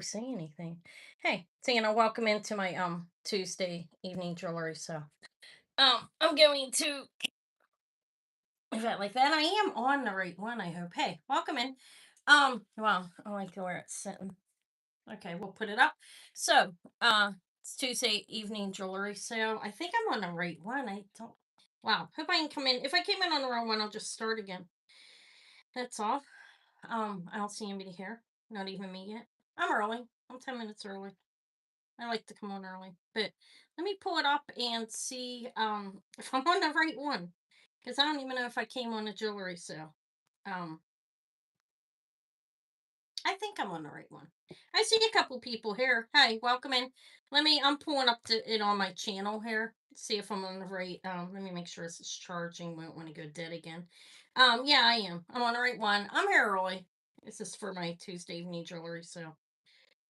Say anything. Hey, Tina, welcome into my Tuesday evening jewelry. So I'm going to event like that. I am on the right one, I hope. Hey, welcome in. Well, I like where it's sitting. Okay, we'll put it up. So it's Tuesday evening jewelry sale. I think I'm on the right one. I don't Wow, hope I can come in. If I came in on the wrong one, I'll just start again. That's all. I don't see anybody here. Not even me yet. I'm early. I'm 10 minutes early. I like to come on early, but let me pull it up and see if I'm on the right one, because I don't even know if I came on a jewelry sale. Um, I think I'm on the right one. I see a couple people here. Hi, welcome in. I'm pulling up it on my channel here. See if I'm on the right. Let me make sure this is charging. Won't want to go dead again. Yeah, I am. I'm on the right one. I'm here early. This is for my Tuesday evening jewelry, so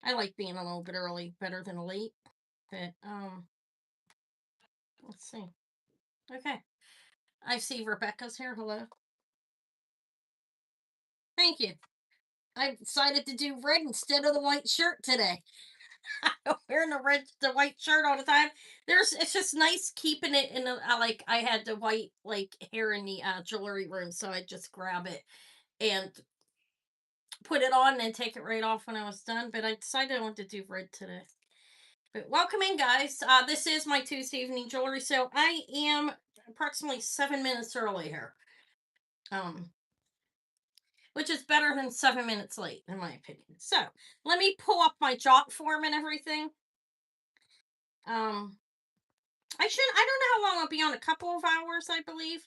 I like being a little bit early, better than late. But let's see. Okay. I see Rebecca's here. Hello. Thank you. I decided to do red instead of the white shirt today. I'm wearing the white shirt all the time. It's just nice keeping it in the, I had the white, like, hair in the jewelry room. So I just grab it and put it on and then take it right off when I was done. But I decided I wanted to do red today. But welcome in, guys. This is my Tuesday evening jewelry sale. I am approximately 7 minutes early here. Um, which is better than 7 minutes late, in my opinion. So let me pull up my jot form and everything. Um, I don't know how long I'll be on. A couple of hours, I believe.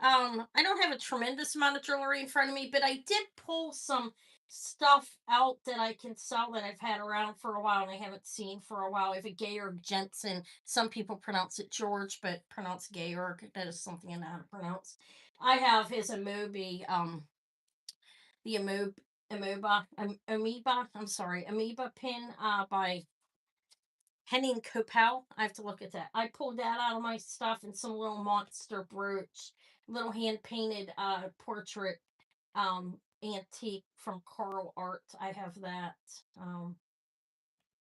I don't have a tremendous amount of jewelry in front of me, but I did pull some stuff out that I can sell that I've had around for a while and I haven't seen for a while. I have a Georg Jensen. Some people pronounce it George, but pronounce Georg. That is something I know how to pronounce. I have his Amobi, the amoeba pin by Henning Kopel. I have to look at that. I pulled that out of my stuff and some little monster brooch, little hand painted portrait antique from Coral Art. I have that. Um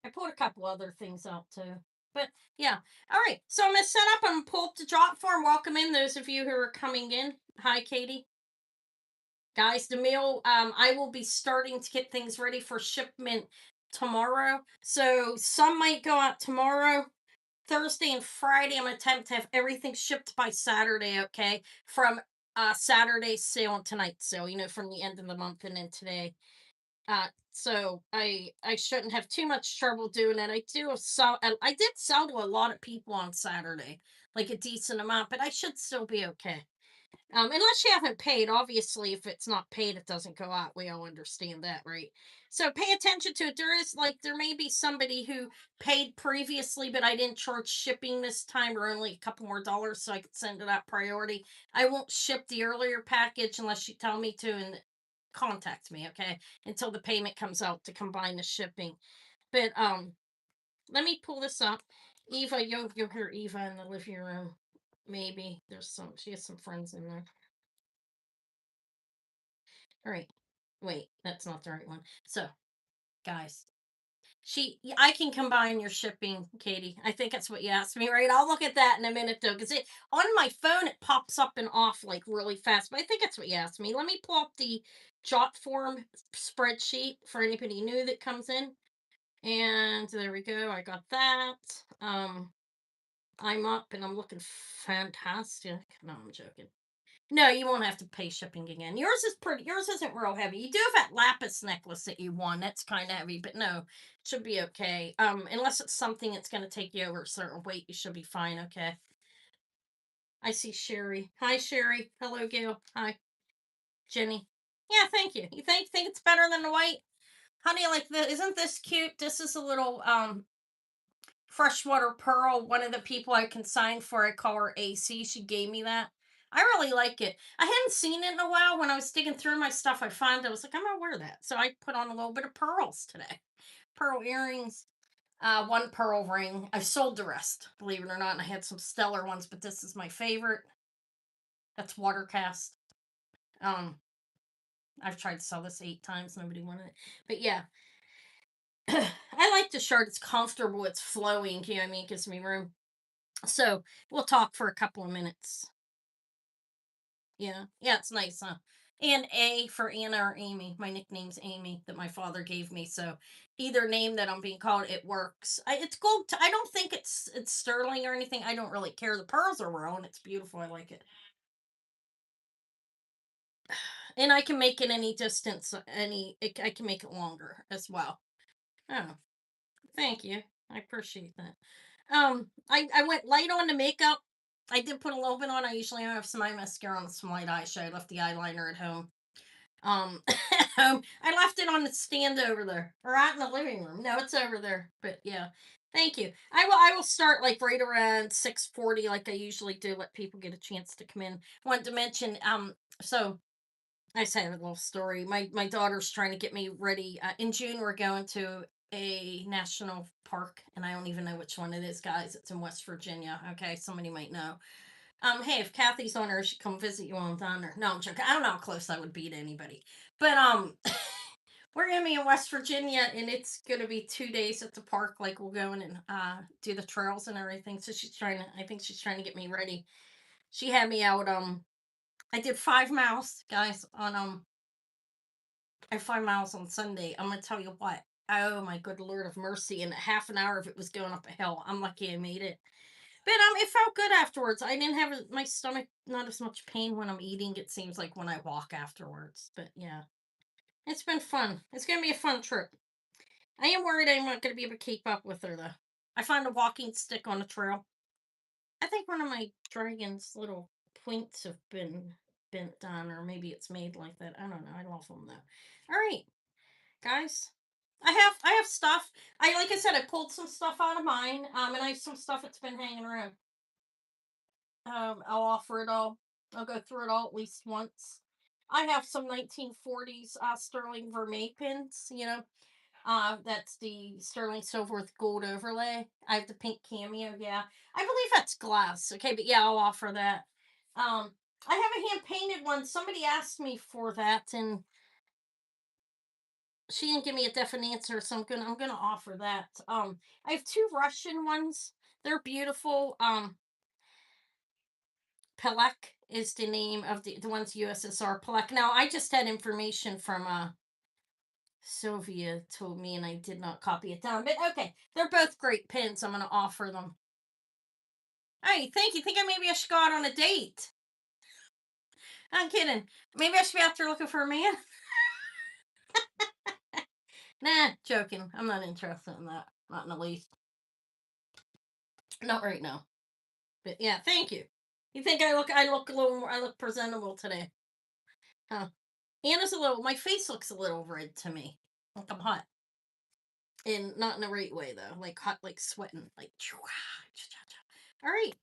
I pulled a couple other things out too. But yeah. All right. So I'm gonna set up and pull up the drop form. Welcome in those of you who are coming in. Hi, Katie. Guys, the mail, I will be starting to get things ready for shipment tomorrow. So some might go out tomorrow. Thursday and Friday, I'm gonna attempt to have everything shipped by Saturday, okay? From Saturday's sale and tonight's sale, from the end of the month and then today. So I shouldn't have too much trouble doing it. I did sell to a lot of people on Saturday, like a decent amount, but I should still be okay. Unless you haven't paid. Obviously, if it's not paid, it doesn't go out. We all understand that, right? So pay attention to it. There may be somebody who paid previously, but I didn't charge shipping this time, or only a couple more dollars, so I could send it out priority. I won't ship the earlier package unless you tell me to and contact me, okay? Until the payment comes out to combine the shipping. But let me pull this up. Eva, you'll hear Eva in the living room. Maybe she has some friends in there. All right. Wait, that's not the right one. So, guys, I can combine your shipping, Katie. I think that's what you asked me, right? I'll look at that in a minute though, because it on my phone it pops up and off like really fast. But I think that's what you asked me. Let me pull up the jot form spreadsheet for anybody new that comes in. And there we go. I got that. I'm up and I'm looking fantastic. No, I'm joking. No, you won't have to pay shipping again. Yours isn't real heavy. You do have that lapis necklace that you won. That's kind of heavy, but no, it should be okay. Unless it's something that's going to take you over a certain weight, you should be fine. Okay. I see Sherry. Hi, Sherry. Hello, Gail. Hi, Jenny. Yeah, thank you. You think it's better than the white? Honey, like isn't this cute? This is a little freshwater pearl. One of the people I consigned for, I call her AC. She gave me that. I really like it. I hadn't seen it in a while. When I was digging through my stuff, I was like, I'm gonna wear that. So I put on a little bit of pearls today. Pearl earrings, one pearl ring. I sold the rest, believe it or not. And I had some stellar ones, but this is my favorite. That's water cast. Um, I've tried to sell this 8 times, nobody wanted it. But yeah. like the shirt. It's comfortable. It's flowing. You know what I mean? It gives me room. So we'll talk for a couple of minutes. Yeah. Yeah, it's nice, huh? And A for Anna or Amy. My nickname's Amy that my father gave me. So either name that I'm being called, it works. It's gold. I don't think it's sterling or anything. I don't really care. The pearls are round. It's beautiful. I like it. And I can make it any distance, I can make it longer as well. Oh, thank you. I appreciate that. I went light on the makeup. I did put a little bit on. I usually have some eye mascara and some light eyeshadow. I left the eyeliner at home. At home. I left it on the stand over there, or out in the living room. No, it's over there. But yeah, thank you. I will start like right around 6:40, like I usually do. Let people get a chance to come in. Want to mention, so I just have a little story. My daughter's trying to get me ready. In June, we're going to a national park, and I don't even know which one it is, guys. It's in West Virginia. Okay, somebody might know. Hey, if Kathy's on her, she'd come visit you on down there. No, I'm joking. I don't know how close I would be to anybody, but we're gonna be in West Virginia, and it's gonna be 2 days at the park. Like we'll go in and do the trails and everything. So she's trying to. I think she's trying to get me ready. She had me out. I did 5 miles, guys, on I 5 miles on Sunday. I'm gonna tell you what. Oh my good Lord of mercy! In half an hour, if it was going up a hill, I'm lucky I made it. But it felt good afterwards. I didn't have my stomach not as much pain when I'm eating. It seems like when I walk afterwards. But yeah, it's been fun. It's gonna be a fun trip. I am worried I'm not gonna be able to keep up with her though. I found a walking stick on the trail. I think one of my dragon's little points have been bent down, or maybe it's made like that. I don't know. I love them though. All right, guys. I have stuff. I like I said, I pulled some stuff out of mine. And I have some stuff that's been hanging around. I'll offer it all. I'll go through it all at least once. I have some 1940s sterling vermeil pins. That's the sterling silver with gold overlay. I have the pink cameo. Yeah, I believe that's glass. Okay, but yeah, I'll offer that. Um, I have a hand painted one. Somebody asked me for that, and she didn't give me a definite answer, so I'm gonna offer that. I have two Russian ones. They're beautiful. Pelek is the name of the ones USSR Pelek. Now I just had information from Sylvia told me, and I did not copy it down. But okay, they're both great pins. I'm gonna offer them. Hey, thank you. Think I maybe I should go out on a date? I'm kidding. Maybe I should be out there looking for a man. Nah, joking. I'm not interested in that. Not in the least. Not right now. But yeah, thank you. You think I look a little more I look presentable today? Huh? Anna's a little. My face looks a little red to me. Like I'm hot. And not in a right way though, like hot, like sweating, like. All right,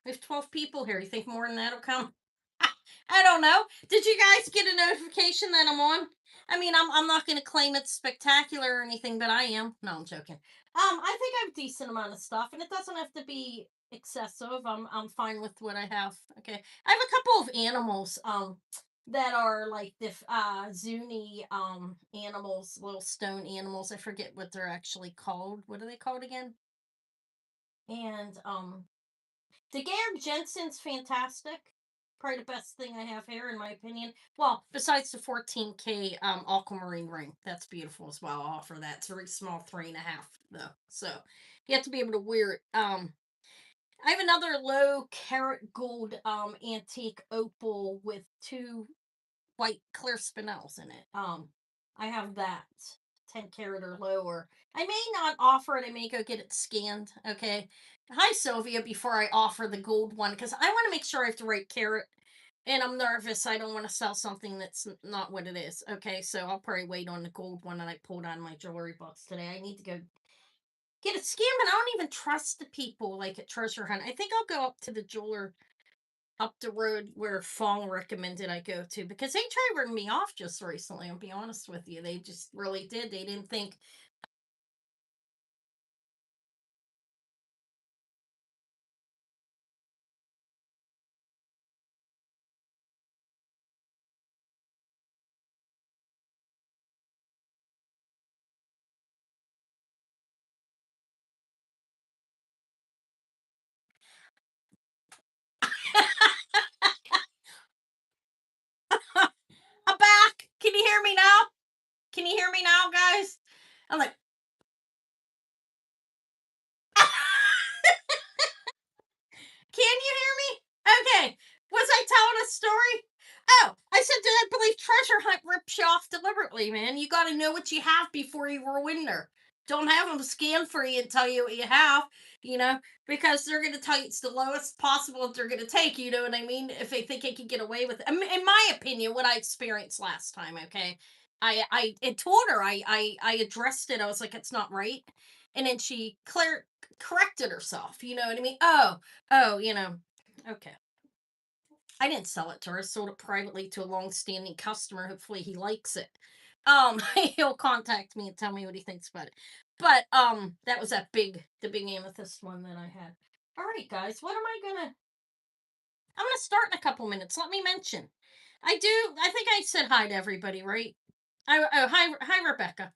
we have 12 people here. You think more than that'll come? I don't know. Did you guys get a notification that I'm on? I mean, I'm not going to claim it's spectacular or anything, but I am. No, I'm joking. I think I have a decent amount of stuff, and it doesn't have to be excessive. I'm fine with what I have. Okay, I have a couple of animals. That are like the Zuni animals, little stone animals. I forget what they're actually called. What are they called again? And the Gare Jensen's fantastic. Probably the best thing I have here, in my opinion. Well, besides the 14K aquamarine ring, that's beautiful as well. I'll offer that. It's very small, 3.5 though, so you have to be able to wear it. I have another low carat gold antique opal with two white clear spinels in it. I have that 10 carat or lower. I may not offer it. I may go get it scanned. Okay. Hi, Sylvia. Before I offer the gold one, because I want to make sure I have the right carat. And I'm nervous. I don't want to sell something that's not what it is. Okay. So I'll probably wait on the gold one that I pulled out of my jewelry box today. I need to go get it scanned, and I don't even trust the people like at Treasure Hunt. I think I'll go up to the jeweler up the road where Fong recommended I go to, because they tried to ring me off just recently. I'll be honest with you. They just really did. They didn't think Can you hear me now, guys? I'm like, can you hear me? Okay. Was I telling a story? Oh, I said, did I believe treasure hunt rips you off deliberately, man? You got to know what you have before you go in there. Don't have them scan for you and tell you what you have, you know, because they're going to tell you it's the lowest possible that they're going to take. You know what I mean? If they think they can get away with it. I mean, in my opinion, what I experienced last time, okay, I told her I addressed it. I was like, it's not right, and then she corrected herself. You know what I mean? Oh, okay. I didn't sell it to her. I sold it privately to a long-standing customer. Hopefully he likes it. He'll contact me and tell me what he thinks about it. But that was the big amethyst one that I had. All right, guys, what am I gonna? I'm gonna start in a couple minutes. Let me mention. I think I said hi to everybody, right? Hi, Rebecca.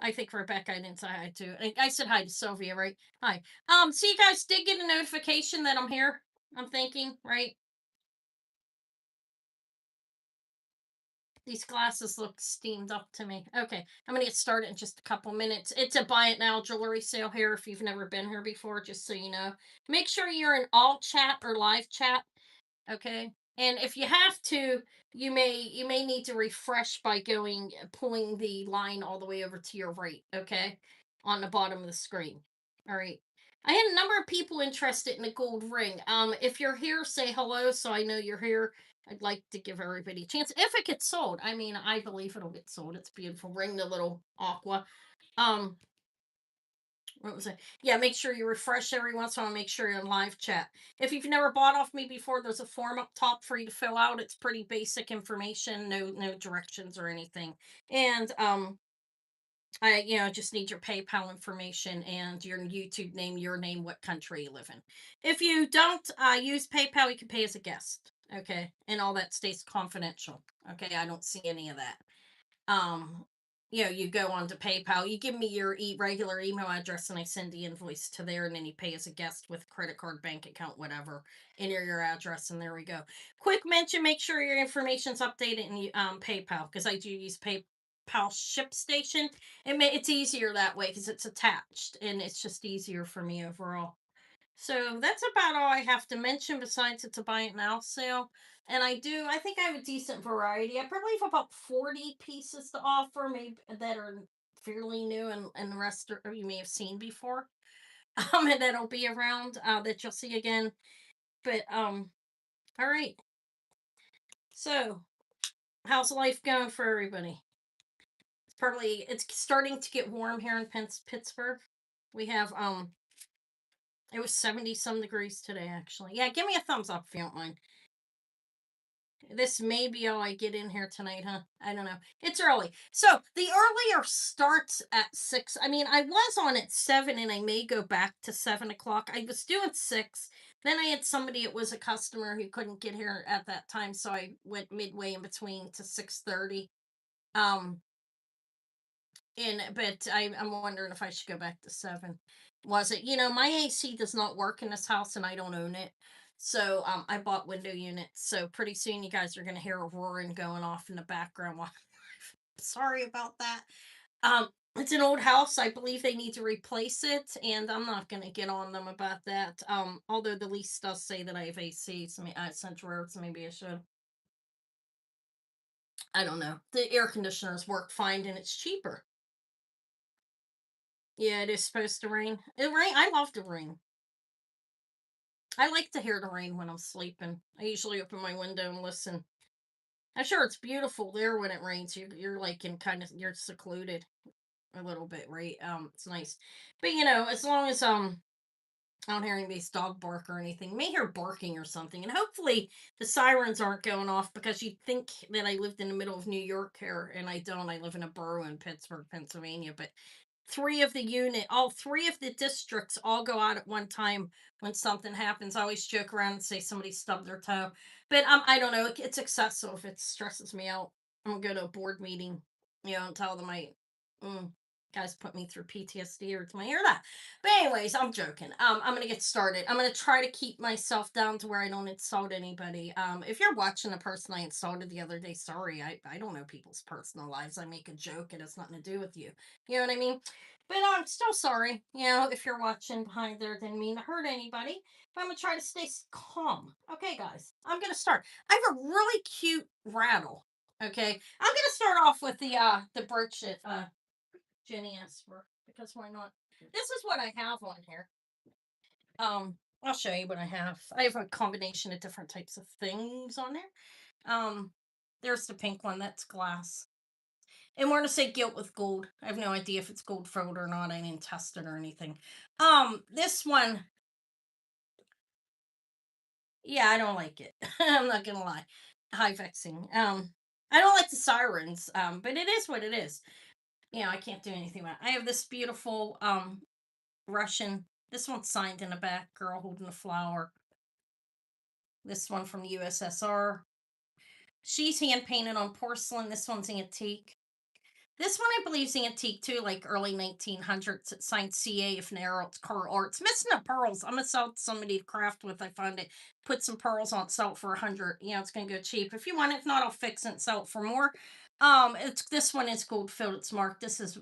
I think Rebecca I didn't say hi to. I said hi to Sylvia, right? Hi. So you guys did get a notification that I'm here. I'm thinking, right? These glasses look steamed up to me. Okay, I'm gonna get started in just a couple minutes. It's a buy it now jewelry sale here if you've never been here before, just so you know. Make sure you're in all chat or live chat. Okay. And if you have to, you may need to refresh by going pulling the line all the way over to your right, okay? On the bottom of the screen. All right. I had a number of people interested in a gold ring. If you're here, say hello so I know you're here. I'd like to give everybody a chance. If it gets sold. I mean, I believe it'll get sold. It's a beautiful ring, the little aqua. Um, what was it? Yeah, make sure you refresh every once in a while. Make sure you're in live chat. If you've never bought off me before, there's a form up top for you to fill out. It's pretty basic information, no directions or anything. And I just need your PayPal information and your YouTube name, your name, what country you live in. If you don't use PayPal, you can pay as a guest. Okay, and all that stays confidential. Okay, I don't see any of that. um you go on to PayPal, you give me your regular email address and I send the invoice to there, and then you pay as a guest with credit card, bank account, whatever. Enter your address and there we go. Quick mention, make sure your information's updated in PayPal, because I do use PayPal ship station. It's easier that way because it's attached and it's just easier for me overall. So that's about all I have to mention, besides it's a buy it now sale. And I think I have a decent variety. I probably have about 40 pieces to offer, maybe that are fairly new, and the rest you may have seen before. And that'll be around that you'll see again. But all right. So how's life going for everybody? It's starting to get warm here in Pittsburgh. We have it was 70 some degrees today actually. Yeah, give me a thumbs up if you don't mind. This may be all I get in here tonight, huh? I don't know. It's early. So the earlier starts at 6. I mean, I was on at 7 and I may go back to 7 o'clock. I was doing 6. Then I had somebody, it was a customer who couldn't get here at that time. So I went midway in between to 6:30. Um, but I'm wondering if I should go back to 7. Was it, my AC does not work in this house and I don't own it. So I bought window units. So pretty soon you guys are gonna hear a roaring going off in the background. Sorry about that. It's an old house. I believe they need to replace it, and I'm not gonna get on them about that. Although the lease does say that I have AC, so central air, so maybe I should. I don't know. The air conditioners work fine and it's cheaper. Yeah, it is supposed to rain. It rain. I love the rain. I like to hear the rain when I'm sleeping. I usually open my window and listen. I'm sure it's beautiful there when it rains. You're like in kind of you're secluded a little bit, right? It's nice. But as long as I don't hear anybody's dog bark or anything. You may hear barking or something, and hopefully the sirens aren't going off, because you'd think that I lived in the middle of New York here, and I don't. I live in a borough in Pittsburgh, Pennsylvania, but all three of the districts all go out at one time when something happens. I always joke around and say somebody stubbed their toe, but I don't know. It's excessive. It stresses me out. I'm gonna go to a board meeting, and tell them mm. Guys put me through PTSD every time I hear that. But anyways, I'm joking. I'm gonna get started. I'm gonna try to keep myself down to where I don't insult anybody. If you're watching a person I insulted the other day, sorry. I don't know people's personal lives. I make a joke. It has nothing to do with you. You know what I mean? But I'm still sorry. You know, if you're watching behind there, didn't mean to hurt anybody. But I'm gonna try to stay calm. Okay, guys. I'm gonna start. I have a really cute rattle. Okay, I'm gonna start off with the brooch Jenny asked for because why not? This is what I have on here. I'll show you what I have. I have a combination of different types of things on there. There's the pink one. That's glass. And we're gonna say gilt with gold. I have no idea if it's gold filled or not. I didn't test it or anything. This one, yeah, I don't like it. I'm not gonna lie. High vexing. I don't like the sirens. But it is what it is. You know, I can't do anything about it. I have this beautiful Russian. This one's signed in the back, girl holding a flower. This one from the USSR. She's hand painted on porcelain. This one's antique. This one I believe is antique too, like early 1900s. It's signed CA if narrow. It's Carl Arts. Missing the pearls. I'm gonna sell it to somebody to craft with. I find it. Put some pearls on, sell it for 100. You know, it's gonna go cheap. If you want it, if not, I'll fix it and sell it for more. It's this one is gold filled. It's marked. This is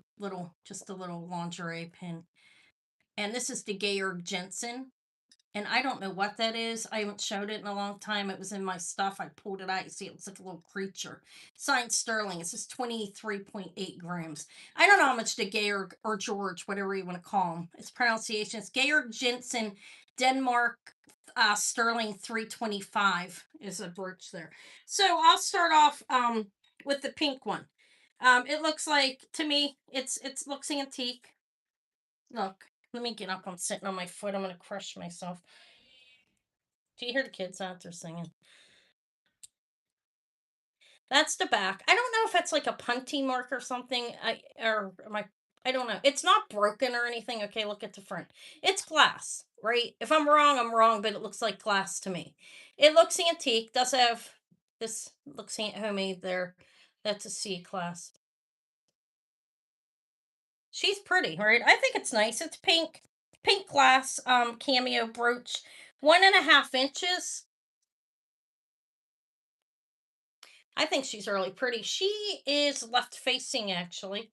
just a little lingerie pin. And this is the Georg Jensen. And I don't know what that is. I haven't showed it in a long time. It was in my stuff. I pulled it out. You see, it looks like a little creature. Signed sterling. It's just 23.8 grams. I don't know how much the Georg or George, whatever you want to call him, its pronunciation. It's Georg Jensen, Denmark, sterling 325 is a brooch there. So I'll start off with the pink one. It looks like to me, it looks antique. Look, let me get up. I'm sitting on my foot. I'm gonna crush myself. Do you hear the kids out there singing? That's the back. I don't know if that's like a punty mark or something. I don't know. It's not broken or anything. Okay, look at the front. It's glass, right? If I'm wrong, I'm wrong, but it looks like glass to me. It looks antique. Does have this looks homemade there. That's a C class. She's pretty, right? I think it's nice. It's pink, pink glass, cameo brooch, 1.5 inches. I think she's really pretty. She is left facing actually.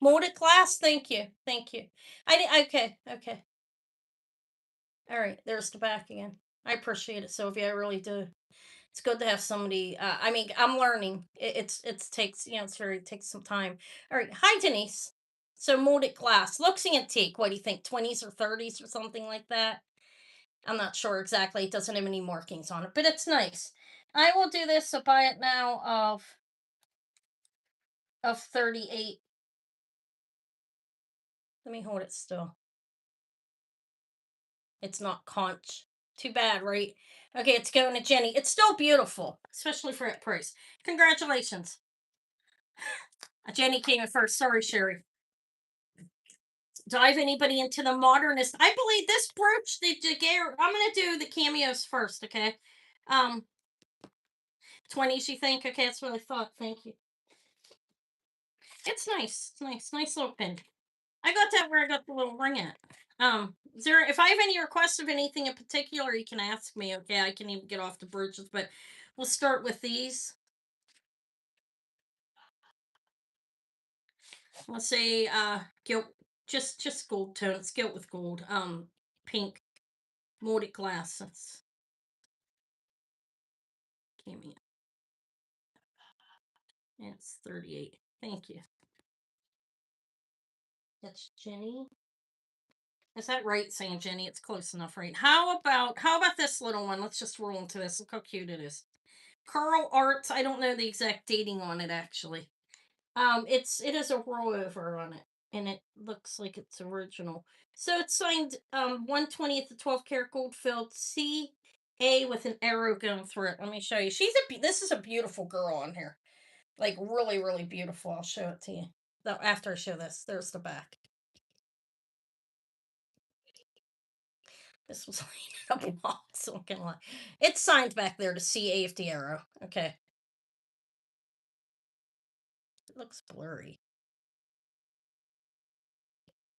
Molded glass. Thank you. Thank you. Okay. Okay. All right. There's the back again. I appreciate it, Sylvia. I really do. It's good to have somebody. I mean, I'm learning. It's takes it's very it takes some time. All right. Hi, Denise. So molded glass looks antique. What do you think? 20s or 30s or something like that? I'm not sure exactly. It doesn't have any markings on it, but it's nice. I will do this. So buy it now of 38. Let me hold it still. It's not conch. Too bad, right? Okay, it's going to Jenny. It's still beautiful, especially for that price. Congratulations. Jenny came in first. Sorry, Sherry. Dive anybody into the modernist. I believe this brooch, I'm gonna do the cameos first, okay? Um, 20s, you think? Okay, that's what I thought. Thank you. It's nice. It's nice. Nice little pin. I got that where I got the little ring at. Is there if I have any requests of anything in particular, you can ask me. Okay, I can even get off the brooches, but we'll start with these. Let's say gilt, just gold tone. It's gilt with gold. Pink molded glass. That's cameo. It's 38. Thank you. That's Jenny. Is that right, saying Jenny? It's close enough, right? How about this little one? Let's just roll into this. Look how cute it is. Curl Arts. I don't know the exact dating on it actually. It has a rollover on it, and it looks like it's original. So it's signed 1/20th to 12 karat gold filled CA with an arrow going through it. Let me show you. This is a beautiful girl on here. Like really, really beautiful. I'll show it to you. Though after I show this, there's the back. This was laying in a box, so I'm gonna lie. It's signed back there to CA with the arrow. Okay. It looks blurry.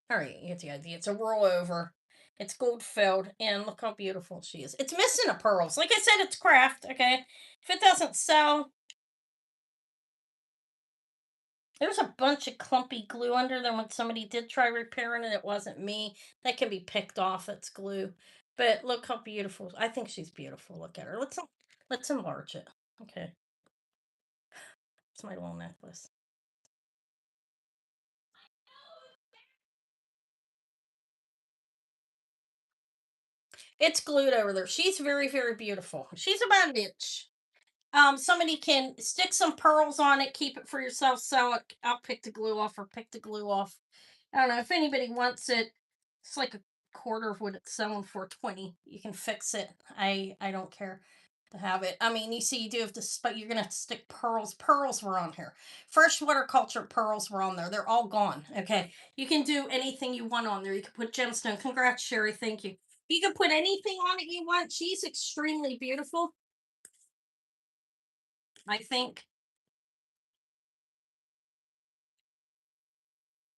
All right, you get the idea. It's a roll over. It's gold filled, and look how beautiful she is. It's missing the pearls. Like I said, it's craft. Okay, if it doesn't sell, there's a bunch of clumpy glue under them when somebody did try repairing it. It wasn't me. That can be picked off. It's glue. But look how beautiful. I think she's beautiful. Look at her. Let's enlarge it. Okay. It's my little necklace. It's glued over there. She's very, very beautiful. She's about an inch. Somebody can stick some pearls on it, keep it for yourself, sell it. I'll pick the glue off or pick the glue off. I don't know if anybody wants it. It's like a quarter of what it's selling for, 20. You can fix it. I don't care to have it. I mean, you see, you do have to, but you're gonna have to stick pearls. Pearls were on here. Freshwater culture pearls were on there. They're all gone. Okay, you can do anything you want on there. You can put gemstone. Congrats, Sherry. Thank you. You can put anything on it you want. She's extremely beautiful. I think.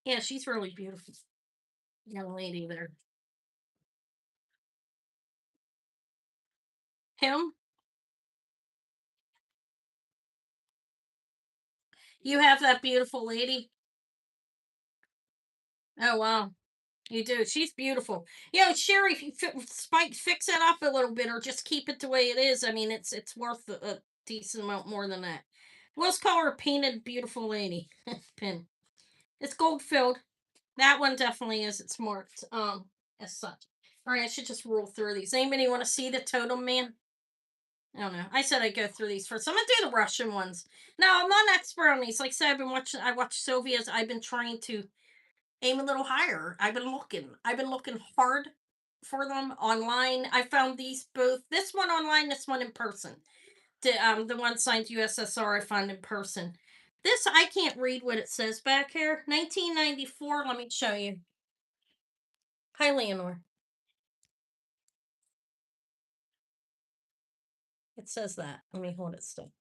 Yeah, she's really beautiful young lady there. Him? You have that beautiful lady? Oh wow. You do. She's beautiful. Sherry, if you spike fix it up a little bit or just keep it the way it is, I mean it's worth a decent amount more than that. Let's call her a painted beautiful lady. Pin. It's gold filled. That one definitely is. It's marked as such. All right, I should just roll through these. Anybody want to see the totem man? I don't know. I said I'd go through these first. I'm gonna do the Russian ones. No, I'm not an expert on these. Like I said, I've been watching. I watched Sylvia's. I've been trying to aim a little higher. I've been looking. I've been looking hard for them online. I found these both. This one online. This one in person. The one signed USSR. I found in person. This I can't read what it says back here. 1994. Let me show you. Hi, Leonore. It says that. Let me hold it still.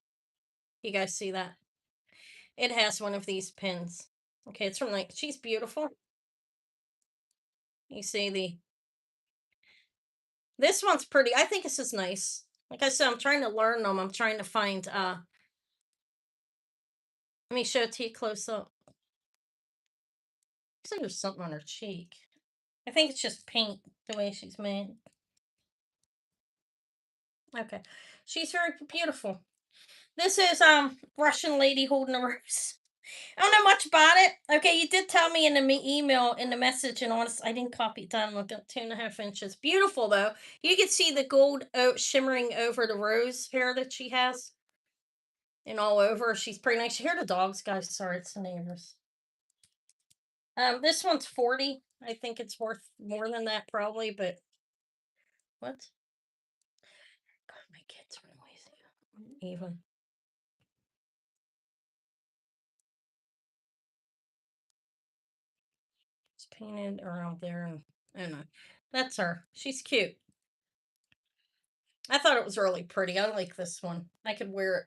You guys see that? It has one of these pins. Okay, it's from like she's beautiful. You see the this one's pretty. I think this is nice. Like I said, I'm trying to learn them. I'm trying to find let me show it to you close up. Looks like there's something on her cheek. I think it's just paint the way she's made. Okay. She's very beautiful. This is Russian lady holding a rose. I don't know much about it. Okay, you did tell me in the email in the message, and honest, I didn't copy it down. Look up 2.5 inches. Beautiful though. You can see the gold shimmering over the rose hair that she has, and all over. She's pretty nice. You hear the dogs, guys? Sorry, it's the neighbors. This one's 40. I think it's worth more than that probably, but what? God, my kids are noisy. Even. It's painted around there, and I don't know. That's her. She's cute. I thought it was really pretty. I like this one. I could wear it.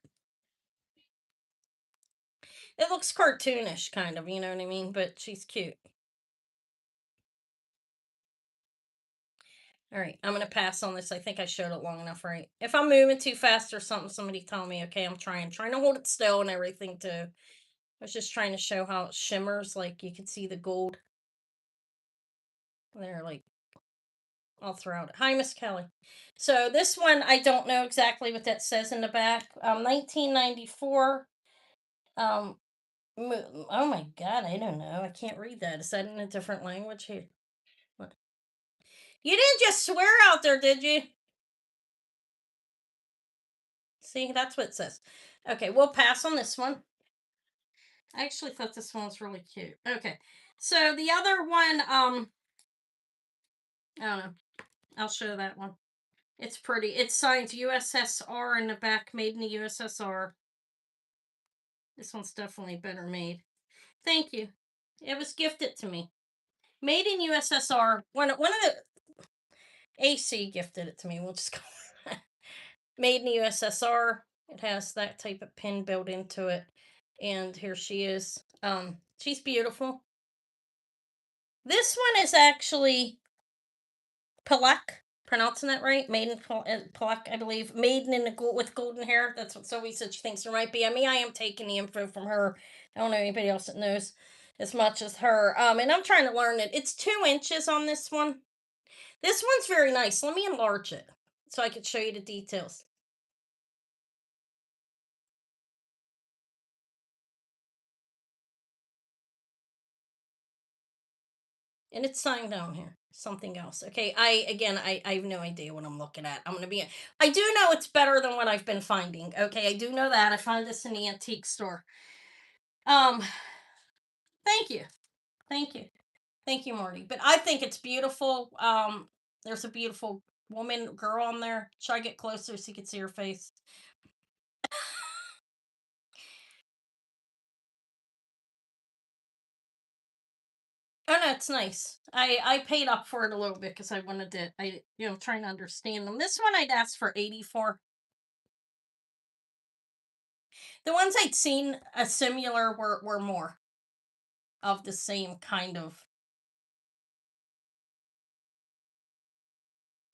It looks cartoonish, kind of, you know what I mean? But she's cute. All right, I'm gonna pass on this. I think I showed it long enough, right? If I'm moving too fast or something, somebody tell me. Okay, I'm trying to hold it still and everything too. I was just trying to show how it shimmers. Like you can see the gold there, like all throughout it. Hi, Miss Kelly. So this one, I don't know exactly what that says in the back. 1994. Um, oh my God, I don't know. I can't read that. Is that in a different language here? What? You didn't just swear out there, did you? See, that's what it says. Okay, we'll pass on this one. I actually thought this one was really cute. Okay, so the other one, I don't know. I'll show that one. It's pretty. It signs USSR in the back, made in the USSR. This one's definitely better made. Thank you. It was gifted to me. Made in USSR. One of the AC gifted it to me. We'll just go. Made in the USSR. It has that type of pin built into it. And here she is. She's beautiful. This one is actually Palak, pronouncing that right? Maiden Palak, I believe. Maiden in the with golden hair. That's what Zoe said she thinks there might be. I mean, I am taking the info from her. I don't know anybody else that knows as much as her. And I'm trying to learn it. It's 2 inches on this one. This one's very nice. Let me enlarge it so I can show you the details. And it's signed down here. Something else. Okay. I have no idea what I'm looking at. I'm gonna be I do know it's better than what I've been finding. Okay, I do know that. I found this in the antique store. Um, thank you. Thank you. Thank you, Marty. But I think it's beautiful. There's a beautiful woman, girl on there. Should I get closer so you can see her face? Oh no, it's nice. I paid up for it a little bit because I wanted to. Trying to understand them. This one I'd asked for 84. The ones I'd seen a similar were more of the same kind of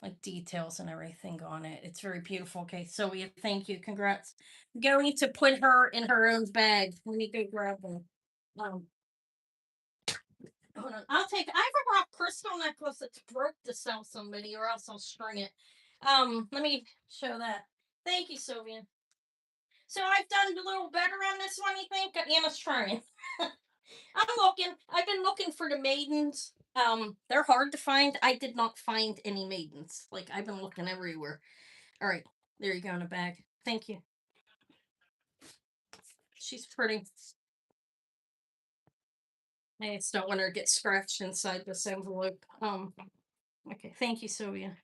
like details and everything on it. It's very beautiful. Okay, so we thank you. Congrats. Going to put her in her own bag. Let me go grab one. Um, Hold on. I'll take. I have a rock crystal necklace that's broke to sell somebody, or else I'll string it. Let me show that. Thank you, Sylvia. So I've done a little better on this one. You think? Anna's trying. I'm looking. I've been looking for the maidens. They're hard to find. I did not find any maidens. Like I've been looking everywhere. All right, there you go in a bag. Thank you. She's pretty. I just don't want her to get scratched inside this envelope. Okay, thank you, Sylvia.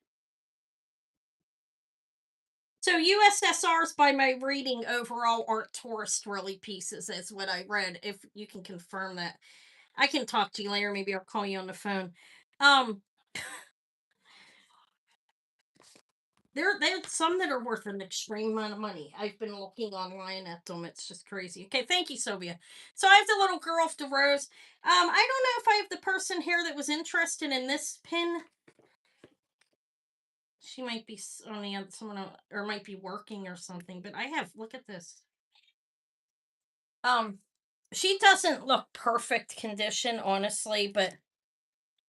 So USSRs, by my reading overall, aren't tourist really pieces, is what I read. If you can confirm that, I can talk to you later. Maybe I'll call you on the phone. Um, there's some that are worth an extreme amount of money. I've been looking online at them. It's just crazy. Okay, thank you, Sylvia. So I have the little girl off the rose. I don't know if I have the person here that was interested in this pin. She might be on the someone or might be working or something. But I have. Look at this. Um, she doesn't look perfect condition, honestly, but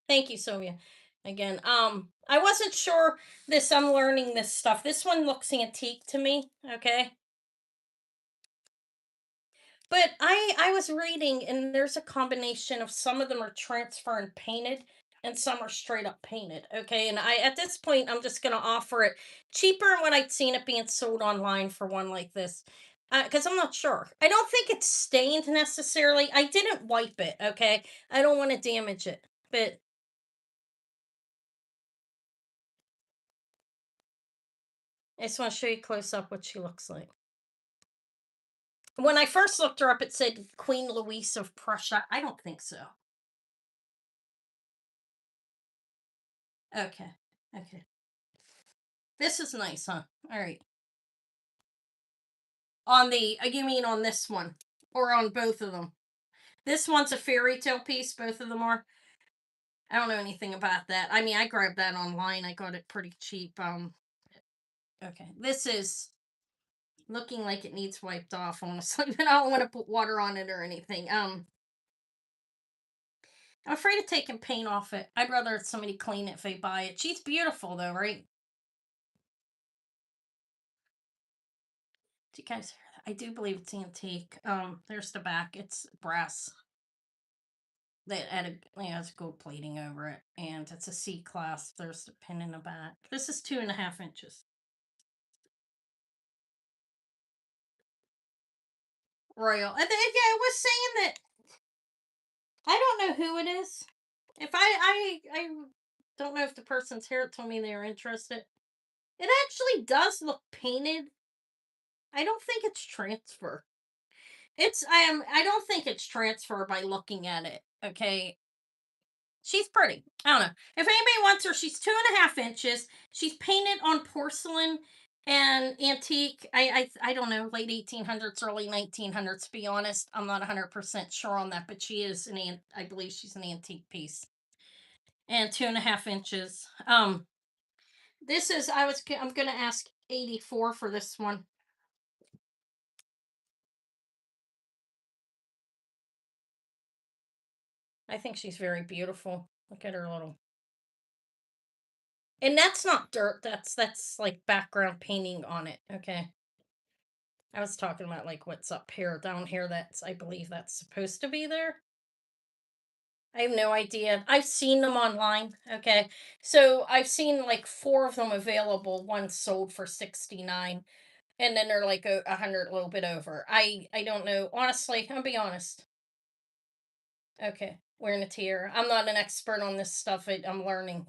thank you, Sylvia. Again, I wasn't sure this. I'm learning this stuff. This one looks antique to me. Okay, but I was reading, and there's a combination of some of them are transfer and painted, and some are straight up painted. Okay, and I at this point I'm just gonna offer it cheaper than what I'd seen it being sold online for one like this. Because I'm not sure. I don't think it's stained necessarily. I didn't wipe it. Okay, I don't want to damage it, but I just want to show you close up what she looks like. When I first looked her up, it said Queen Louise of Prussia. I don't think so. Okay, okay. This is nice, huh? All right. On the you mean on this one or on both of them? This one's a fairy tale piece. Both of them are. I don't know anything about that. I mean, I grabbed that online. I got it pretty cheap. Okay. This is looking like it needs wiped off, honestly, but I don't want to put water on it or anything. I'm afraid of taking paint off it. I'd rather somebody clean it if they buy it. She's beautiful though, right? Do you guys hear that? I do believe it's antique. There's the back. It's brass. That added, has gold plating over it, and it's a C class. There's the pin in the back. This is 2.5 inches. Royal. Yeah, I was saying that I don't know who it is. If I don't know if the person's here told me they were interested. It actually does look painted. I don't think it's transfer. I don't think it's transfer by looking at it. Okay. She's pretty. I don't know. If anybody wants her, she's 2.5 inches. She's painted on porcelain and antique. I don't know, late 1800s, early 1900s. To be honest, I'm not 100% sure on that, but she is I believe she's an antique piece. and 2.5 inches. This is I'm gonna ask 84 for this one. I think she's very beautiful. Look at her little. And that's not dirt. That's like background painting on it. Okay. I was talking about like what's up here, down here. That's I believe that's supposed to be there. I have no idea. I've seen them online. Okay. So I've seen like four of them available. One sold for 69. And then they're like a hundred, a little bit over. I don't know. Honestly, I'll be honest. Okay. Wearing a tiara. I'm not an expert on this stuff. I'm learning.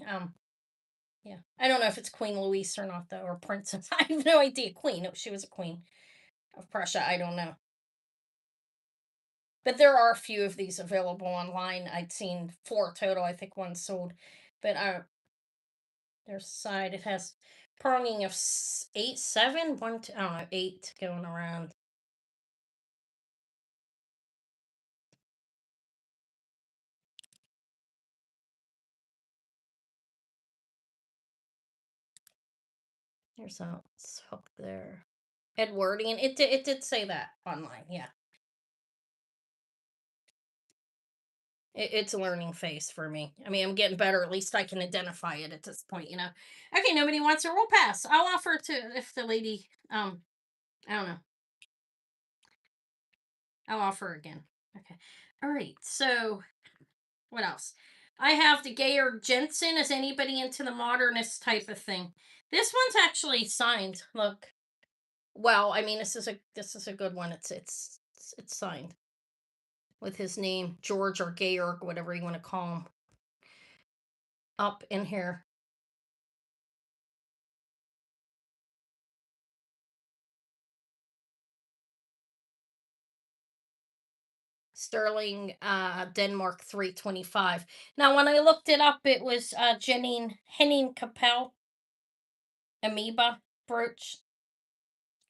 Yeah. I don't know if it's Queen Louise or not though, or Princess. I have no idea. Queen. She was a queen of Prussia. I don't know. But there are a few of these available online. I'd seen four total. I think one sold. But their side it has pronging of eight, seven, one, two, I don't know, eight going around. There's a hook there. Edwardian. It did say that online. Yeah. It's a learning phase for me. I mean, I'm getting better. At least I can identify it at this point, you know. Okay, nobody wants her. We'll pass. I'll offer to if the lady. I don't know. I'll offer again. Okay. All right. So what else? I have the Gayer Jensen. Is anybody into the modernist type of thing? This one's actually signed. Look. Well, I mean, this is a good one. It's signed with his name, George or Georg, whatever you want to call him, up in here. Sterling, Denmark 325. Now, when I looked it up, it was Jenny Henning Capel amoeba brooch,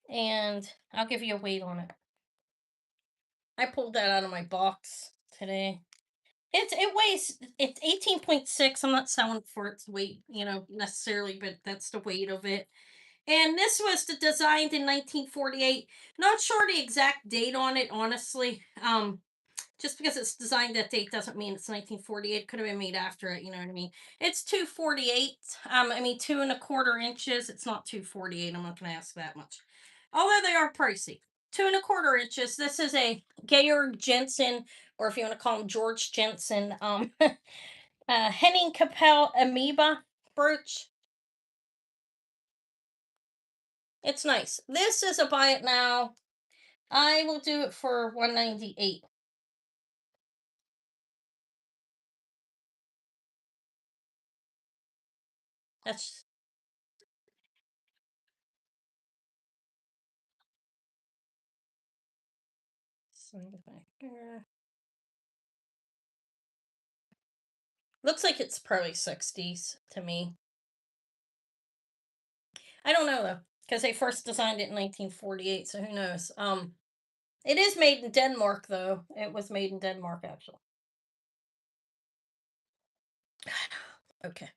and I'll give you a weight on it. I pulled that out of my box today. It's 18.6. I'm not selling for its weight, necessarily, but that's the weight of it. And this was designed in 1948. Not sure the exact date on it, honestly. Just because it's designed that date doesn't mean it's 1948. Could have been made after it. You know what I mean? It's 248. I mean 2.25 inches. It's not 248. I'm not going to ask that much. Although they are pricey. 2.25 inches. This is a Georg Jensen, or if you want to call him George Jensen, Henning Capel amoeba brooch. It's nice. This is a buy it now. I will do it for 198. That's send it back here. Looks like it's probably 60s to me. I don't know though, because they first designed it in 1948, so who knows? It is made in Denmark though. It was made in Denmark actually. Okay.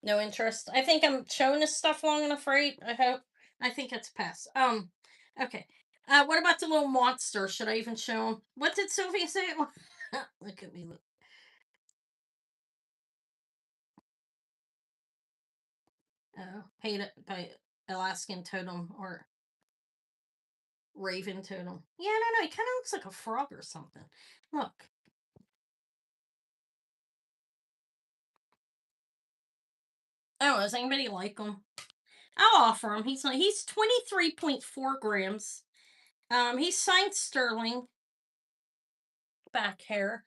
No interest. I think I'm showing this stuff long enough, right? I hope. I think it's pass. Okay. What about the little monster? Should I even show him? What did Sylvia say? Look at me. Look. Paid it by Alaskan totem or raven totem. Yeah, no, no. He kind of looks like a frog or something. Look. I don't know. Does anybody like him? I'll offer him. He's 23.4 grams. He's signed sterling. Back hair.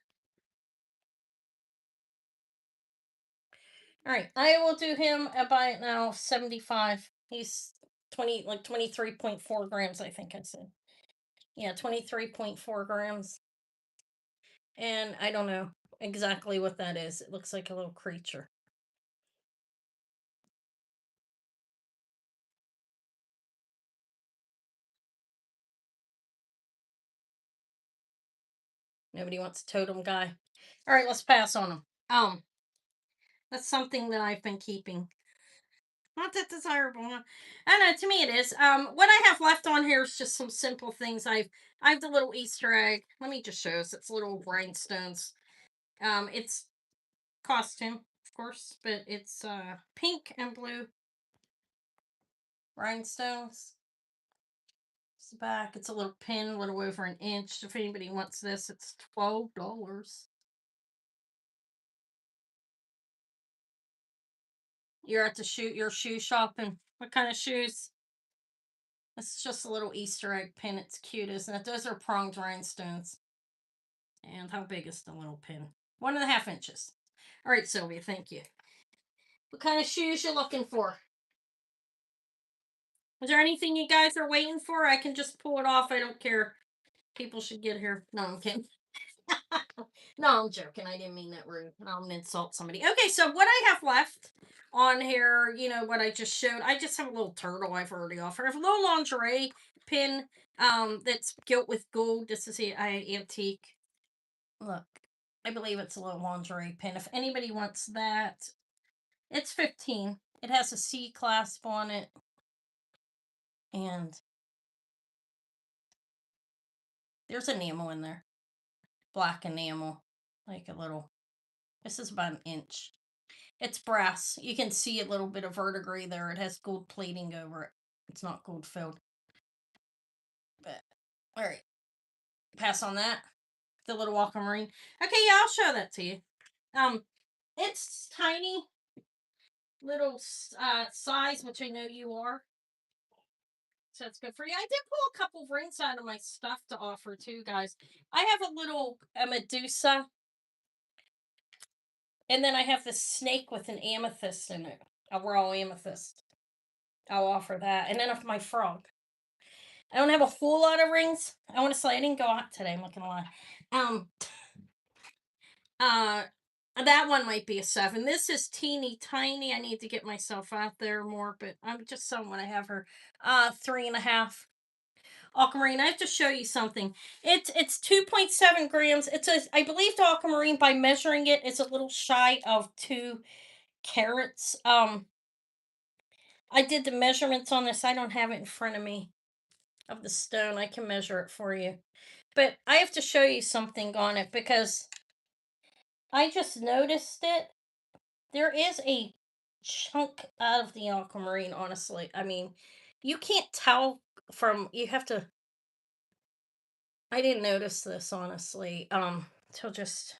All right, I will do him a buy it now 75. He's 23.4 grams, I think I said. Yeah, 23.4 grams. And I don't know exactly what that is. It looks like a little creature. Nobody wants a totem guy. All right, let's pass on them. That's something that I've been keeping. Not that desirable, huh? I don't know. To me, it is. What I have left on here is just some simple things. I have the little Easter egg. Let me just show us. It's little rhinestones. It's costume, of course, but it's pink and blue rhinestones. It's the back. It's a little pin, a little over an inch. If anybody wants this, it's $12. You're at the your shoe shopping. What kind of shoes? It's just a little Easter egg pin. It's cute, isn't it? Those are pronged rhinestones. And how big is the little pin? 1.5 inches. All right, Sylvia, thank you. What kind of shoes you looking for? Is there anything you guys are waiting for? I can just pull it off. I don't care. People should get here. No, I'm kidding. No, I'm joking. I didn't mean that rude. I don't insult somebody. Okay, so what I have left on here, what I just showed, I just have a little turtle I've already offered. I have a little lingerie pin that's gilt with gold. This is antique. Look, I believe it's a little lingerie pin. If anybody wants that, it's 15. It has a C clasp on it. And there's enamel in there. Black enamel. Like a little. This is about an inch. It's brass. You can see a little bit of verdigris there. It has gold plating over it. It's not gold filled. But all right. Pass on that. The little aquamarine. Okay, yeah, I'll show that to you. It's tiny little size, which I know you are. So that's good for you. I did pull a couple of rings out of my stuff to offer too, guys. I have a Medusa, and then I have this snake with an amethyst in it, a raw amethyst. I'll offer that, and then of my frog. I don't have a whole lot of rings. I want to say I didn't go out today. I'm not gonna lie. Um, uh, that one might be a 7. This is teeny tiny. I need to get myself out there more, but I'm just selling what I have her. 3.5. Aquamarine. I have to show you something. It's 2.7 grams. It's a I believe the aquamarine by measuring it is a little shy of 2 carats. I did the measurements on this. I don't have it in front of me of the stone. I can measure it for you. But I have to show you something on it because I just noticed it. There is a chunk out of the aquamarine, honestly. I mean, you can't tell from you have to I didn't notice this honestly, till just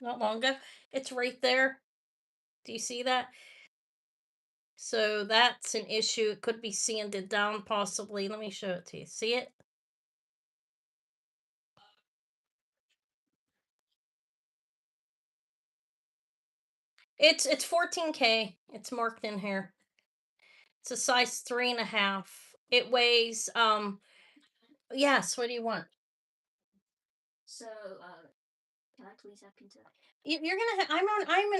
not long ago. It's right there. Do you see that? So that's an issue. It could be sanded down possibly. Let me show it to you. See it? It's 14K. It's marked in here. It's a size 3.5. It weighs yes, what do you want? So can I please have pizza? You're gonna.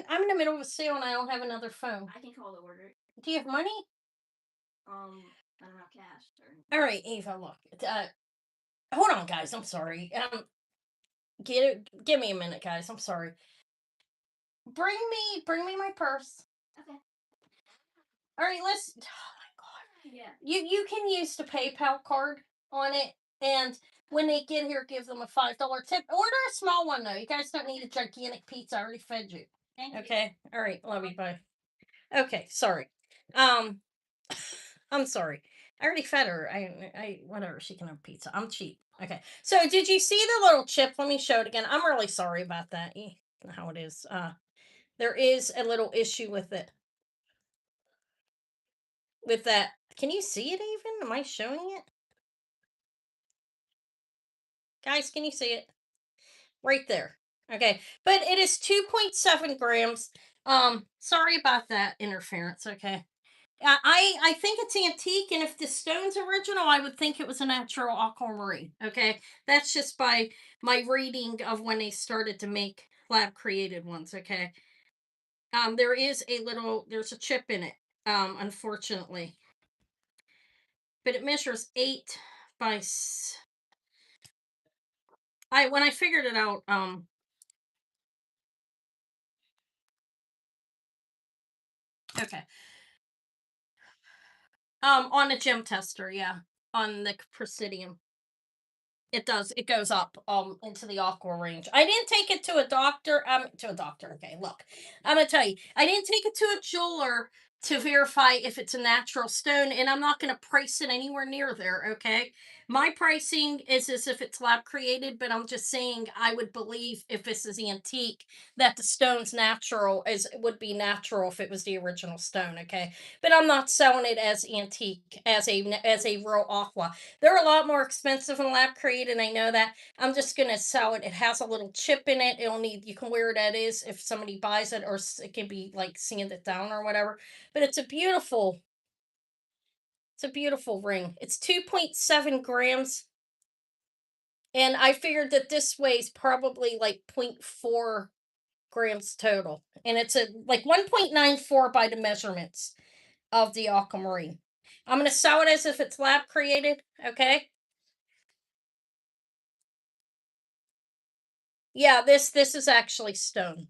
I'm in the middle of a sale and I don't have another phone. I can call the order. Do you have money? I don't have cash. All right, Eva. Look. Hold on, guys. I'm sorry. Get it. Give me a minute, guys. I'm sorry. Bring me my purse. Okay. All right. Let's. Oh my god. Yeah. You can use the PayPal card on it, and when they get here, give them a $5 tip. Order a small one though. You guys don't need a gigantic pizza. I already fed you. Thank you. Okay. All right. Love you. Bye. Okay. Sorry. Um. I'm sorry. I already fed her. I whatever. She can have pizza. I'm cheap. Okay. So did you see the little chip? Let me show it again. I'm really sorry about that. How it is. There is a little issue with it. With that. Can you see it even? Am I showing it? Guys, can you see it? Right there. Okay. But it is 2.7 grams. Sorry about that interference. Okay. I think it's antique, and if the stone's original, I would think it was a natural aquamarine. Okay, that's just by my reading of when they started to make lab created ones. Okay, there's a chip in it, unfortunately, but it measures 8 by I when I figured it out, okay. On the gem tester, yeah. On the Presidium. It does. It goes up into the aqua range. I didn't take it to a doctor. To a doctor. Okay, look. I'm gonna tell you, I didn't take it to a jeweler to verify if it's a natural stone, and I'm not gonna price it anywhere near there, okay? My pricing is as if it's lab created, but I'm just saying I would believe if this is antique that the stone's natural as it would be natural if it was the original stone, okay? But I'm not selling it as antique, as a real aqua. They're a lot more expensive than lab create, and I know that. I'm just gonna sell it. It has a little chip in it. It'll need you can wear it as is if somebody buys it, or it can be like sanded down or whatever. But it's a beautiful ring. It's 2.7 grams, and I figured that this weighs probably like point 0.4 grams total, and it's a like 1.94 by the measurements of the aquamarine. I'm gonna sell it as if it's lab created. Okay. Yeah, this is actually stone.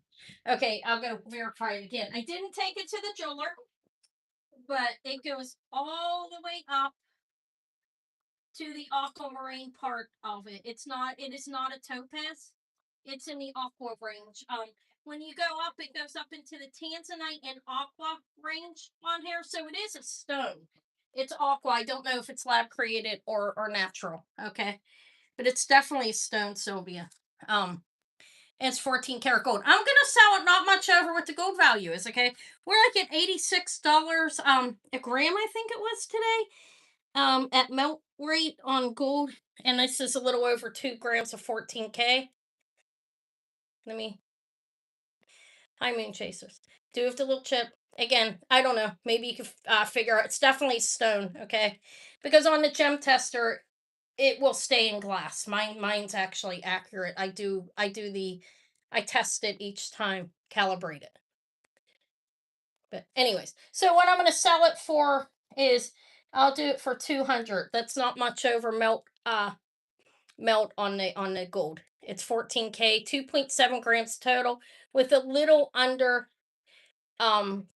Okay, I'll go verify it again. I didn't take it to the jeweler, but it goes all the way up to the aquamarine part of it. It is not a topaz. It's in the aqua range. When you go up, it goes up into the tanzanite and aqua range on here. So it is a stone. It's aqua. I don't know if it's lab created or natural. Okay. But it's definitely a stone, Sylvia. Um, it's 14 karat gold. I'm gonna sell it not much over what the gold value is. Okay, we're like at $86 a gram, I think it was today. At melt rate on gold, and this is a little over 2 grams of 14K. Let me high moon chasers. Do have the little chip again. I don't know. Maybe you could figure out. It's definitely stone. Okay, because on the gem tester, it will stay in glass. Mine's actually accurate. I test it each time, calibrate it. But anyways, so what I'm going to sell it for is I'll do it for 200. That's not much over melt on the gold. It's 14K, 2.7 grams total with a little under um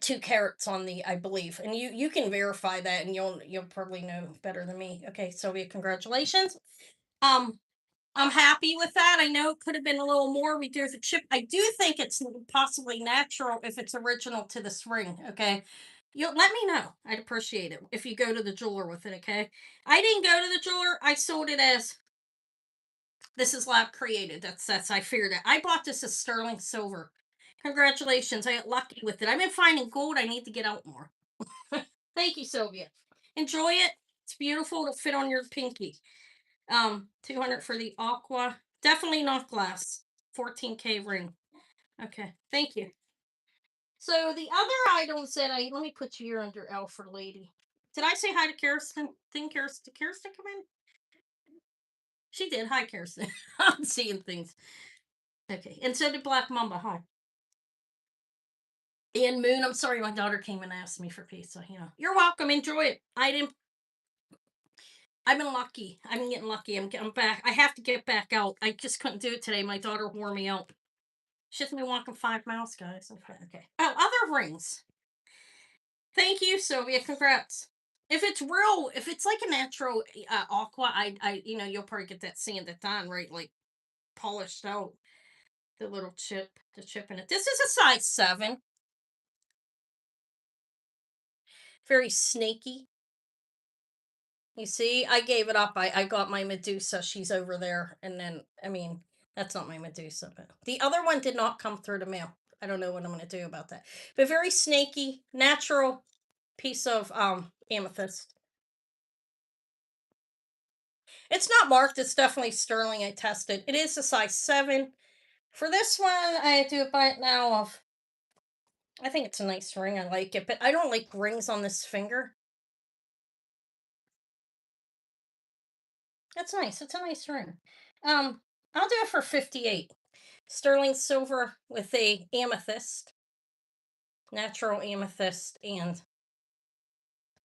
2 carats on the, I believe. And you can verify that, and you'll probably know better than me. Okay, Sylvia, congratulations. Um I'm happy with that. I know it could have been a little more. There's a chip. I do think it's possibly natural if it's original to this ring. Okay. You'll let me know. I'd appreciate it if you go to the jeweler with it. Okay. I didn't go to the jeweler. I sold it as this is lab created. That's I figured it. I bought this as sterling silver. Congratulations. I got lucky with it. I've been finding gold. I need to get out more. Thank you, Sylvia. Enjoy it. It's beautiful. It'll fit on your pinky. 200 for the aqua. Definitely not glass. 14K ring. Okay, thank you. So the other items that I let me put you here under L for lady. Did I say hi to Kirsten? Did Kirsten come in? She did. Hi, Kirsten. I'm seeing things. Okay, and so did Black Mamba. Hi. And Moon. I'm sorry, my daughter came and asked me for pizza. You're welcome. Enjoy it. I didn't. I've been lucky. I've been getting lucky. I'm back. I have to get back out. I just couldn't do it today. My daughter wore me out. She has me walking 5 miles, guys. Okay. Oh, other rings. Thank you, Sylvia. Congrats. If it's like a natural aqua, you'll probably get that sanded down, right? Like polished out. The chip in it. This is a size 7. Very snaky. You see, I gave it up. I got my Medusa. She's over there. And then, I mean, that's not my Medusa, but the other one did not come through the mail. I don't know what I'm going to do about that. But very snaky, natural piece of amethyst. It's not marked. It's definitely sterling. I tested. It is a size 7. For this one, I do a bite now of. I think it's a nice ring. I like it, but I don't like rings on this finger. That's nice. It's a nice ring. I'll do it for 58. Sterling silver with a amethyst, natural amethyst, and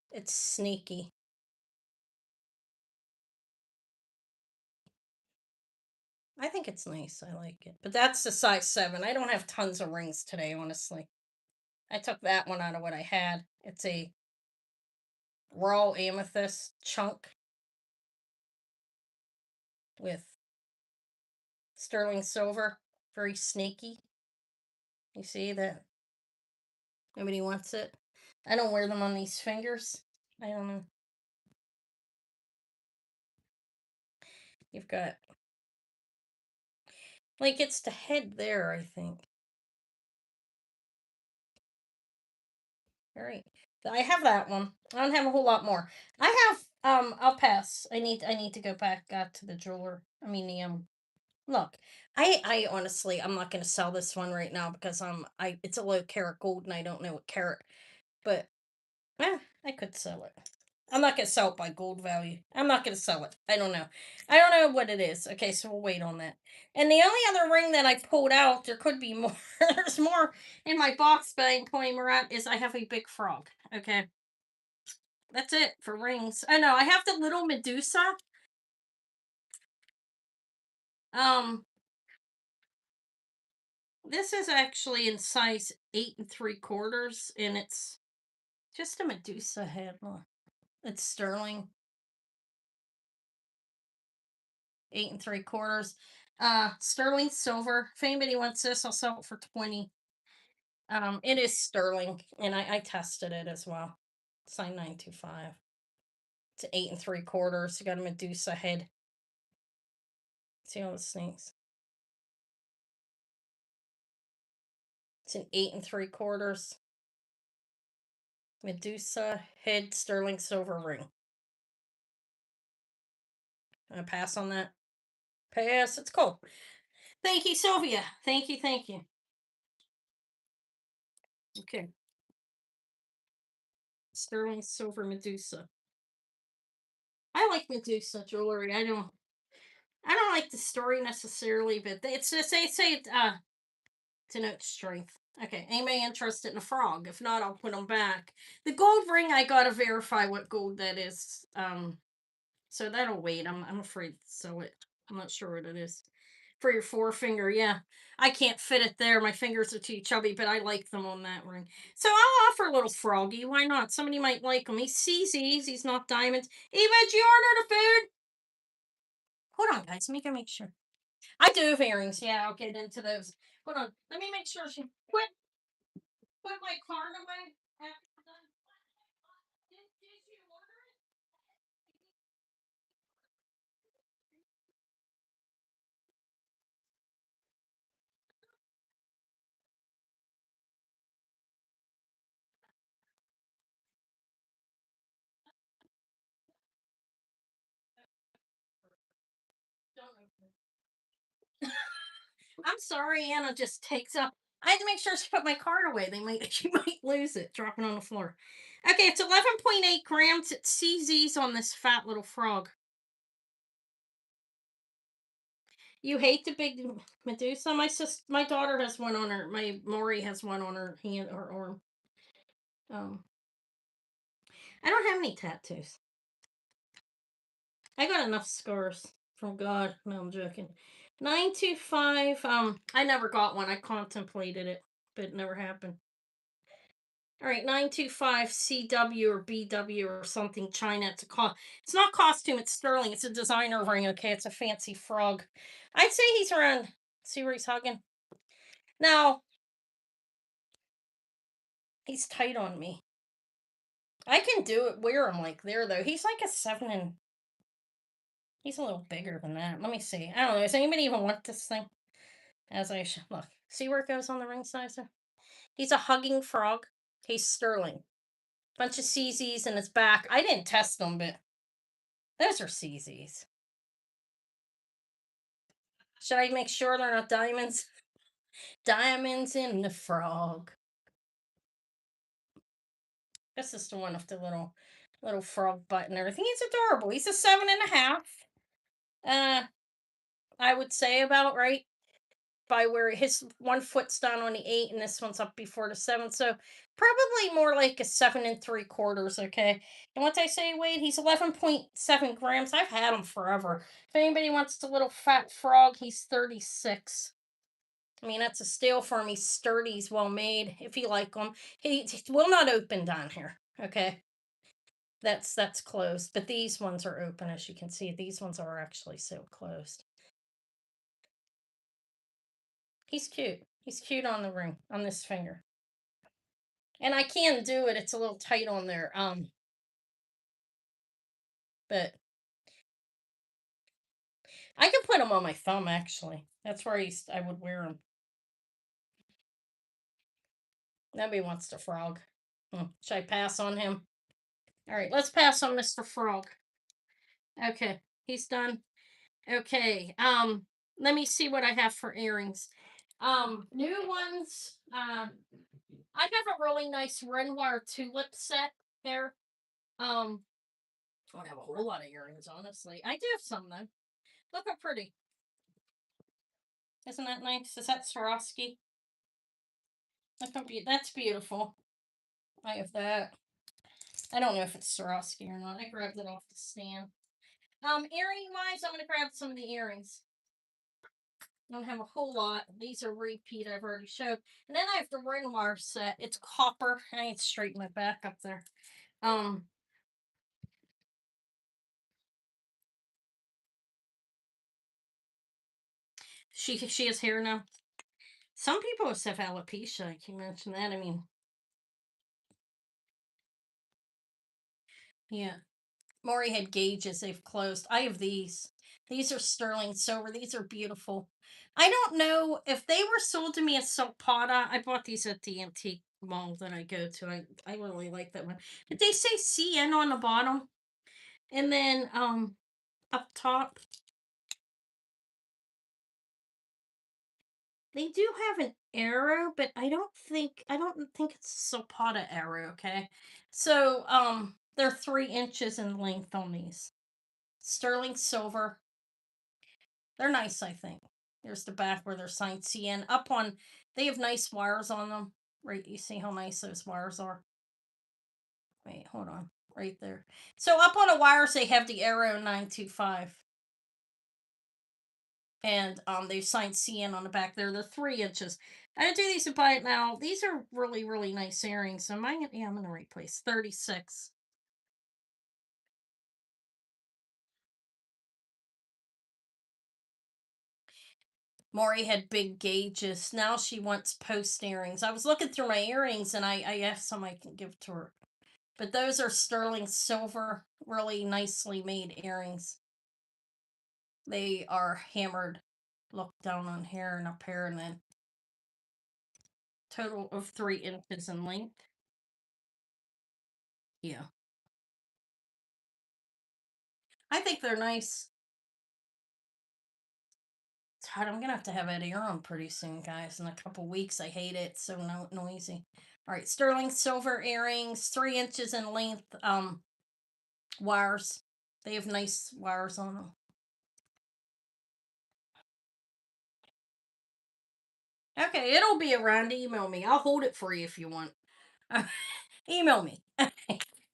it's sneaky. I think it's nice. I like it. But that's the size 7. I don't have tons of rings today, honestly. I took that one out of what I had. It's a raw amethyst chunk with sterling silver. Very snaky. You see that? Nobody wants it. I don't wear them on these fingers. I don't know. You've got, like, it's the head there, I think. All right. I have that one. I don't have a whole lot more. I have I'll pass. I need to go back to the jeweler. I mean the look. I honestly I'm not gonna sell this one right now because I it's a low carat gold and I don't know what carat, but I could sell it. I'm not gonna sell it by gold value. I'm not gonna sell it. I don't know. I don't know what it is. Okay, so we'll wait on that. And the only other ring that I pulled out, there could be more. There's more in my box, but I'm pointing more at is I have a big frog. Okay, that's it for rings. I know I have the little Medusa. Um, this is actually in size 8 3/4, and it's just a Medusa head. Look, it's sterling 8 3/4. Sterling silver. If anybody wants this, I'll sell it for 20. It is sterling, and I tested it as well. Sign 925. It's 8 3/4. You got a Medusa head. See all the snakes. It's an 8 3/4. Medusa head sterling silver ring. I pass on that. Pass. It's cool. Thank you, Sylvia. Thank you. Thank you. Okay. Sterling silver Medusa. I like Medusa jewelry. I don't like the story necessarily, but it's just they say it to note strength. Okay, anybody interested in a frog? If not, I'll put them back. The gold ring, I gotta verify what gold that is. So that'll wait. I'm afraid to sell it. I'm not sure what it is. For your forefinger, yeah. I can't fit it there. My fingers are too chubby, but I like them on that ring. So I'll offer a little froggy. Why not? Somebody might like him. He's CZs. He's not diamonds. Eva, did you order the food? Hold on, guys. Let me go make sure. I do have earrings. Yeah, I'll get into those. Hold on. Let me make sure she put my card away. After we're done. Did you order it? Don't open it. I'm sorry, Anna just takes up. I had to make sure she put my card away. They might she might lose it, dropping on the floor. Okay, it's 11.8 grams. It's CZ's on this fat little frog. You hate the big Medusa? My daughter has one on her. My Maury has one on her hand or arm. Um, I don't have any tattoos. I got enough scars from God. No, I'm joking. 925. I never got one. I contemplated it, but it never happened. All right, 925 CW or BW or something China. It's not costume, it's sterling. It's a designer ring, okay? It's a fancy frog. I'd say he's around. See where he's hugging? Now, he's tight on me. I can do it wear him like there though. He's like a 7 and he's a little bigger than that. Let me see. I don't know. Does anybody even want this thing? As I should look. See where it goes on the ring sizer? He's a hugging frog. He's sterling. Bunch of CZs in his back. I didn't test them, but those are CZs. Should I make sure they're not diamonds? Diamonds in the frog. This is the one with the little frog butt and everything. He's adorable. He's a 7.5. Uh, I would say about right. by where his one foot's down on the 8 and this one's up before the 7. So probably more like a 7 3/4. Okay. And what I say weight, he's 11.7 grams. I've had him forever. If anybody wants the little fat frog, he's 36. I mean, that's a steal for him. He's sturdy, he's well made. If you like him, he will not open down here. Okay. That's closed. But these ones are open, as you can see. These ones are actually so closed. He's cute. He's cute on the ring, on this finger. And I can do it. It's a little tight on there. But I can put him on my thumb actually. That's where I would wear him. Nobody wants the frog. Should I pass on him? All right, let's pass on Mr. Frog. Okay, he's done. Okay. Let me see what I have for earrings. New ones. I have a really nice Renoir tulip set here. I don't have a whole lot of earrings, honestly. I do have some though. Look how pretty. Isn't that nice? Is that Swarovski? Look how that's beautiful. I have that. I don't know if it's Swarovski or not. I grabbed it off the stand. Earring wise, I'm gonna grab some of the earrings. I don't have a whole lot. These are repeat I've already showed. And then I have the Renoir set. It's copper. I need to straighten my back up there. She has hair now. Some people have alopecia. I can mention that. I mean, yeah. Maury had gauges. They've closed. I have these. These are sterling silver. These are beautiful. I don't know if they were sold to me as Sulpata. I bought these at the antique mall that I go to. I really like that one. But they say CN on the bottom. And then up top, they do have an arrow, but I don't think it's a Sulpata arrow, okay? So they're 3 inches in length on these. Sterling silver. They're nice, I think. There's the back where they're signed CN. Up on, they have nice wires on them. Right, you see how nice those wires are? Wait, hold on. Right there. So up on the wires, they have the arrow 925. And they've signed CN on the back there. They're 3 inches. I didn't do these to buy it now. These are really, really nice earrings. So yeah, I'm in the right place. 36. Maury had big gauges. Now she wants post earrings. I was looking through my earrings and I asked some I can give to her. But those are sterling silver, really nicely made earrings. They are hammered. Look down on here and up here, and then total of 3 inches in length. Yeah. I think they're nice. It's hard. I'm gonna have to have Eddie on pretty soon, guys. In a couple weeks. I hate it. It's so noisy. All right, sterling silver earrings, 3 inches in length. Wires. They have nice wires on them. Okay, it'll be around. Email me. I'll hold it for you if you want. Email me.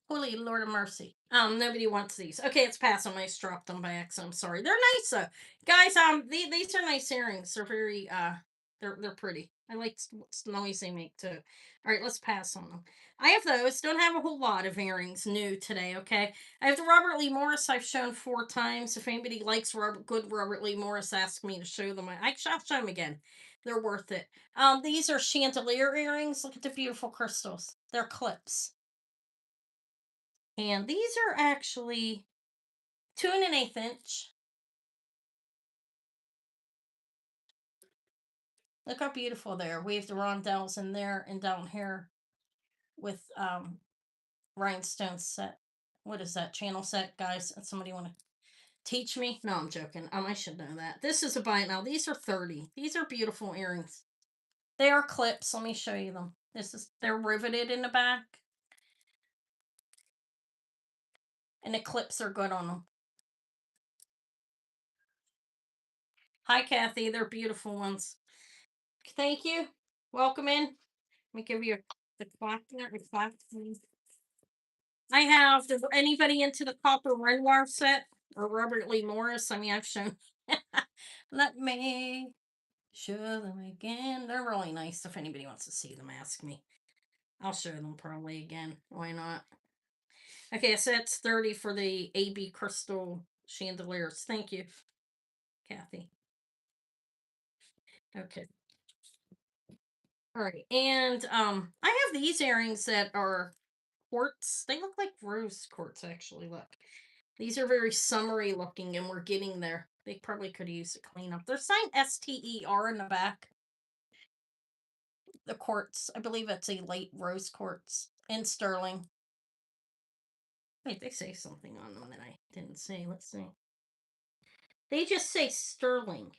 Holy Lord of mercy. Nobody wants these. Okay, it's past them. I just dropped them by accident. I'm sorry. They're nice though. Guys, these are nice earrings. They're very they're pretty. I like the noise they make too. All right, let's pass on them. I have those. Don't have a whole lot of earrings new today, okay? I have the Robert Lee Morris I've shown 4 times. If anybody likes good Robert Lee Morris, ask me to show them. I'll show them again. They're worth it. These are chandelier earrings. Look at the beautiful crystals. They're clips. And these are actually 2 1/8 inch. Look how beautiful they are. We have the rondelles in there and down here with rhinestone set. What is that? Channel set, guys? Somebody want to teach me? No, I'm joking. I should know that. This is a buy it now. These are 30. These are beautiful earrings. They are clips. Let me show you them. They're riveted in the back. And the clips are good on them. Hi, Kathy. They're beautiful ones. Thank you. Welcome in. Let me give you the clock there. The clock. I have anybody into the copper Renoir set or Robert Lee Morris. I mean, I've shown. Let me show them again. They're really nice. If anybody wants to see them, ask me. I'll show them probably again. Why not? Okay, so that's 30 for the AB crystal chandeliers. Thank you, Kathy. Okay. All right. And I have these earrings that are quartz. They look like rose quartz actually. Look. These are very summery looking and we're getting there. They probably could use a cleanup. They're signed STER in the back. The quartz. I believe it's a late rose quartz in sterling. Wait, they say something on them that I didn't say. Let's see. They just say sterling.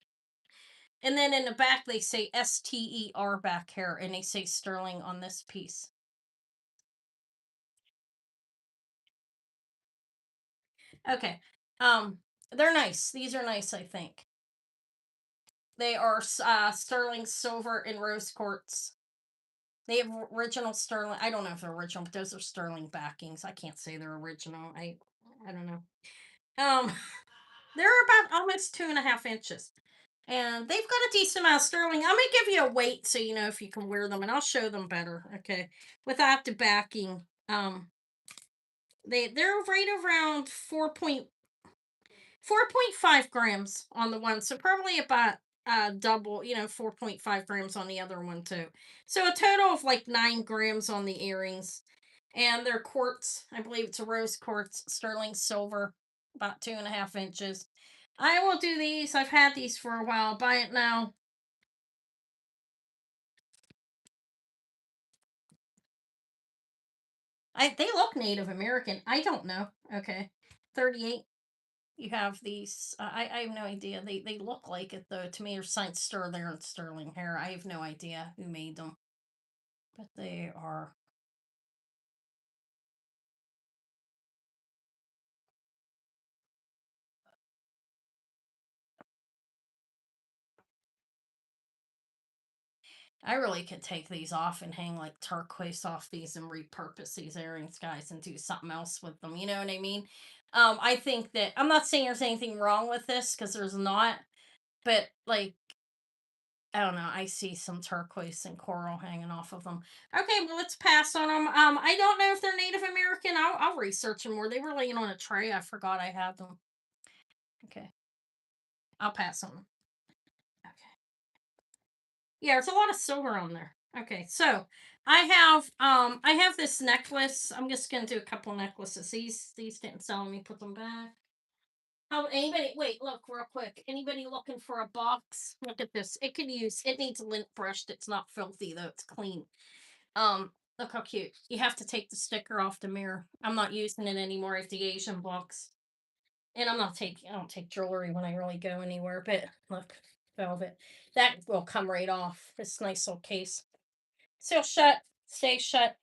And then in the back they say STER back here and they say sterling on this piece. Okay. Um they're nice. These are nice, I think. They are sterling silver and rose quartz. They have original sterling. I don't know if they're original, but those are sterling backings. I can't say they're original. I don't know. Um, they're about almost 2.5 inches, and they've got a decent amount of sterling. I'm gonna give you a weight so you know if you can wear them, and I'll show them better. Okay, without the backing. They're right around 4.5 grams on the one, so probably about double, 4.5 grams on the other one too. So a total of like 9 grams on the earrings. And they're quartz. I believe it's a rose quartz, sterling silver, about 2.5 inches. I will do these. I've had these for a while. Buy it now. They look Native American. I don't know. Okay. 38. You have these. I have no idea. They look like it though. To me, they're signed Stir there and sterling hair. I have no idea who made them, but they are. I really could take these off and hang like turquoise off these and repurpose these earrings, guys, and do something else with them. You know what I mean? I think that I'm not saying there's anything wrong with this because there's not, but like I don't know. I see some turquoise and coral hanging off of them. Okay, well, let's pass on them. I don't know if they're Native American. I'll research them more. They were laying on a tray. I forgot I had them. Okay, I'll pass on them. Okay. Yeah, there's a lot of silver on there. Okay, so I have this necklace. I'm just gonna do a couple necklaces. These didn't sell. Let me put them back. Oh, anybody? Wait, look real quick. Anybody looking for a box? Look at this. It could use. It needs lint brushed. It's not filthy though. It's clean. Look how cute. You have to take the sticker off the mirror. I'm not using it anymore. It's the Asian box, and I'm not taking. I don't take jewelry when I really go anywhere. But look, velvet. That will come right off. This nice little case. Seal shut. Stay shut.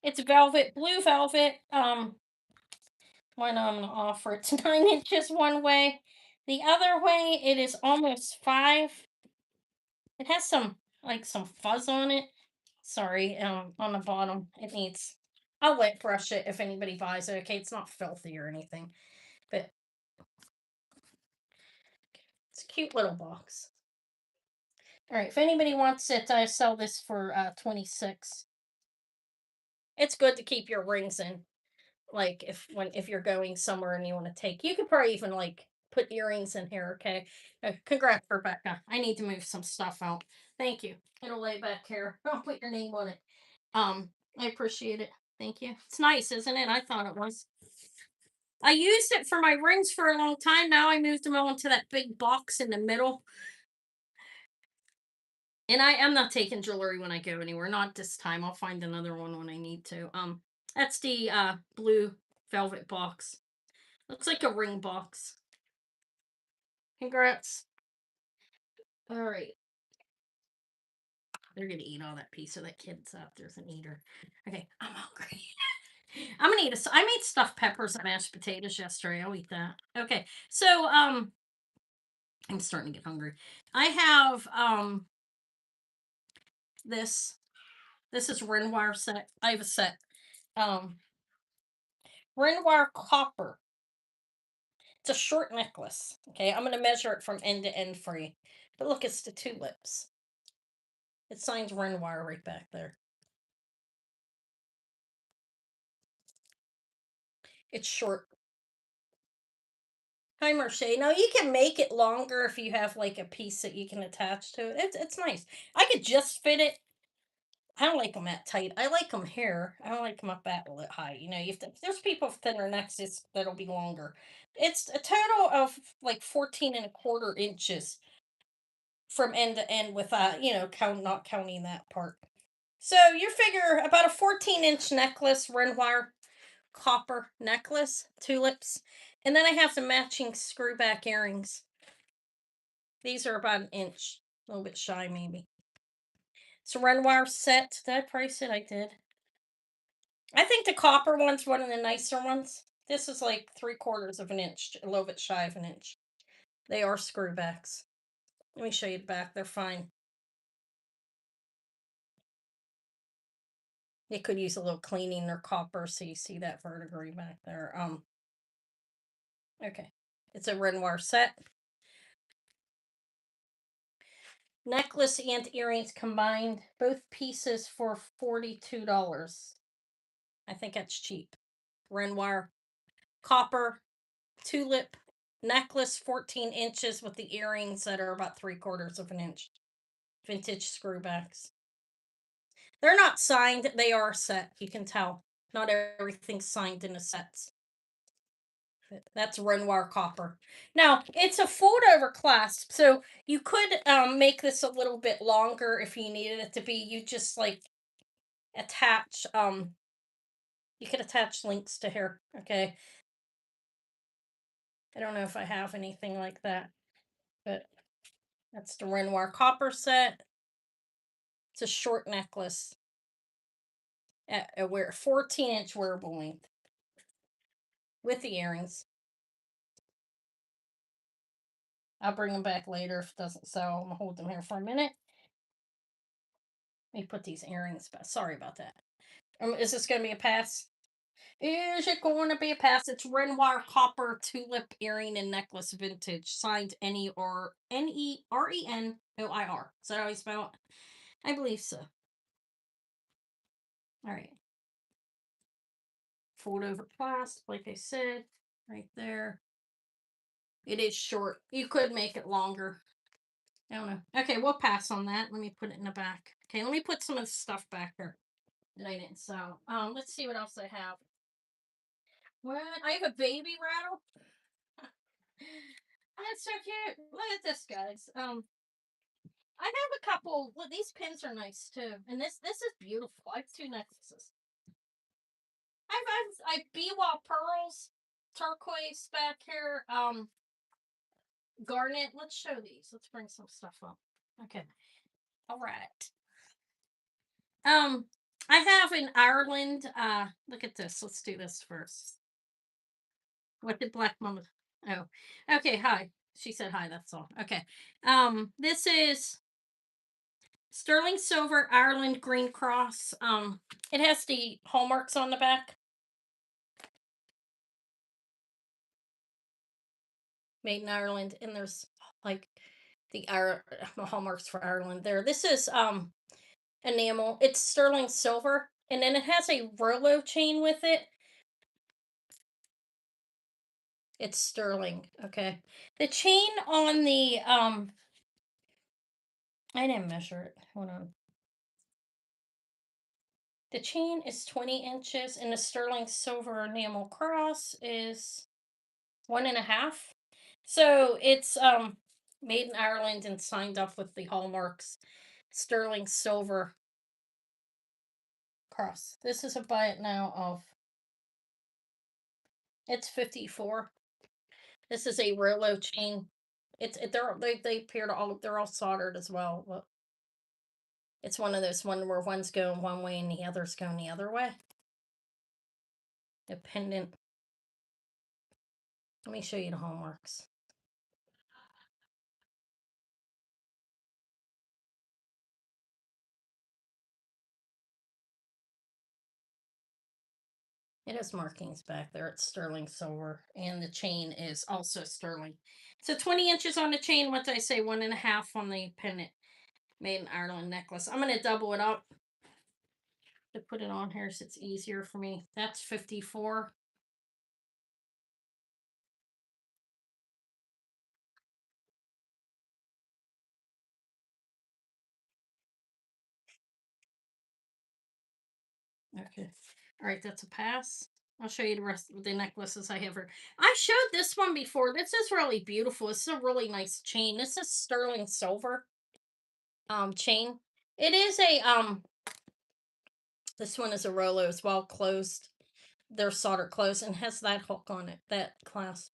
It's velvet, blue velvet. Why not? I'm gonna offer it to 9 inches one way. The other way, it is almost 5. It has some fuzz on it. Sorry, on the bottom. It needs I'll wet brush it if anybody buys it. Okay, it's not filthy or anything. But it's a cute little box. Alright, if anybody wants it, I sell this for 26. It's good to keep your rings in. Like if you're going somewhere and you want to take, you could probably even like put earrings in here. Okay. Congrats, Rebecca. I need to move some stuff out. Thank you. It'll lay back here. I'll put your name on it. um I appreciate it. Thank you. It's nice, isn't it? I thought it was. I used it for my rings for a long time. Now I moved them all into that big box in the middle. And I am not taking jewelry when I go anywhere. Not this time. I'll find another one when I need to. That's the blue velvet box. Looks like a ring box. Congrats. All right. They're gonna eat all that piece of that kid's up. There's an eater. Okay, I'm hungry. I'm gonna eat a. I made stuffed peppers and mashed potatoes yesterday. I'll eat that. Okay, so I'm starting to get hungry. I have this. This is Renoir set. I have a set. Um, Renoir copper. It's a short necklace. Okay, I'm gonna measure it from end to end for you. But look, it's the tulips. It signs Renoir right back there. It's short. Hi, Marche. Now you can make it longer if you have like a piece that you can attach to it. It's nice. I could just fit it. I don't like them that tight. I like them here. I don't like them up that high. You know, you have to, there's people with thinner necks that'll be longer. It's a total of like 14 and a quarter inches from end to end with not counting that part. So you figure about a 14-inch necklace, Renoir copper necklace, tulips, and then I have the matching screwback earrings. These are about an inch, a little bit shy maybe. So Renoir set. Did I price it? I did. I think the copper one's one of the nicer ones. This is like 3/4 of an inch, a little bit shy of an inch. They are screwbacks. Let me show you the back. They're fine. They could use a little cleaning. They're copper, so you see that verdigris back there. Okay. It's a Renoir set. Necklace and earrings combined, both pieces for $42. I think that's cheap. Renoir copper tulip necklace, 14 inches with the earrings that are about 3/4 of an inch. Vintage screwbacks. They're not signed, they are set. You can tell. Not everything's signed in the sets. That's Renoir copper. Now, it's a fold over clasp, so you could make this a little bit longer if you needed it to be. You just like attach, you could attach links to here. Okay. I don't know if I have anything like that, but that's the Renoir copper set. It's a short necklace at a 14-inch wearable length with the earrings. I'll bring them back later if it doesn't sell. I'm gonna hold them here for a minute. Let me put these earrings back. Sorry about that. Is this gonna be a pass? Is it going to be a pass? It's Renoir copper tulip earring and necklace vintage, signed Nerennoir. Is that how you spell it? I believe so. All right. Fold over clasp, like I said, right there. It is short. You could make it longer. I don't know. Okay, we'll pass on that. Let me put it in the back. Okay, let me put some of the stuff back here that I didn't sell. Let's see what else I have. What? I have a baby rattle. That's so cute. Look at this, guys. I have a couple. Well, these pins are nice too, and this is beautiful. I have two necklaces. I Biwa pearls, turquoise back here. Garnet. Let's show these. Let's bring some stuff up. Okay. All right. Um, I have in Ireland. Look at this. Let's do this first. What did Black Mama? Oh, okay. Hi. She said hi. That's all. Okay. This is sterling silver Ireland green cross. It has the hallmarks on the back. Made in Ireland, and there's like the hallmarks for Ireland there. This is enamel. It's sterling silver, and then it has a Rolo chain with it. It's sterling. Okay. The chain on the I didn't measure it. Hold on. The chain is 20 inches, and the sterling silver enamel cross is 1.5. So it's made in Ireland and signed off with the hallmarks. Sterling silver cross. This is a buy it now of. It's 54. This is a Rolo chain. They appear to all they're all soldered as well. But it's one of those one where one's going one way and the other's going the other way. The pendant. Let me show you the hallmarks. It has markings back there. It's sterling silver, and the chain is also sterling. So 20 inches on the chain. What did I say? 1.5 on the pendant. Made in Ireland necklace. I'm gonna double it up to put it on here so it's easier for me. That's 54. Okay. All right, that's a pass. I'll show you the rest of the necklaces I have here. I showed this one before. This is really beautiful. It's a really nice chain. This is sterling silver chain. It is a this one is a Rolo as well, closed. They're solder closed and has that hook on it, that clasp.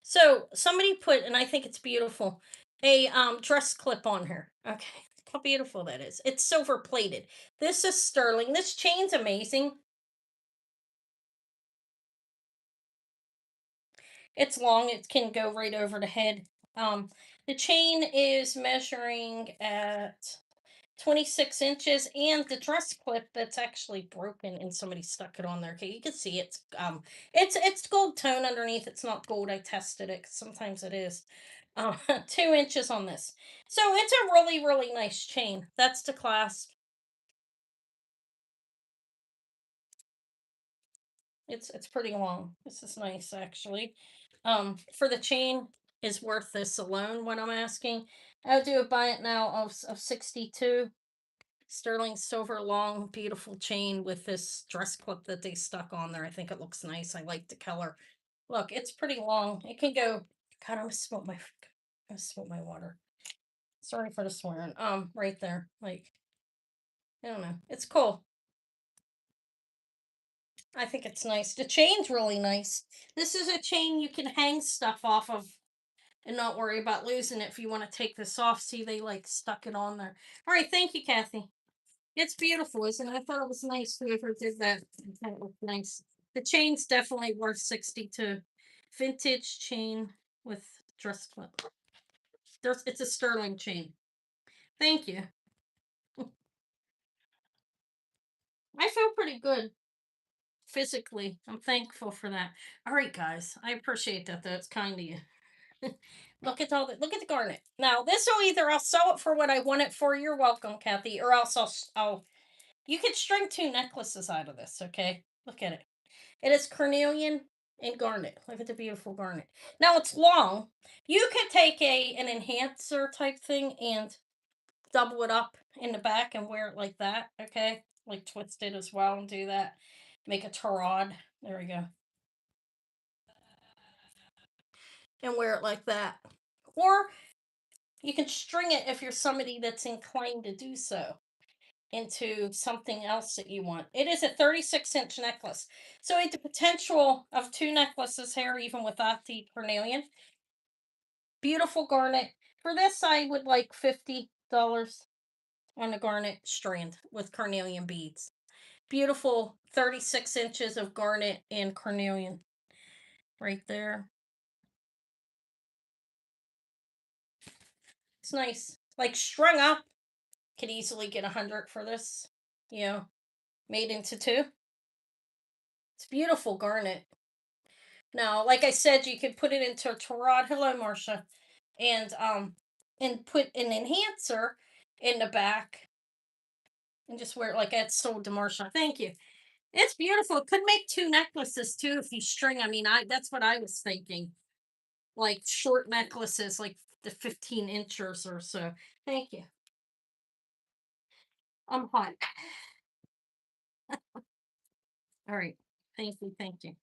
So somebody put, and I think it's beautiful, a dress clip on her. Okay. How beautiful that is. It's silver plated. This is sterling. This chain's amazing. It's long. It can go right over the head. The chain is measuring at 26 inches, and the dress clip that's actually broken and somebody stuck it on there. Okay, you can see it's gold tone underneath. It's not gold. I tested it 'cause sometimes it is. 2 inches on this. So it's a really, really nice chain. That's the clasp. It's pretty long. This is nice actually. For the chain is worth this alone, what I'm asking. I'll do a buy it now of 62. Sterling silver long, beautiful chain with this dress clip that they stuck on there. I think it looks nice. I like the color. Look, it's pretty long. It can go. God, I'm gonna spill my. I'm gonna spill my water. Sorry for the swearing. Right there. Like, I don't know. It's cool. I think it's nice. The chain's really nice. This is a chain you can hang stuff off of and not worry about losing it if you want to take this off. See, they like stuck it on there. All right, thank you, Kathy. It's beautiful, isn't it? I thought it was nice whoever did that. I thought it looked nice. The chain's definitely worth 62. Vintage chain with dress clip. It's a sterling chain. Thank you. I feel pretty good physically. I'm thankful for that. All right, guys. I appreciate that. That's kind of you. Look at the garnet. Now this will either I'll sell it for what I want it for. You're welcome, Kathy, or else I'll you could string two necklaces out of this. Okay, look at it. It is carnelian and garnet. Look at the beautiful garnet. Now it's long. You could take an enhancer type thing and double it up in the back and wear it like that. Okay, like twist it as well and do that. Make a tarot. There we go. And wear it like that. Or you can string it if you're somebody that's inclined to do so into something else that you want. It is a 36-inch necklace. So it's the potential of two necklaces here, even without the carnelian. Beautiful garnet. For this, I would like $50 on a garnet strand with carnelian beads. Beautiful 36 inches of garnet and carnelian right there. It's nice. Like strung up, could easily get 100 for this. You know, made into two. It's beautiful garnet. Now, like I said, you could put it into a tarot. Hello, Marcia, and put an enhancer in the back and just wear it like that's sold to Marcia. Thank you. It's beautiful. It could make two necklaces too if you string. I mean, I that's what I was thinking. Like short necklaces, like the 15 inches or so. Thank you. I'm hot. All right. Thank you. Thank you.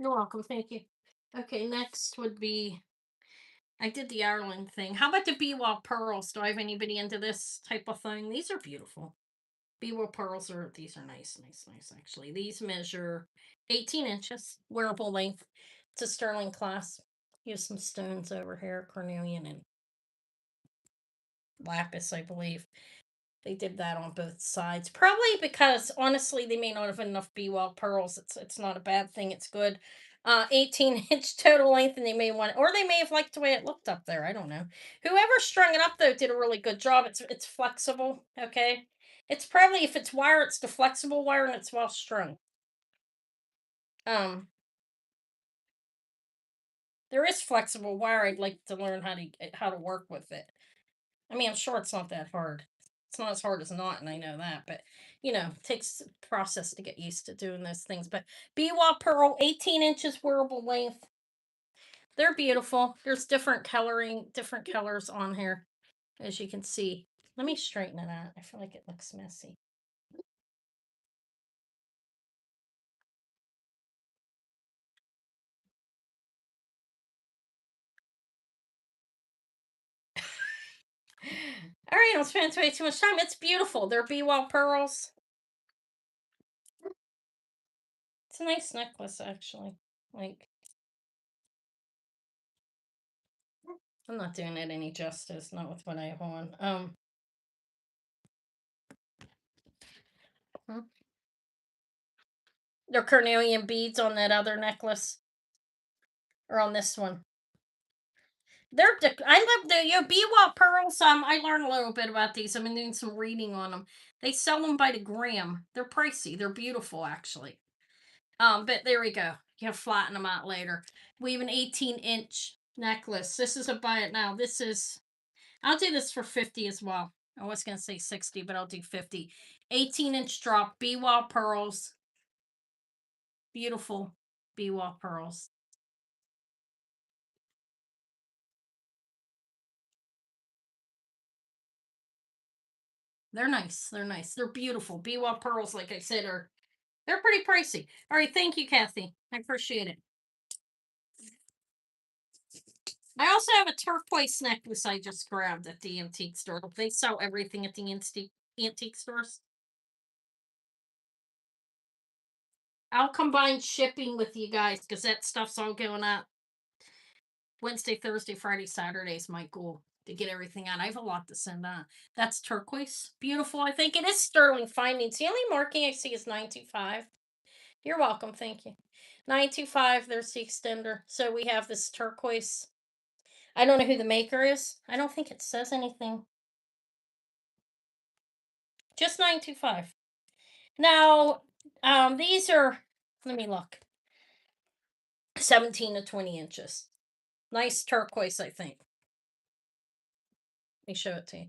You're welcome. Thank you. Okay, next would be I did the Ireland thing. How about the Bewell pearls? Do I have anybody into this type of thing? These are beautiful. Bewell pearls are these are nice, nice, nice actually. These measure 18 inches, wearable length. It's a sterling clasp. Here's some stones over here, carnelian and lapis, I believe. They did that on both sides. Probably because honestly they may not have enough Bewell pearls. It's not a bad thing. It's good. 18-inch total length, and they may want, or they may have liked the way it looked up there. I don't know. Whoever strung it up though did a really good job. It's flexible. Okay, it's probably, if it's wire, it's the flexible wire, and it's well strung. Um, there is flexible wire. I'd like to learn how to work with it. I mean, I'm sure it's not that hard. It's not as hard as not, and I know that, but it takes a process to get used to doing those things. But Biwa Pearl, 18 inches wearable length. They're beautiful. There's different colors on here, as you can see. Let me straighten it out. I feel like it looks messy. All right, don't spend way too much time. It's beautiful. They're Biwa pearls. It's a nice necklace, actually. Like, I'm not doing it any justice, not with what I have on. Hmm. They're carnelian beads on that other necklace, or on this one. I love the Biwa pearls. I learned a little bit about these. I've been doing some reading on them. They sell them by the gram. They're pricey. They're beautiful, actually. But there we go. You can flatten them out later. We have an 18-inch necklace. This is a buy it now. I'll do this for 50 as well. I was gonna say 60, but I'll do 50. 18-inch drop, Biwa pearls. Beautiful Biwa pearls. They're nice. They're nice. They're beautiful. Biwa pearls, like I said, they're pretty pricey. All right, thank you, Kathy. I appreciate it. I also have a turquoise necklace I just grabbed at the antique store. They sell everything at the antique stores. I'll combine shipping with you guys because that stuff's all going up Wednesday, Thursday, Friday, Saturday is my goal to get everything out. I have a lot to send out. That's turquoise. Beautiful. I think it is sterling findings. The only marking I see is 925. You're welcome. Thank you. 925. There's the extender. So we have this turquoise. I don't know who the maker is. I don't think it says anything. Just 925. Now, these are, let me look, 17 to 20 inches. Nice turquoise, I think. Let me show it to you.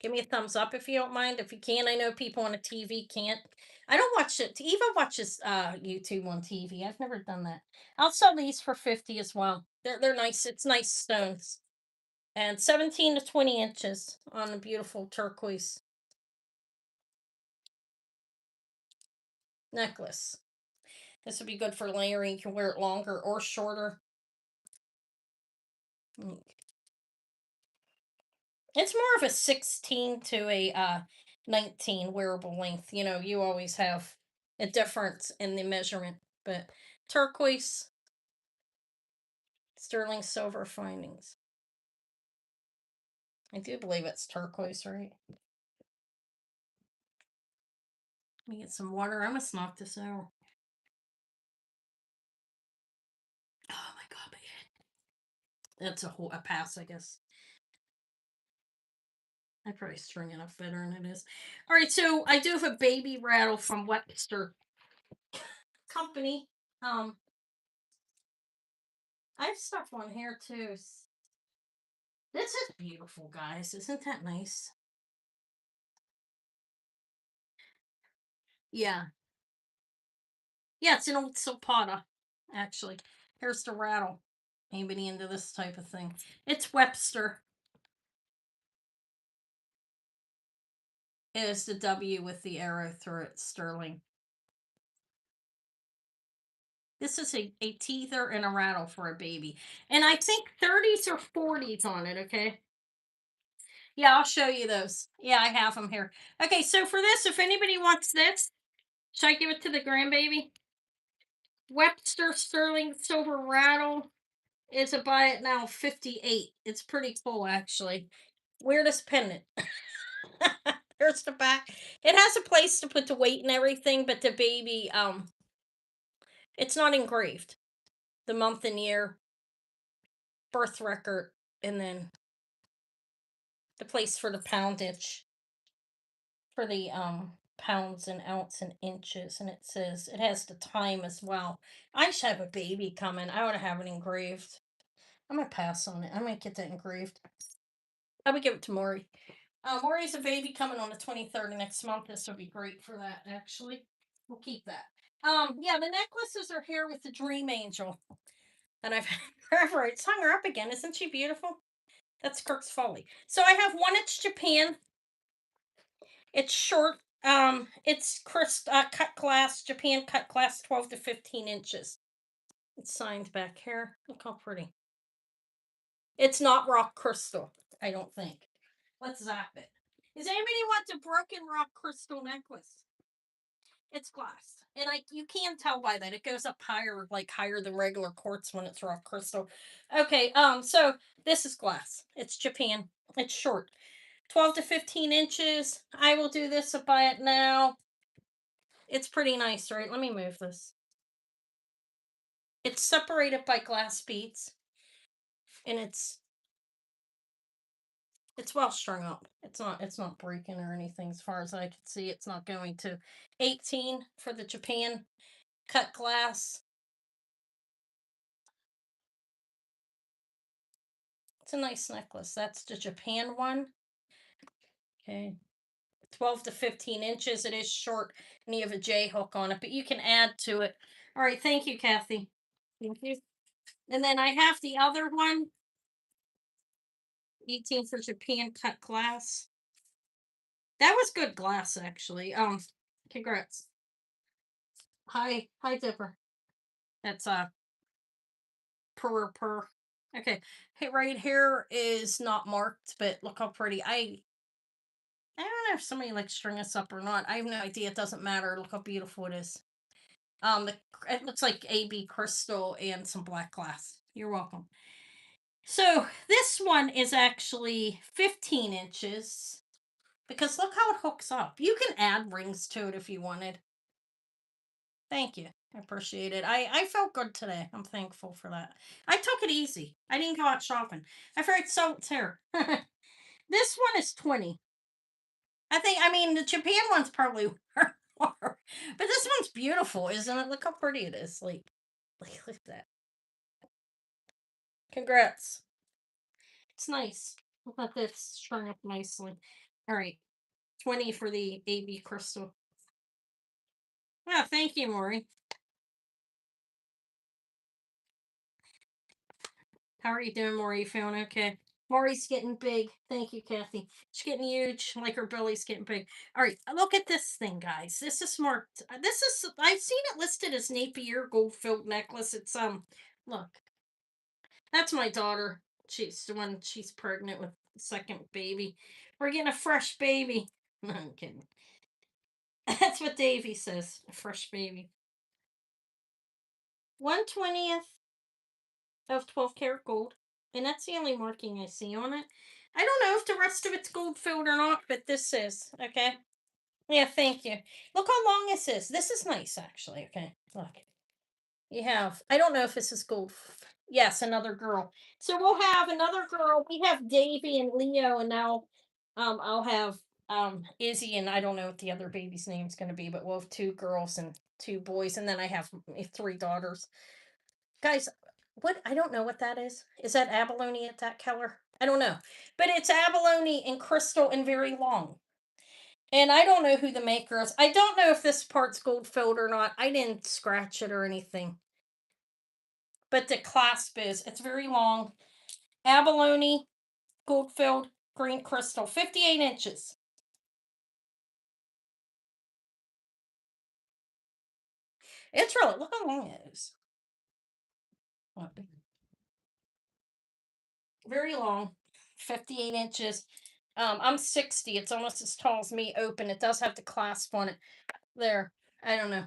Give me a thumbs up if you don't mind. If you can, I know people on a TV can't. I don't watch it. Eva watches YouTube on TV. I've never done that. I'll sell these for 50 as well. They're nice. It's nice stones. And 17 to 20 inches on a beautiful turquoise necklace. This would be good for layering. You can wear it longer or shorter. Mm. It's more of a 16 to a 19 wearable length. You always have a difference in the measurement, but turquoise, sterling silver findings. I do believe it's turquoise, right? Let me get some water. I must knock this out. Oh my god, that's a pass, I guess. I probably string it up better than it is. All right, so I do have a baby rattle from Webster Company. Um, I have stuff on here too. This is beautiful, guys. Isn't that nice? Yeah. Yeah, it's an old Zapata, actually. Here's the rattle. Anybody into this type of thing? It's Webster. It is the W with the arrow through it, sterling. This is a teether and a rattle for a baby. And I think 30s or 40s on it, okay? Yeah, I'll show you those. Yeah, I have them here. Okay, so for this, if anybody wants this, should I give it to the grandbaby? Webster Sterling Silver Rattle is a buy it now 58. It's pretty cool, actually. Weirdest pendant. towards the back. It has a place to put the weight and everything, but the baby, it's not engraved. The month and year, birth record, and then the place for the poundage, for the pounds and ounce and inches, and it says it has the time as well. I should have a baby coming. I ought to have it engraved. I'm gonna pass on it. I might get that engraved. I would give it to Maury. Maury's a baby coming on the 23rd of next month. This would be great for that, actually. We'll keep that. Yeah, the necklaces are here with the Dream Angel. And I've had forever. It's hung her up again. Isn't she beautiful? That's Kirk's Folly. So I have one, it's Japan. It's short. It's cut glass, Japan cut glass, 12 to 15 inches. It's signed back here. Look how pretty. It's not rock crystal, I don't think. Let's zap it. Does anybody want a broken rock crystal necklace? It's glass. And you can tell by that. It goes up higher, like higher than regular quartz when it's rock crystal. Okay, so this is glass. It's Japan. It's short. 12 to 15 inches. I will do this. I'll buy it now. It's pretty nice, right? Let me move this. It's separated by glass beads, and it's well strung up. It's not breaking or anything as far as I can see. It's not going to. 18 for the Japan cut glass. It's a nice necklace. That's the Japan one. Okay. 12 to 15 inches. It is short and you have a J hook on it, but you can add to it. All right. Thank you, Kathy. Thank you. And then I have the other one, 18 for Japan cut glass. That was good glass, actually. Congrats. Hi, Dipper. That's per. Okay. Hey, right here is not marked, but look how pretty. I don't know if somebody likes string us up or not. I have no idea. It doesn't matter. Look how beautiful it is. The it looks like AB crystal and some black glass. You're welcome. So this one is actually 15 inches because look how it hooks up. You can add rings to it if you wanted. Thank you. I appreciate it. I felt good today. I'm thankful for that. I took it easy. I didn't go out shopping. I figured so it's here. This one is 20. I mean, the Japan one's probably more, but this one's beautiful, isn't it? Look how pretty it is. Like look at that. Congrats. It's nice. Look at this strung up nicely. All right, 20 for the AB crystal. Yeah, thank you, Maury. How are you doing, Maury? You feeling okay? Maury's getting big. Thank you, Kathy. She's getting huge. Like her belly's getting big. All right, look at this thing, guys. This is marked. This is. I've seen it listed as Napier gold filled necklace. It's Look, that's my daughter. She's the one. She's pregnant with the second baby. We're getting a fresh baby. No, I'm kidding. That's what Davy says. A fresh baby. 1/20th of 12 karat gold. And that's the only marking I see on it. I don't know if the rest of it's gold filled or not, but this is. Okay. Yeah, thank you. Look how long this is. This is nice, actually. Okay. Look. You have. I don't know if this is gold. Yes, another girl. So we'll have another girl. We have Davy and Leo, and now I'll have Izzy, and I don't know what the other baby's name's gonna be, but we'll have two girls and two boys, and then I have three daughters. Guys, what I don't know what that is. Is that abalone at that color? I don't know. But it's abalone and crystal and very long. And I don't know who the maker is. I don't know if this part's gold filled or not. I didn't scratch it or anything. But the clasp is, it's very long. Abalone, gold filled, green crystal, 58 inches. It's really, look how long it is. Very long, 58 inches. I'm 60. It's almost as tall as me open. It does have the clasp on it. There. I don't know.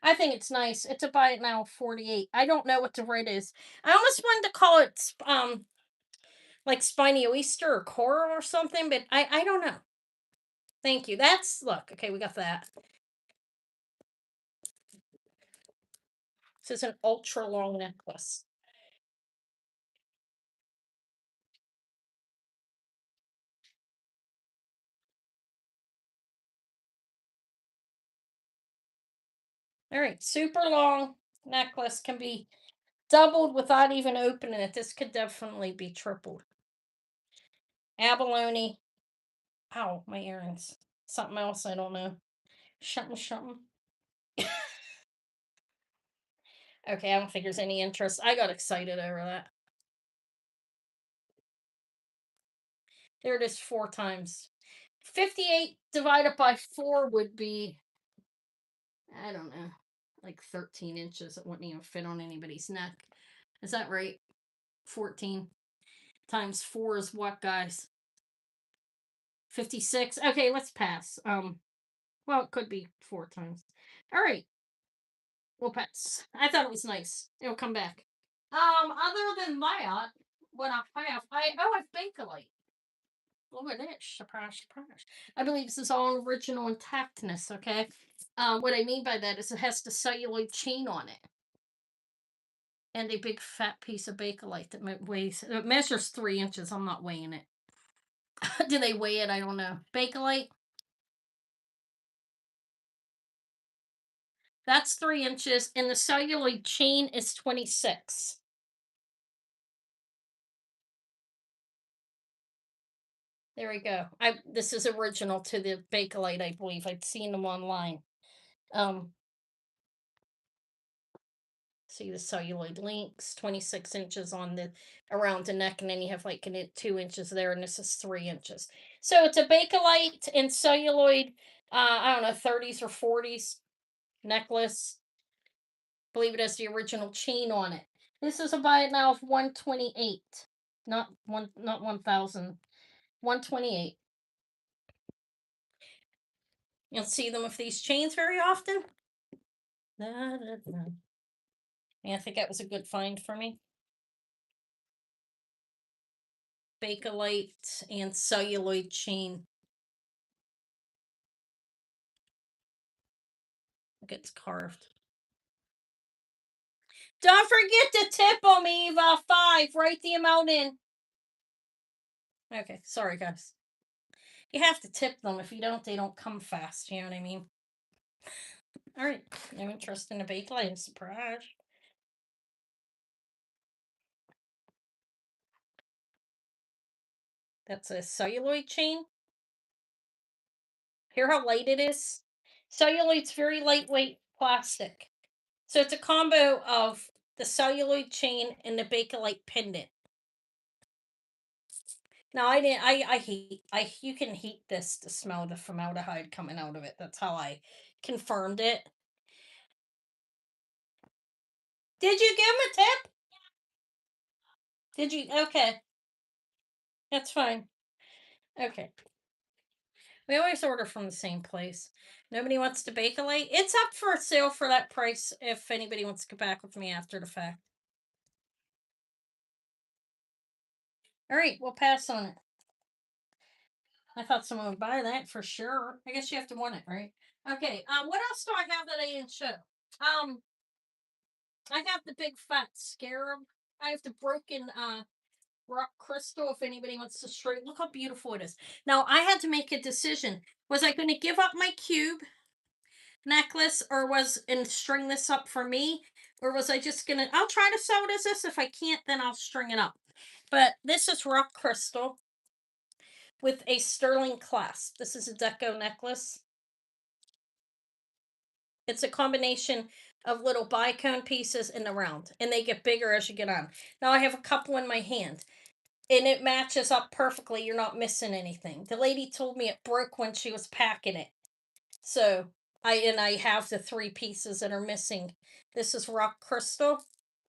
I think it's nice. It's a buy it now 48. I don't know what the rate is. I almost wanted to call it like spiny oyster or coral or something, but I don't know. Thank you. That's look. Okay, we got that. This is an ultra long necklace. All right, super long necklace can be doubled without even opening it. This could definitely be tripled. Abalone. Ow, my earrings. Something else I don't know. Something, something. Okay, I don't think there's any interest. I got excited over that. There it is 4 times. 58 divided by 4 would be, I don't know, like 13 inches. It wouldn't even fit on anybody's neck. Is that right? 14 times 4 is what, guys? 56. Okay, let's pass. Well, it could be 4 times. All right, we'll pass. I thought it was nice. It'll come back. Other than that, what I have, I have Bakelite. Look at this. Surprise, surprise. I believe this is all original intactness, okay? What I mean by that is it has the celluloid chain on it. And a big fat piece of Bakelite that weighs, it measures 3 inches. I'm not weighing it. Do they weigh it? I don't know. Bakelite, that's 3 inches. And the celluloid chain is 26. There we go. This is original to the Bakelite, I believe. I'd seen them online. Um, See the celluloid links, 26 inches on the around the neck, and then you have like 2 inches there, and this is 3 inches. So it's a Bakelite and celluloid, I don't know, 30s or 40s necklace. Believe it has the original chain on it. This is a buy it now of 128. Not 1,000. 128. You'll see them with these chains very often. Da, da, da. Yeah, I think that was a good find for me. Bakelite and celluloid chain. Look, it's carved. Don't forget to tip them, Eva. 5. Write the amount in. Okay, sorry, guys. You have to tip them. If you don't, they don't come fast. You know what I mean? All right. No interest in a Bakelite. Surprise. That's a celluloid chain. Hear how light it is? Celluloid's very lightweight plastic. So it's a combo of the celluloid chain and the Bakelite pendant. Now I didn't. I heat. You can heat this to smell the formaldehyde coming out of it. That's how I confirmed it. Did you give him a tip? Did you? Okay, that's fine. Okay, we always order from the same place. Nobody wants to bake a late. It's up for sale for that price. If anybody wants to get back with me after the fact. All right, we'll pass on it. I thought someone would buy that for sure. I guess you have to want it, right? Okay. What else do I have that I didn't show? Um, I have the big fat scarab. I have the broken rock crystal. If anybody wants to straight, look how beautiful it is. Now I had to make a decision. Was I going to give up my cube necklace, or was and string this up for me, or was I just gonna? I'll try to sew it as this. If I can't, then I'll string it up. But this is rock crystal with a sterling clasp. This is a deco necklace. It's a combination of little bicone pieces in the round, and they get bigger as you get on. Now I have a couple in my hand, and it matches up perfectly. You're not missing anything. The lady told me it broke when she was packing it. So I have the 3 pieces that are missing. This is rock crystal.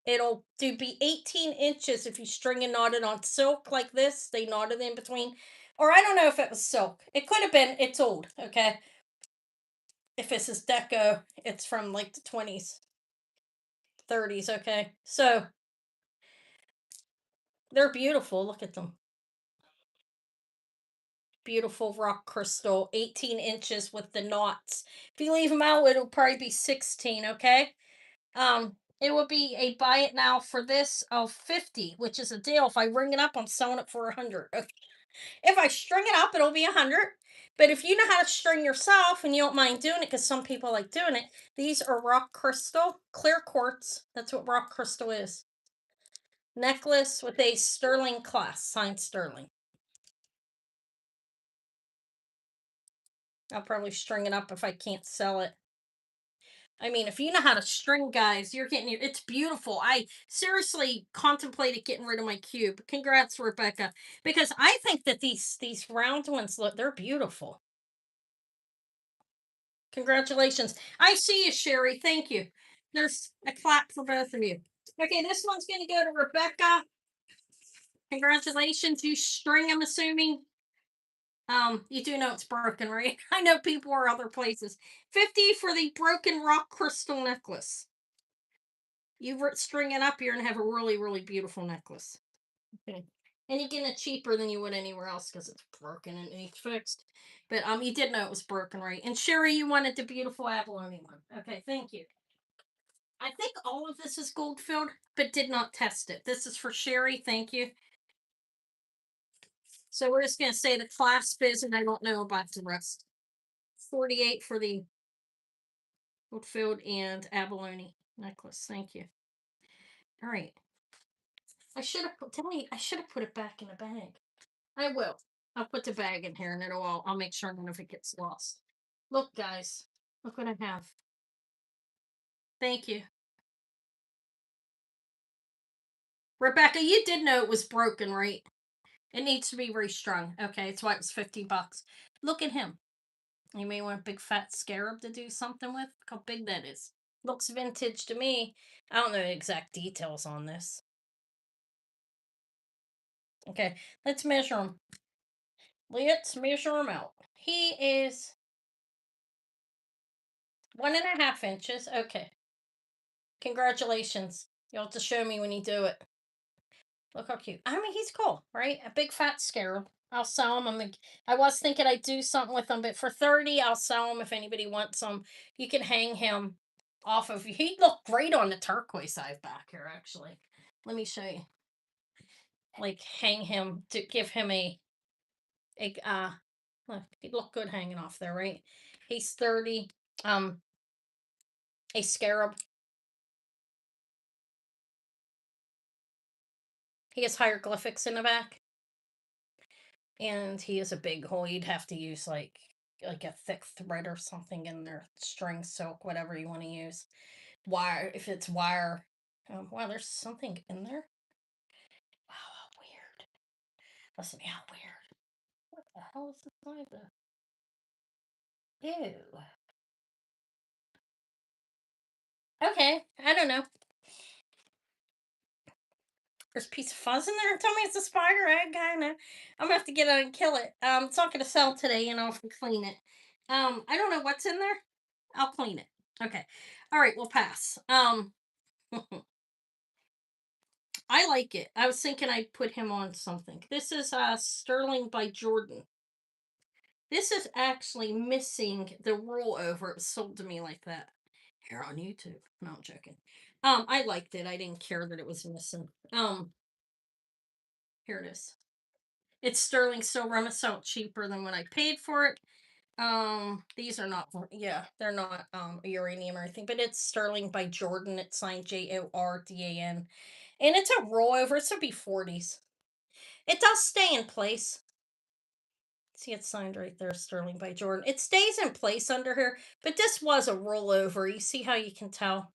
It'll do be 18 inches if you string and knot it on silk like this. They knotted in between. Or I don't know if it was silk. It could have been. It's old, okay? If this is deco, it's from like the 20s, 30s, okay? So they're beautiful. Look at them. beautiful rock crystal, 18 inches with the knots. If you leave them out, it'll probably be 16, okay? It will be a buy it now for this of 50, which is a deal. If I ring it up, I'm selling it for 100. Okay. If I string it up, it'll be 100. But if you know how to string yourself and you don't mind doing it, because some people like doing it, these are rock crystal, clear quartz. That's what rock crystal is. Necklace with a sterling clasp, signed sterling. I'll probably string it up if I can't sell it. I mean, if you know how to string, guys, you're getting your. It's beautiful. I seriously contemplated getting rid of my cube. Congrats, Rebecca, because I think that these round ones look. They're beautiful. Congratulations. I see you, Sherry. Thank you. There's a clap for both of you. Okay, this one's going to go to Rebecca. Congratulations. You string, I'm assuming. You do know it's broken, right? I know people are other places. 50 for the broken rock crystal necklace. You string it up, you're gonna have a really, really beautiful necklace. Okay. And you get it cheaper than you would anywhere else because it's broken and it needs fixed. But you did know it was broken, right? And Sherry, you wanted the beautiful abalone one. Okay, thank you. I think all of this is gold filled, but did not test it. This is for Sherry. Thank you. So we're just gonna say the clasp is, and I don't know about the rest. 48 for the gold filled and abalone necklace. Thank you. All right. I should have put. Tell me, I should have put it back in the bag. I will. I'll put the bag in here, and I'll make sure none of it gets lost. Look, guys. Look what I have. Thank you, Rebecca. You did know it was broken, right? It needs to be restrung. Okay, that's why it was $50. Look at him. You may want a big fat scarab to do something with. Look how big that is. Looks vintage to me. I don't know the exact details on this. Okay, let's measure him. Let's measure him out. He is 1.5 inches. Okay. Congratulations. You'll have to show me when you do it. Look how cute. I mean, he's cool, right? A big fat scarab. I'll sell him. I was thinking I'd do something with him, but for 30, I'll sell him if anybody wants him. You can hang him off of. He'd look great on the turquoise I have back here, actually. Let me show you. Like, hang him to give him a look, he'd look good hanging off there, right? He's 30. A scarab. He has hieroglyphics in the back. And he is a big hole. You'd have to use like a thick thread or something in there, string, silk, whatever you want to use. Wire, if it's wire. Wow, there's something in there. Wow, how weird. Listen, how weird. What the hell is inside the? Ew. Okay, I don't know. There's a piece of fuzz in there. Tell me it's a spider egg. I know. I'm gonna have to get out and kill it. It's not gonna sell today, if we clean it. I don't know what's in there. I'll clean it. Okay. All right, we'll pass. I like it. I was thinking I'd put him on something. This is Sterling by Jordan. This is actually missing the roll over. It was sold to me like that here on YouTube. No, I'm joking. I liked it. I didn't care that it was missing. Here it is. It's sterling silver. I'm gonna sell it cheaper than what I paid for it. These are not. Yeah, they're not uranium or anything, but it's sterling by Jordan. It's signed Jordan, and it's a rollover. It's a B40s. It does stay in place. See, it's signed right there, sterling by Jordan. It stays in place under here, but this was a rollover. You see how you can tell?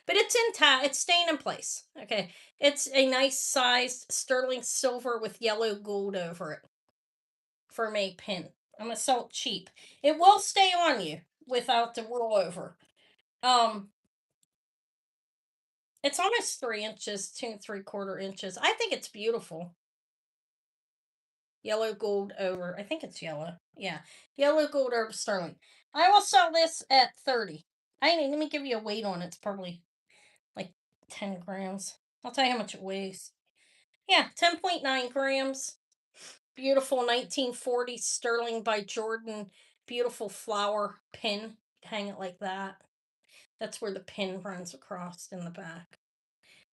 But it's intact. It's staying in place. Okay, it's a nice sized sterling silver with yellow gold over it for a pin. I'm gonna sell it cheap. It will stay on you without the rollover. Um, it's almost 3 inches, 2 3/4 inches. I think it's beautiful. Yellow gold over. I think it's yellow. Yeah, yellow gold over sterling. I will sell this at 30. Let me give you a weight on it. It's probably like 10 grams. I'll tell you how much it weighs. Yeah, 10.9 grams. Beautiful 1940 sterling by Jordan. Beautiful flower pin. Hang it like that. That's where the pin runs across in the back.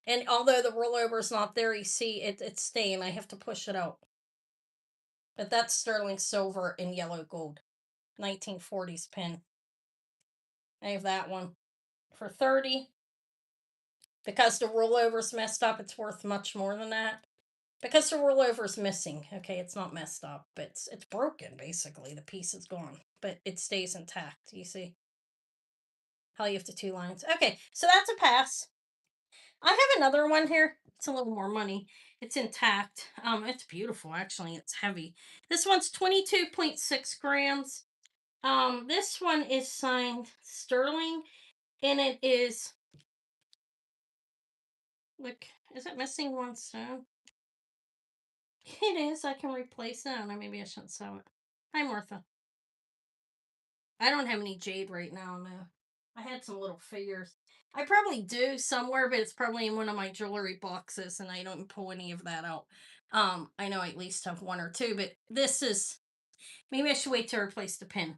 And although the rollover is not there, you see it's staying. I have to push it out. But that's sterling silver and yellow gold. 1940s pin. I have that one for 30. Because the rollover's messed up, it's worth much more than that. Because the rollover's missing. Okay, it's not messed up, but it's broken basically. The piece is gone, but it stays intact. You see how you have the two lines. Okay, so that's a pass. I have another one here. It's a little more money. It's intact. It's beautiful actually. It's heavy. This one's 22.6 grams. This one is signed sterling, and it is. Look, is it missing one stone? It is. I can replace it. Or maybe I shouldn't sell it. Hi, Martha. I don't have any jade right now, no. I had some little figures. I probably do somewhere, but it's probably in one of my jewelry boxes, and I don't pull any of that out. I know I at least have one or two, but this is maybe I should wait to replace the pin.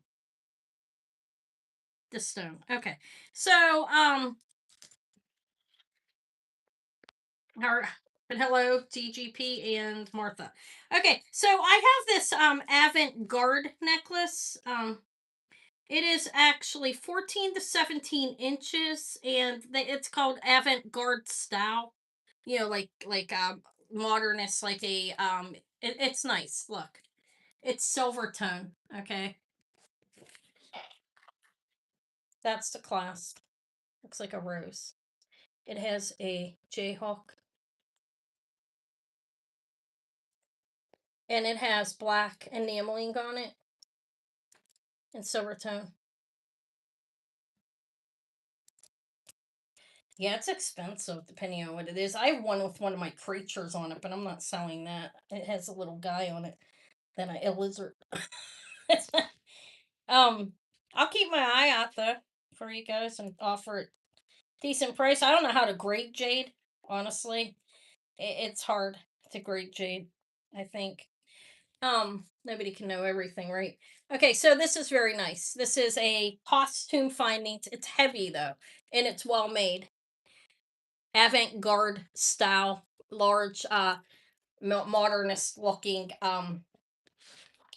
The stone. Okay. So, our but hello, DGP and Martha. Okay, so I have this avant-garde necklace. It is actually 14 to 17 inches, and it's called avant-garde style. You know, like modernist, like a it's nice. Look, it's silver tone. Okay, that's the clasp. Looks like a rose. It has a Jayhawk, and it has black enameling on it and silver tone. Yeah, it's expensive depending on what it is. I have one with one of my creatures on it, but I'm not selling that. It has a little guy on it, then a lizard. um, I'll keep my eye out though for you guys and offer it decent price. I don't know how to grade jade, honestly. It's hard to grade jade, I think. Nobody can know everything, right? Okay, so this is very nice. This is a costume finding. It's heavy though, and it's well made. Avant-garde style, large modernist looking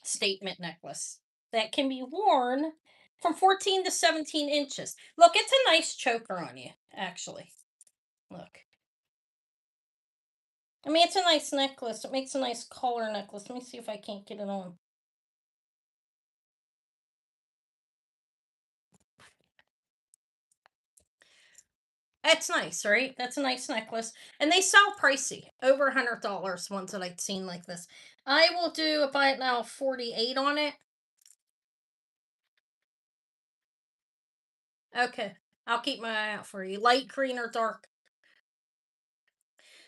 statement necklace that can be worn from 14 to 17 inches. Look, it's a nice choker on you, actually. Look. I mean, it's a nice necklace. It makes a nice collar necklace. Let me see if I can't get it on. That's nice, right? That's a nice necklace. And they sell pricey. Over $100 ones that I've seen like this. I will do about now 48 on it. Okay. I'll keep my eye out for you. Light green or dark?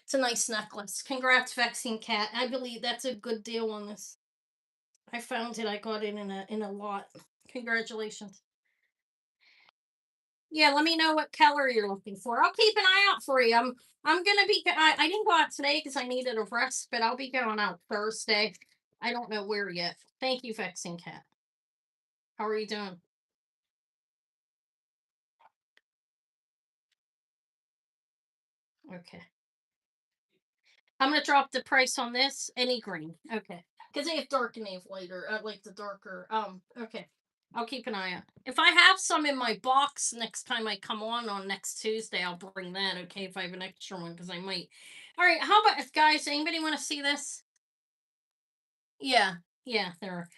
It's a nice necklace. Congrats, Vaccine Cat. I believe that's a good deal on this. I found it. I got it in a lot. Congratulations. Yeah, let me know what color you're looking for. I'll keep an eye out for you. I'm gonna be. I didn't go out today because I needed a rest, but I'll be going out Thursday. I don't know where yet. Thank you, Vaccine Cat. How are you doing? Okay. I'm gonna drop the price on this. Any green. Okay. Because they have dark and they have lighter. I like the darker. Okay. I'll keep an eye out. If I have some in my box next time I come on next Tuesday, I'll bring that. Okay, if I have an extra one, because I might. All right. How about guys? Anybody want to see this? Yeah. Yeah. There.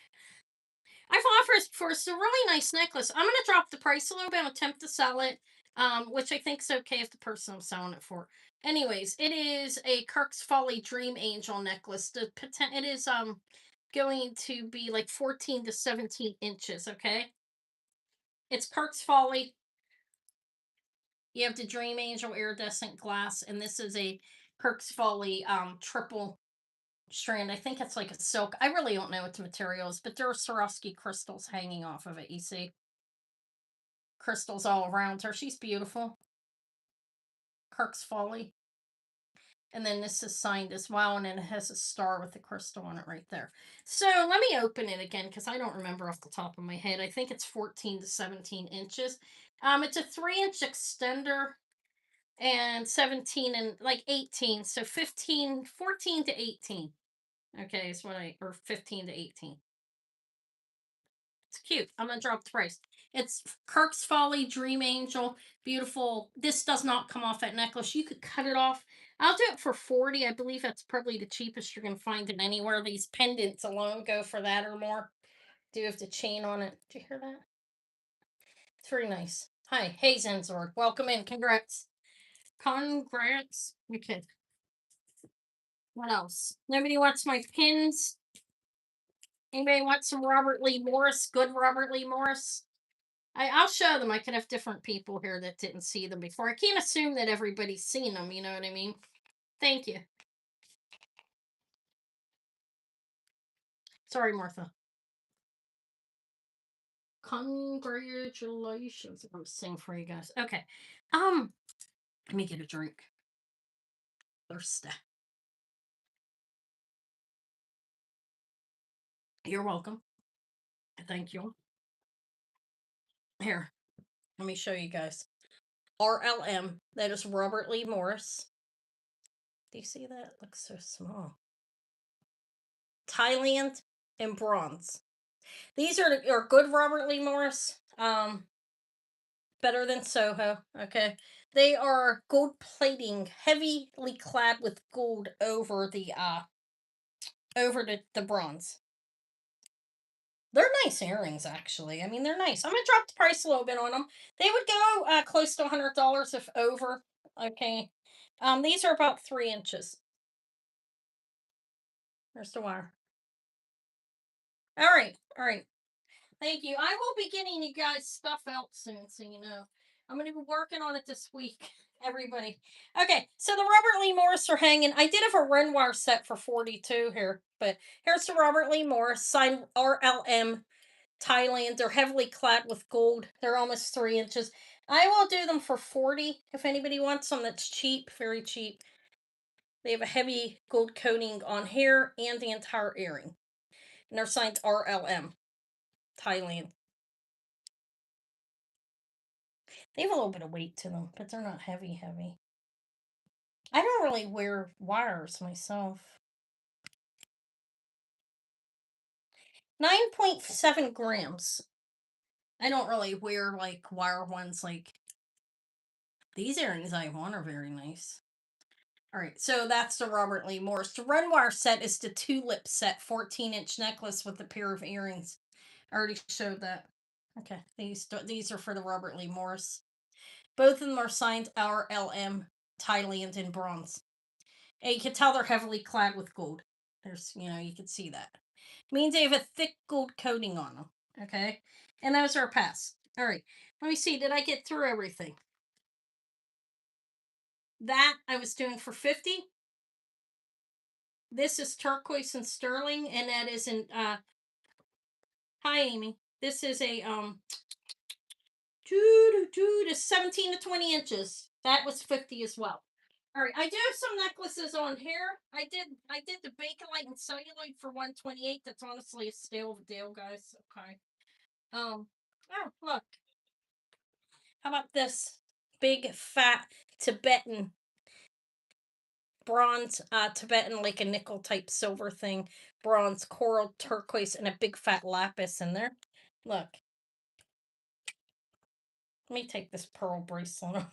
I've offered for it's a really nice necklace. I'm gonna drop the price a little bit. I'll attempt to sell it, which I think is okay if the person I'm selling it for. Anyways, it is a Kirk's Folly Dream Angel necklace. It is going to be like 14 to 17 inches. Okay, it's Kirk's Folly. You have the Dream Angel iridescent glass, and this is a Kirk's Folly triple strand. I think it's like a silk. I really don't know what the material is, but there are Swarovski crystals hanging off of it. You see crystals all around her. She's beautiful. Kirk's Folly. And then this is signed as well, and then it has a star with the crystal on it right there. So let me open it again because I don't remember off the top of my head. I think it's 14 to 17 inches. It's a 3-inch extender and 17 and like 18. So 15, 14 to 18. Okay, is what or 15 to 18. It's cute. I'm gonna drop the price. It's Kirk's Folly Dream Angel. Beautiful. This does not come off that necklace. You could cut it off. I'll do it for 40. I believe that's probably the cheapest you're gonna find it anywhere. These pendants alone go for that or more. Do you have the chain on it? Did you hear that? It's very nice. Hi, hey Zenzor. Welcome in. Congrats. Congrats. Okay. What else? Nobody wants my pins. Anybody want some Robert Lee Morris? Good Robert Lee Morris? I'll show them. I could have different people here that didn't see them before. I can't assume that everybody's seen them. You know what I mean? Thank you. Sorry, Martha. Congratulations. I'm singing for you guys. Okay. Let me get a drink. Thirsty. You're welcome. Thank you. Here, let me show you guys. RLM. That is Robert Lee Morris. Do you see that? It looks so small. Thailand and bronze. These are good Robert Lee Morris. Better than Soho. Okay, they are gold plating, heavily clad with gold over the bronze. They're nice earrings, actually. I mean, they're nice. I'm gonna drop the price a little bit on them. They would go close to $100 if over. Okay, these are about 3 inches. There's the wire. All right, all right. Thank you. I will be getting you guys stuff out soon, so you know. I'm going to be working on it this week, everybody. Okay, so the Robert Lee Morris are hanging. I did have a Renoir set for 42 here, but here's the Robert Lee Morris, signed RLM, Thailand. They're heavily clad with gold. They're almost 3 inches. I will do them for 40 if anybody wants them. That's cheap, very cheap. They have a heavy gold coating on here and the entire earring. And they're signed RLM, Thailand. They have a little bit of weight to them, but they're not heavy, heavy. I don't really wear wires myself. 9.7 grams. I don't really wear like wire ones like these earrings I want are very nice. All right, so that's the Robert Lee Morris. The Renoir set is the tulip set, 14-inch necklace with a pair of earrings. I already showed that. Okay, these are for the Robert Lee Morris. Both of them are signed RLM, Thailand in bronze. And you can tell they're heavily clad with gold. You can see that. Means they have a thick gold coating on them. Okay? And those are a pass. All right. Let me see. Did I get through everything? That I was doing for 50. This is turquoise and sterling, and that is in hi Amy. This is a 17 to 20 inches. That was 50 as well. All right, I do have some necklaces on here. I did the Bakelite and celluloid for 128. That's honestly a steal deal, guys. Okay. Oh, look. How about this big fat Tibetan bronze Tibetan, like a nickel type silver thing, bronze coral turquoise, and a big fat lapis in there. Look. Let me take this pearl bracelet off.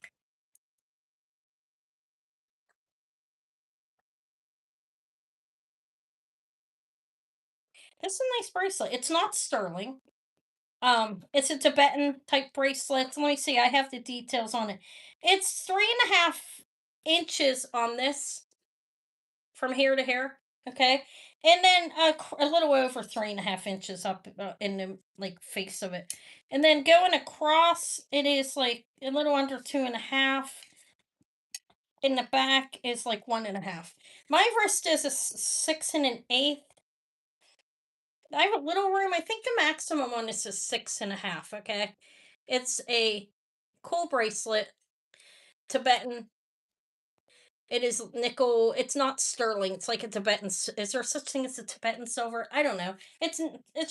This is a nice bracelet. It's not sterling. It's a Tibetan type bracelet. Let me see. I have the details on it. It's 3.5 inches on this from here to here. Okay, and then a little over 3.5 inches up in the like face of it, and then going across, it is like a little under 2.5. In the back is like 1.5. My wrist is a 6 1/8. I have a little room. I think the maximum on this is 6.5. Okay. It's a cool bracelet, Tibetan. It is nickel. It's not sterling. It's like a Tibetan. Is there such thing as a Tibetan silver? I don't know. It's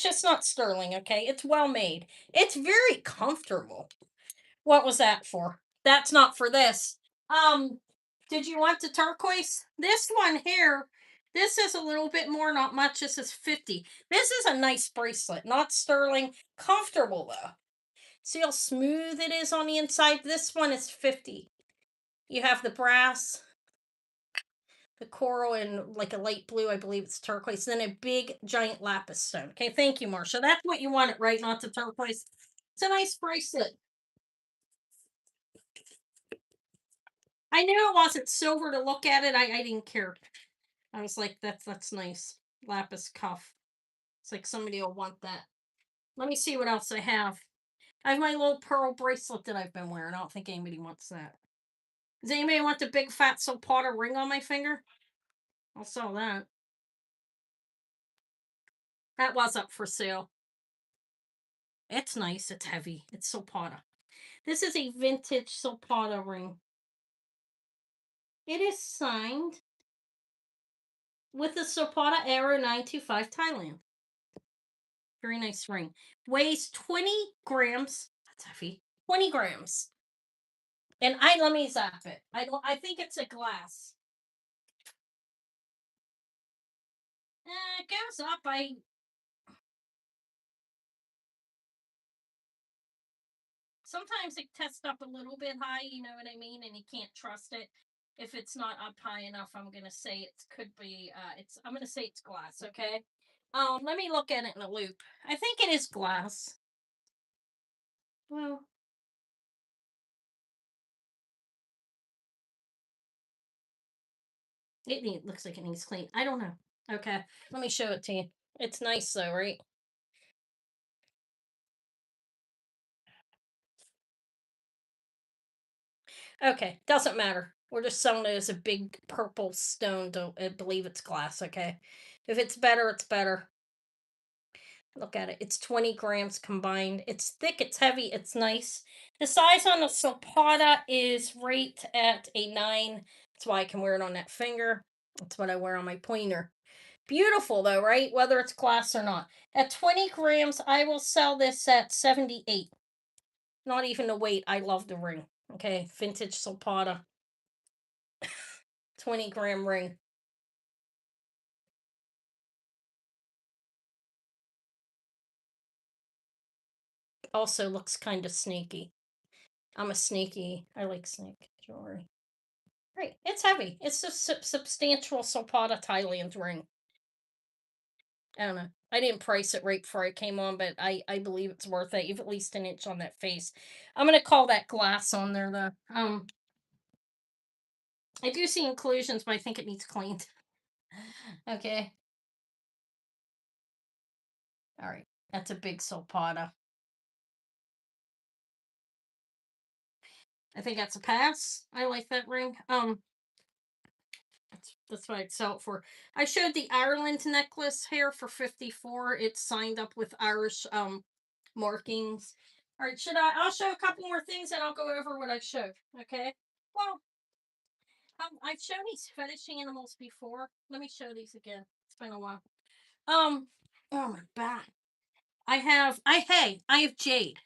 just not sterling. Okay, it's well made. It's very comfortable. What was that for? That's not for this. Um, did you want the turquoise? This one here. This is a little bit more, not much. This is 50. This is a nice bracelet, not sterling. Comfortable though. See how smooth it is on the inside? This one is 50. You have the brass, the coral, and like a light blue, I believe it's turquoise, then a big giant lapis stone. Okay, thank you, Marcia. That's what you wanted, right? Not the turquoise. It's a nice bracelet. I knew it wasn't silver to look at it. I didn't care. I was like, that's nice. Lapis cuff. It's like somebody will want that. Let me see what else I have. I have my little pearl bracelet that I've been wearing. I don't think anybody wants that. Does anybody want the big fat Sopata ring on my finger? I'll sell that. That was up for sale. It's nice. It's heavy. It's Sopata. This is a vintage Sopata ring. It is signed with the Sopata Aero 925 Thailand. Very nice ring. Weighs 20 grams. That's heavy. 20 grams. And I let me zap it. I think it's a glass. It goes up. I sometimes it tests up a little bit high, you know what I mean, and you can't trust it. If it's not up high enough, I'm gonna say it could be I'm gonna say it's glass, okay? Let me look at it in a loop. I think it is glass. Well, looks like it needs clean. I don't know. Okay, let me show it to you. It's nice though, right? Okay, doesn't matter. We're just selling it as a big purple stone. Don't believe it's glass, okay? If it's better, it's better. Look at it. It's 20 grams combined. It's thick, it's heavy, it's nice. The size on the Zapata is right at a 9. That's why I can wear it on that finger. That's what I wear on my pointer. Beautiful though, right? Whether it's glass or not. At 20 grams, I will sell this at 78. Not even the weight. I love the ring. Okay, vintage Zapata. 20-gram ring. Also looks kind of sneaky. I'm a sneaky. I like snake jewelry. Right. It's heavy. It's a substantial Sopata Thailand ring. I don't know. I didn't price it right before I came on, but I believe it's worth it. You've at least an inch on that face. I'm gonna call that glass on there though. I do see inclusions, but I think it needs cleaned. Okay. All right. That's a big Sopata. I think that's a pass. I like that ring. That's what I'd sell it for. I showed the Ireland necklace here for 54. It's signed up with Irish markings. All right, I'll show a couple more things and I'll go over what I showed. Okay. Well, I've shown these fetish animals before. Let me show these again. It's been a while. Um, oh my back. I have jade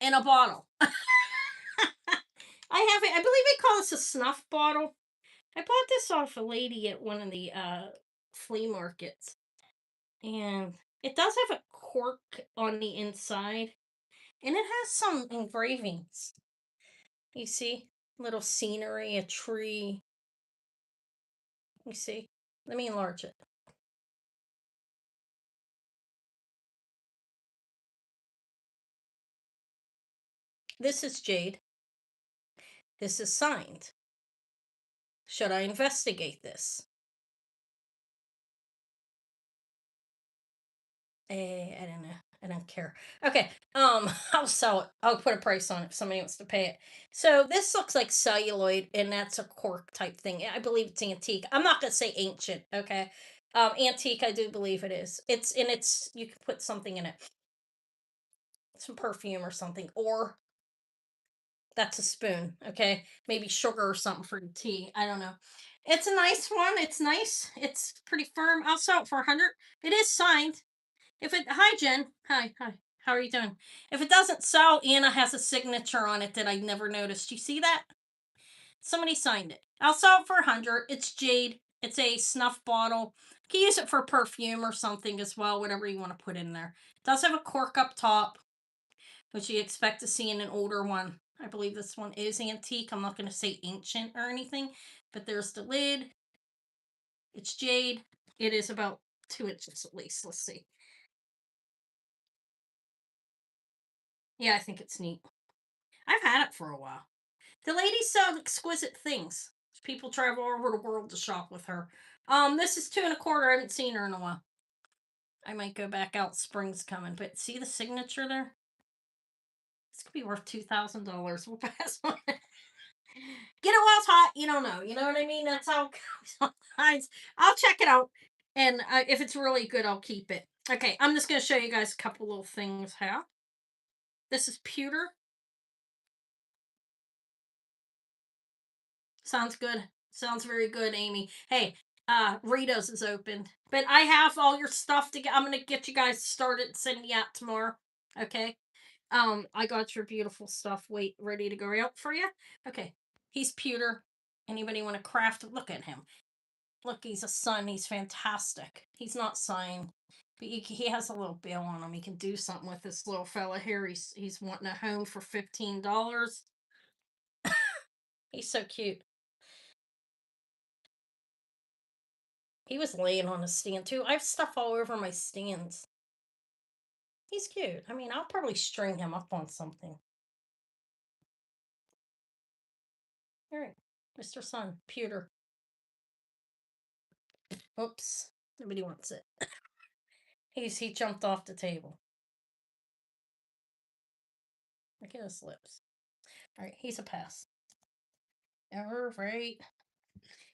in a bottle. I have it. I believe they call this a snuff bottle. I bought this off a lady at one of the flea markets, and it does have a cork on the inside, and it has some engravings. You see, little scenery, a tree. You see, let me enlarge it. This is jade. This is signed. Should I investigate this? I don't know. I don't care. Okay. I'll sell it. I'll put a price on it if somebody wants to pay it. So this looks like celluloid, and that's a cork type thing. I believe it's antique. I'm not gonna say ancient. Okay. Antique. I do believe it is. It's you can put something in it, some perfume or something, or That's a spoon, okay? Maybe sugar or something for the tea. I don't know. It's a nice one. It's nice. It's pretty firm. I'll sell it for 100. It is signed. If it Hi Jen. Hi. How are you doing? If it doesn't sell, Anna has a signature on it that I never noticed. You see that? Somebody signed it. I'll sell it for 100. It's jade. It's a snuff bottle. You can use it for perfume or something as well, whatever you want to put in there. It does have a cork up top, which you expect to see in an older one. I believe this one is antique. I'm not going to say ancient or anything, but there's the lid. It's jade. It is about 2 inches at least. Let's see. Yeah, I think it's neat. I've had it for a while. The lady sells exquisite things. People travel all over the world to shop with her. This is 2 and a quarter. I haven't seen her in a while. I might go back out. Spring's coming, but see the signature there? This could be worth $2,000. We'll pass on it. Get it while it's hot. You don't know. You know what I mean? That's how it goes sometimes. I'll check it out, and if it's really good, I'll keep it. Okay, I'm just gonna show you guys a couple little things here. This is pewter. Sounds good. Sounds very good, Amy. Hey, Rita's is opened. But I have all your stuff to get. I'm gonna get you guys started and send you out tomorrow. Okay. I got your beautiful stuff ready to go out for you. Okay. He's pewter. Anybody want to craft? Look at him. Look, he's a son. He's fantastic. He's not signed. But he has a little bill on him. He can do something with this little fella here. He's wanting a home for $15. He's so cute. He was laying on a stand too. I have stuff all over my stands. He's cute. I mean, I'll probably string him up on something. All right, Mr. Sun, pewter. Oops, nobody wants it. He jumped off the table. Look at his lips. All right, he's a pass. All right.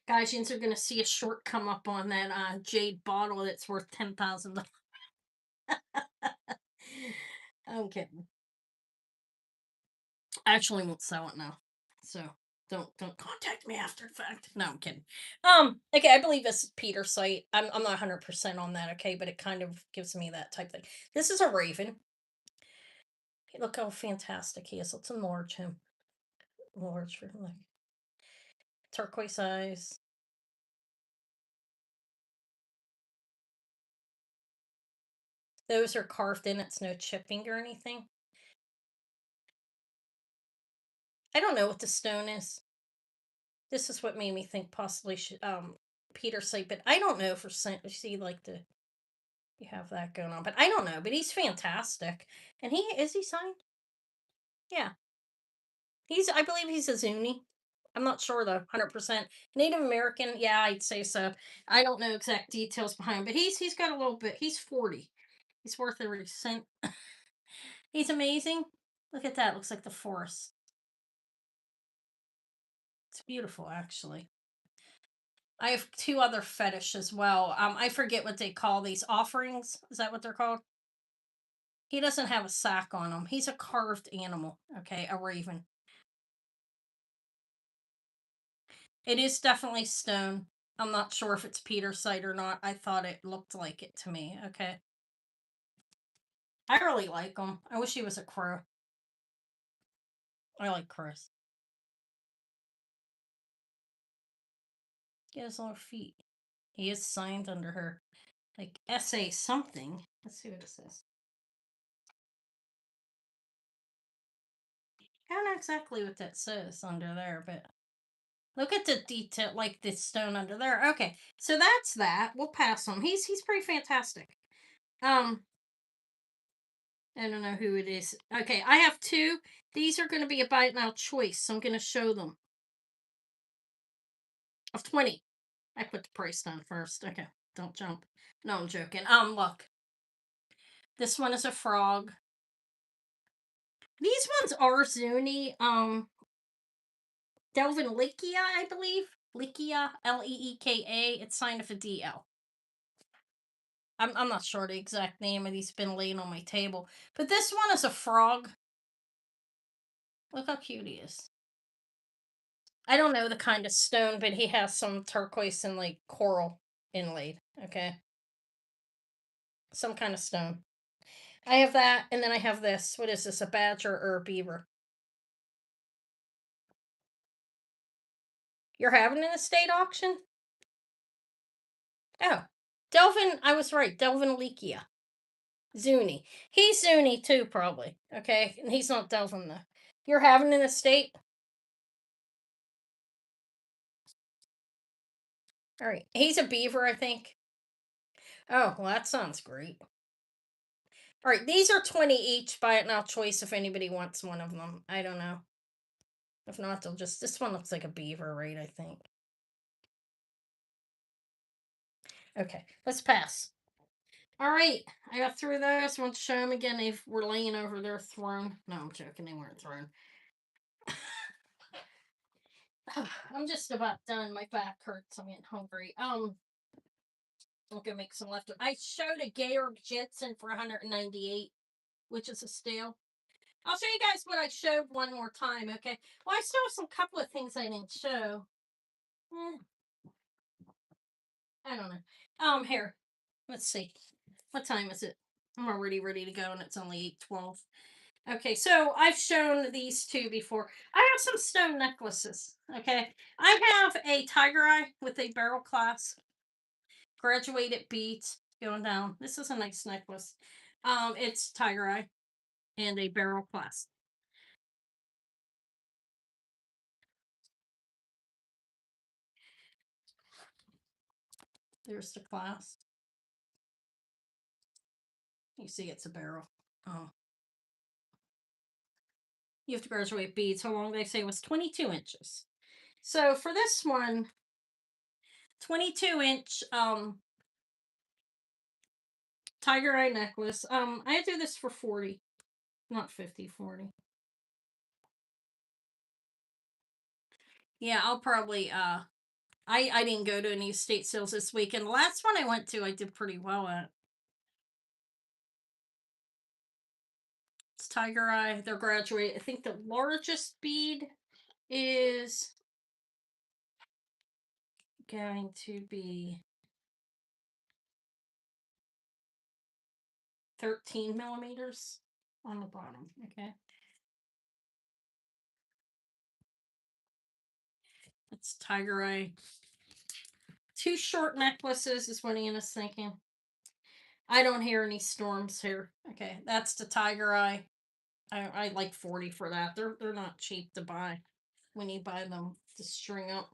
Guys, you are gonna see a short come up on that jade bottle that's worth $10,000. I'm kidding. I actually won't sell it now. So don't contact me after the fact. No, I'm kidding. Okay, I believe this is Peter's site. I'm not 100% on that, okay, but it kind of gives me that type thing. This is a raven. Look how fantastic he is. Let's enlarge him. Enlarge for like turquoise eyes. Those are carved in. It's no chipping or anything. I don't know what the stone is. This is what made me think possibly Peter's site, but I don't know for see like the you have that going on, but I don't know. But he's fantastic, and he signed. Yeah, I believe he's a Zuni. I'm not sure though, 100%. Native American, yeah, I'd say so. I don't know exact details behind him, but he's got a little bit. He's 40. He's worth every cent. He's amazing. Look at that. Looks like the forest. It's beautiful, actually. I have two other fetish as well. I forget what they call these offerings. Is that what they're called? He doesn't have a sack on him. He's a carved animal. Okay, a raven. It is definitely stone. I'm not sure if it's Peter site or not. I thought it looked like it to me. Okay. I really like him. I wish he was a crow. I like crows. He has little feet. He is signed under her. Like SA something. Let's see what it says. I don't know exactly what that says under there, but look at the detail, like the stone under there. Okay, so that's that. We'll pass him. He's pretty fantastic. Um, I don't know who it is. Okay, I have two. These are going to be a buy it now choice, so I'm going to show them. Of 20. I put the price down first. Okay, don't jump. No, I'm joking. Look. This one is a frog. These ones are Zuni. Delvin Likia, I believe. Likia, Leeka. It's signed with a DL. I'm not sure the exact name, and he's been laying on my table. But this one is a frog. Look how cute he is. I don't know the kind of stone, but he has some turquoise and like coral inlaid. Okay. Some kind of stone. I have that, and then I have this. What is this? A badger or a beaver? You're having an estate auction? Oh. Delvin, I was right. Delvin Leakia. Zuni. He's Zuni too, probably. Okay. And he's not Delvin though. You're having an estate? All right. He's a beaver, I think. Oh, well, that sounds great. All right. These are 20 each. Buy it now choice if anybody wants one of them. I don't know. If not, they'll just. This one looks like a beaver, right? I think. Okay. Let's pass. All right. I got through those. I want to show them again. They were laying over their throne. No, I'm joking. They weren't thrown. I'm just about done. My back hurts. I'm getting hungry. I'm gonna make some left. I showed a Georg Jensen for 198, which is a steal. I'll show you guys what I showed one more time. Okay. Well, I still have some couple of things I didn't show. Eh, I don't know. Here. Let's see. What time is it? I'm already ready to go, and it's only 8:12. Okay, so I've shown these two before. I have some stone necklaces. Okay, I have a tiger eye with a barrel clasp, graduated beads going down. This is a nice necklace. It's tiger eye and a barrel clasp. There's the clasp. You see, it's a barrel. Oh, you have to graduate beads. How long they say was 22 inches. So for this one, 22-inch tiger eye necklace. I do this for 40, not 50, 40. Yeah, I'll probably I didn't go to any estate sales this week, and the last one I went to I did pretty well at. It's tiger eye. They're graduate. I think the largest bead is going to be 13 millimeters on the bottom. Okay. It's tiger eye. Two short necklaces is what Anna's thinking. I don't hear any storms here. Okay, that's the tiger eye. I like 40 for that. They're not cheap to buy when you buy them to string up.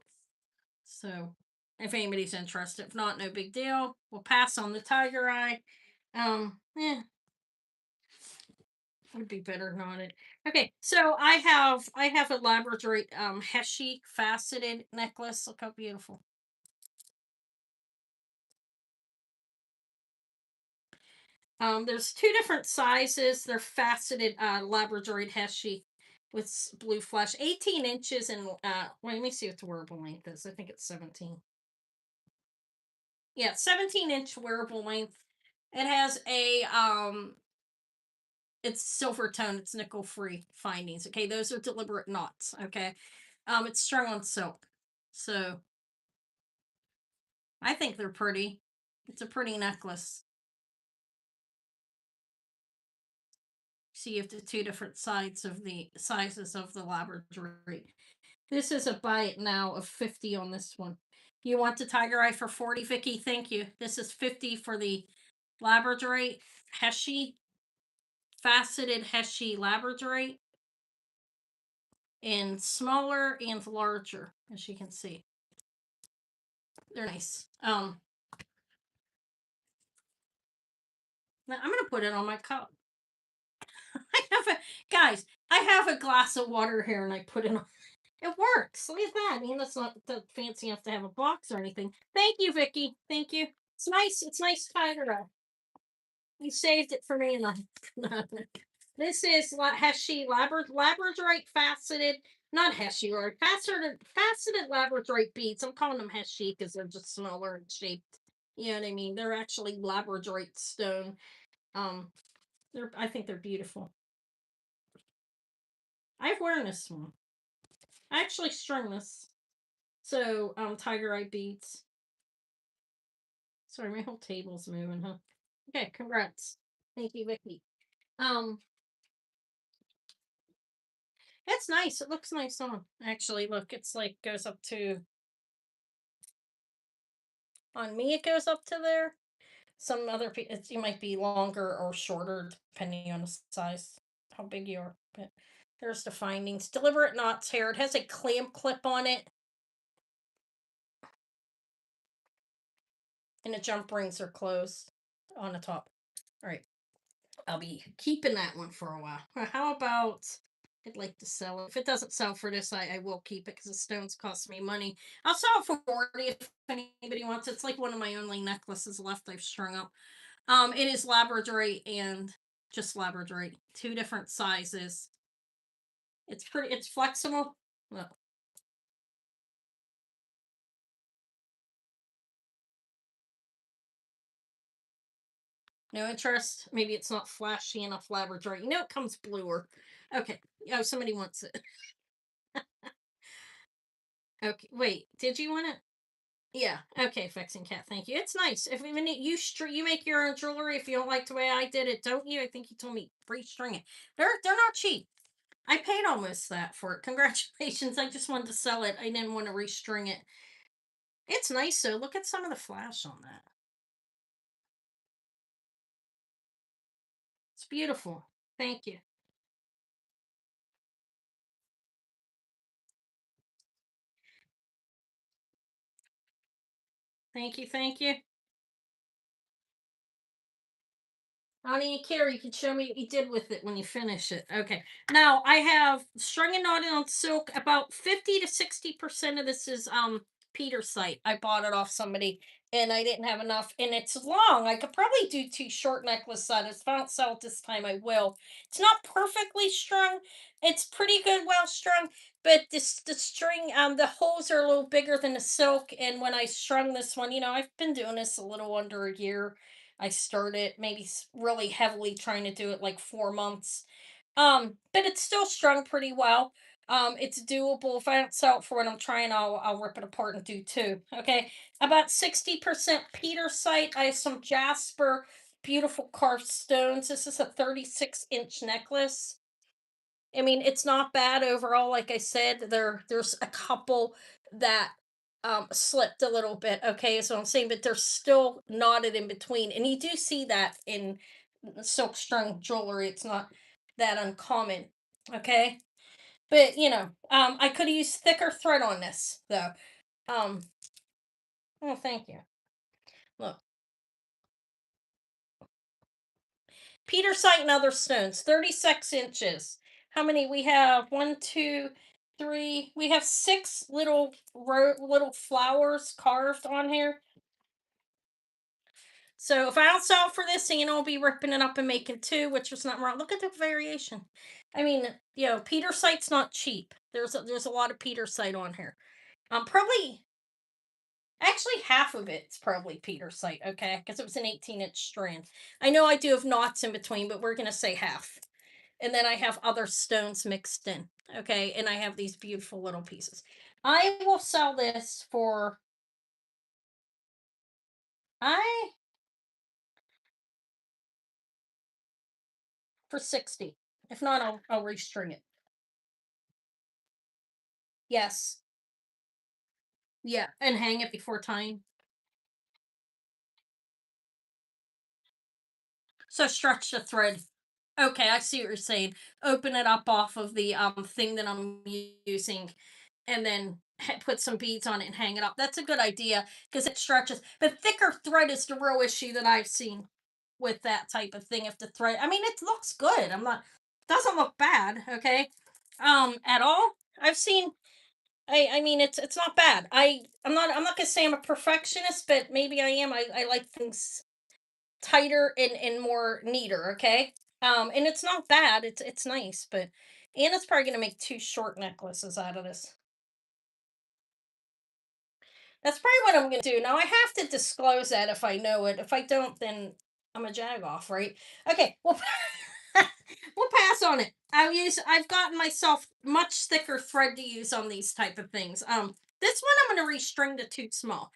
So if anybody's interested, if not, no big deal. We'll pass on the tiger eye. Yeah, would be better not it. Okay, so I have a labradorite heshy faceted necklace. Look how beautiful. There's two different sizes. They're faceted labradorite heshy with blue flesh, 18 inches, and well, let me see what the wearable length is. I think it's 17. Yeah, 17-inch wearable length. It has a it's silver tone, it's nickel free findings. Okay, those are deliberate knots. Okay. It's strung on silk. So I think they're pretty. It's a pretty necklace. See, you have the two different sides of the sizes of the labradorite. This is a buy it now of 50 on this one. You want the tiger eye for 40, Vicky? Thank you. This is 50 for the labradorite heshy, faceted heshy labradorite, and smaller and larger, as you can see. They're nice. Now I'm gonna put it on my cup. I have a guys. I have a glass of water here, and I put it on. It works. Look at that. I mean, that's not that fancy enough to have a box or anything. Thank you, Vicky. Thank you. It's nice. It's nice tiger. You saved it for me, and I. This is Heshy labradorite faceted, not Heshy, or faceted labradorite beads. I'm calling them Heshy because they're just smaller and shaped. You know what I mean? They're actually labradorite stone. Um, I think they're beautiful. I've worn this one. I actually strung this. So, tiger eye beads. Sorry, my whole table's moving, huh? Okay, congrats. Thank you, Vicky. Um, it's nice. It looks nice on. Actually, look, it's like goes up to on me. It goes up to there. Some other people, you might be longer or shorter depending on the size, how big you are. But there's the findings. Deliberate knots here. It has a clamp clip on it, and the jump rings are closed on the top. All right. I'll be keeping that one for a while. How about I'd like to sell it. If it doesn't sell for this, I will keep it because the stones cost me money. I'll sell it for 40 if anybody wants it. It's like one of my only necklaces left I've strung up. It is labradorite and just labradorite, two different sizes. It's flexible. Look, no interest. Maybe it's not flashy enough labradorite. You know it comes bluer. Okay. Oh, somebody wants it. Okay. Wait, did you want it? Yeah. Okay, fixing cat. Thank you. It's nice. If even you make your own jewelry. If you don't like the way I did it, don't you? I think you told me free string it. They're not cheap. I paid almost that for it. Congratulations. I just wanted to sell it. I didn't want to restring it. It's nice though. Look at some of the flash on that. It's beautiful. Thank you. Thank you. Thank you. I don't even care. You can show me what you did with it when you finish it. Okay. Now I have strung and knotted on silk. About 50 to 60% of this is Peter site. I bought it off somebody and I didn't have enough. And it's long. I could probably do two short necklace sets. If I don't sell it this time, I will. It's not perfectly strung. It's pretty good, well strung. But this the string, the holes are a little bigger than the silk. And when I strung this one, I've been doing this a little under a year. I started maybe really heavily trying to do it like 4 months. But it's still strung pretty well. It's doable. If I don't sell it for what I'm trying, I'll rip it apart and do two. Okay, about 60% Peter site. I have some jasper, beautiful carved stones. This is a 36-inch necklace. I mean, it's not bad overall. Like I said, there's a couple that slipped a little bit. Okay, so I'm saying, but they're still knotted in between, and you do see that in silk strung jewelry. It's not that uncommon. Okay, but I could have used thicker thread on this though. Um, oh, thank you. Look, Peter site and other stones, 36 inches. How many we have? One, two, three. We have six little flowers carved on here. So if I don't sell for this, I'll be ripping it up and making two, which is not wrong. Look at the variation. I mean, Peter site's not cheap. There's a lot of Peter site on here. Probably actually half of it's probably Peter site, okay? Because it was an 18-inch strand. I know I do have knots in between, but we're gonna say half. And then I have other stones mixed in. Okay, and I have these beautiful little pieces. I will sell this I for 60. If not, I'll restring it. Yes. Yeah, and hang it before tying. So stretch the thread. Okay, I see what you're saying. Open it up off of the thing that I'm using, and then put some beads on it and hang it up. That's a good idea because it stretches. But thicker thread is the real issue that I've seen with that type of thing. If the thread, I mean, it looks good. I'm not, doesn't look bad. Okay, at all. I've seen. I mean, it's not bad. I'm not gonna say I'm a perfectionist, but maybe I am. I like things tighter and more neater, okay? And it's not bad. It's nice, but Anna's probably gonna make two short necklaces out of this. That's probably what I'm gonna do. Now I have to disclose that if I know it. If I don't, then I'm a jag off, right? Okay, well we'll pass on it. I've gotten myself much thicker thread to use on these type of things. This one I'm going to restring to too small.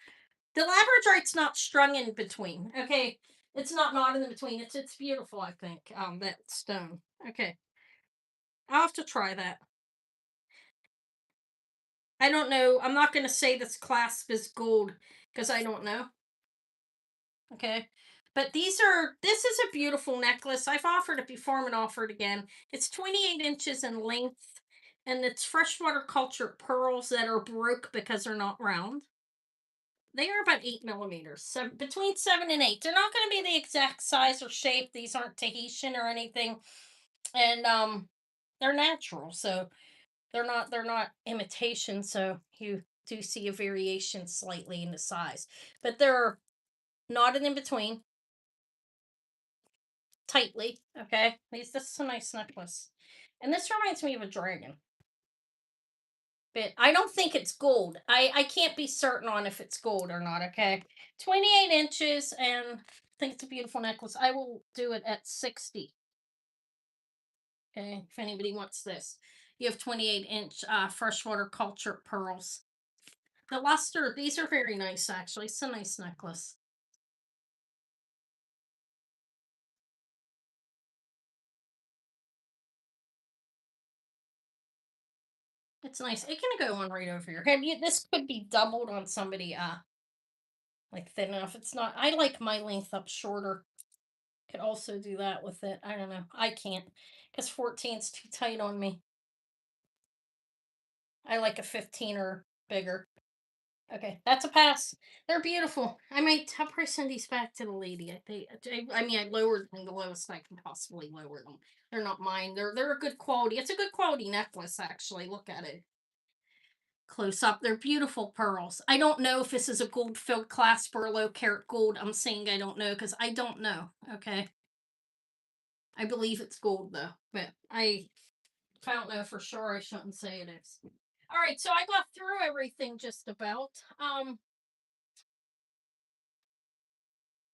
The labradorite's not strung in between. Okay. It's not knotted in between. It's beautiful, I think. That stone. Okay. I'll have to try that. I don't know. I'm not going to say this clasp is gold because I don't know. Okay. But this is a beautiful necklace. I've offered it before. I'm going to offer it again. It's 28 inches in length and it's freshwater cultured pearls that are broke because they're not round. They are about 8 millimeters, so between 7 and 8. They're not going to be the exact size or shape. These aren't Tahitian or anything. And they're natural. So they're not imitation, so you do see a variation slightly in the size, but they're knotted in between tightly. Okay, this is a nice necklace, and this reminds me of a dragon, but I don't think it's gold. I can't be certain on if it's gold or not. Okay, 28 inches, and I think it's a beautiful necklace. I will do it at 60. Okay, if anybody wants this, you have 28-inch freshwater cultured pearls. The luster, these are very nice actually. It's a nice necklace. It's nice. It can go on right over your head. This could be doubled on somebody like thin enough. It's not, I like my length up shorter. Could also do that with it. I don't know. I can't because 14's too tight on me. I like a 15 or bigger. Okay, that's a pass. They're beautiful. I'll probably send these back to the lady. I mean, I lowered them the lowest I can possibly lower them. They're not mine. They're a good quality. It's a good quality necklace, actually. Look at it close up. They're beautiful pearls. I don't know if this is a gold filled clasp or a low carat gold. I'm saying I don't know because I don't know. Okay, I believe it's gold though, but if I don't know for sure, I shouldn't say it is. All right, so I got through everything just about.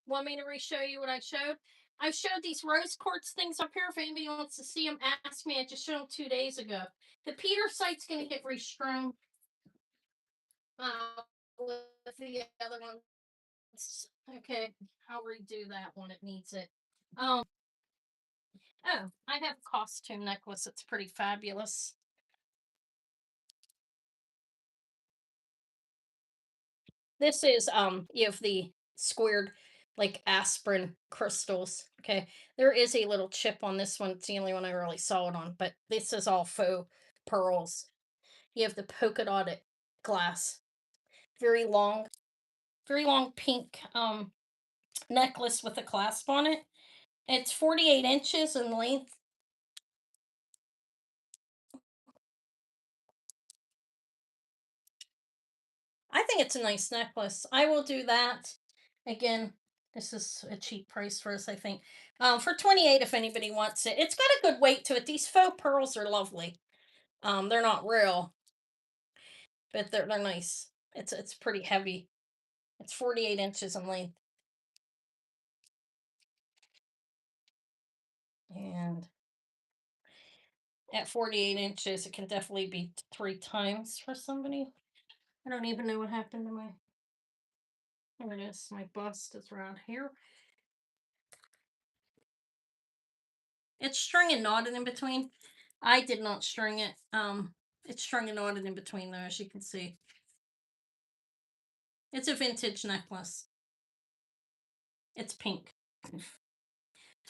Want me to re-show you what I showed? I've showed these rose quartz things up here. If anybody wants to see them, ask me. I just showed them 2 days ago. The Peter site's going to get restrung with the other ones. Okay, I'll redo that when it needs it. Oh, I have a costume necklace. It's pretty fabulous. This is you have the squared like aspirin crystals. Okay. There is a little chip on this one. It's the only one I really saw it on, but this is all faux pearls. You have the polka dotted glass. Very long, very long pink necklace with a clasp on it. It's 48 inches in length. I think it's a nice necklace. I will do that. Again, this is a cheap price for us, I think. For 28 if anybody wants it. It's got a good weight to it. These faux pearls are lovely. They're not real, but they're nice. It's pretty heavy. It's 48 inches in length. And at 48 inches, it can definitely be 3 times for somebody. I don't even know what happened to my, there it is. My bust is around here. It's strung and knotted in between. I did not string it. It's strung and knotted in between though, as you can see. It's a vintage necklace. It's pink.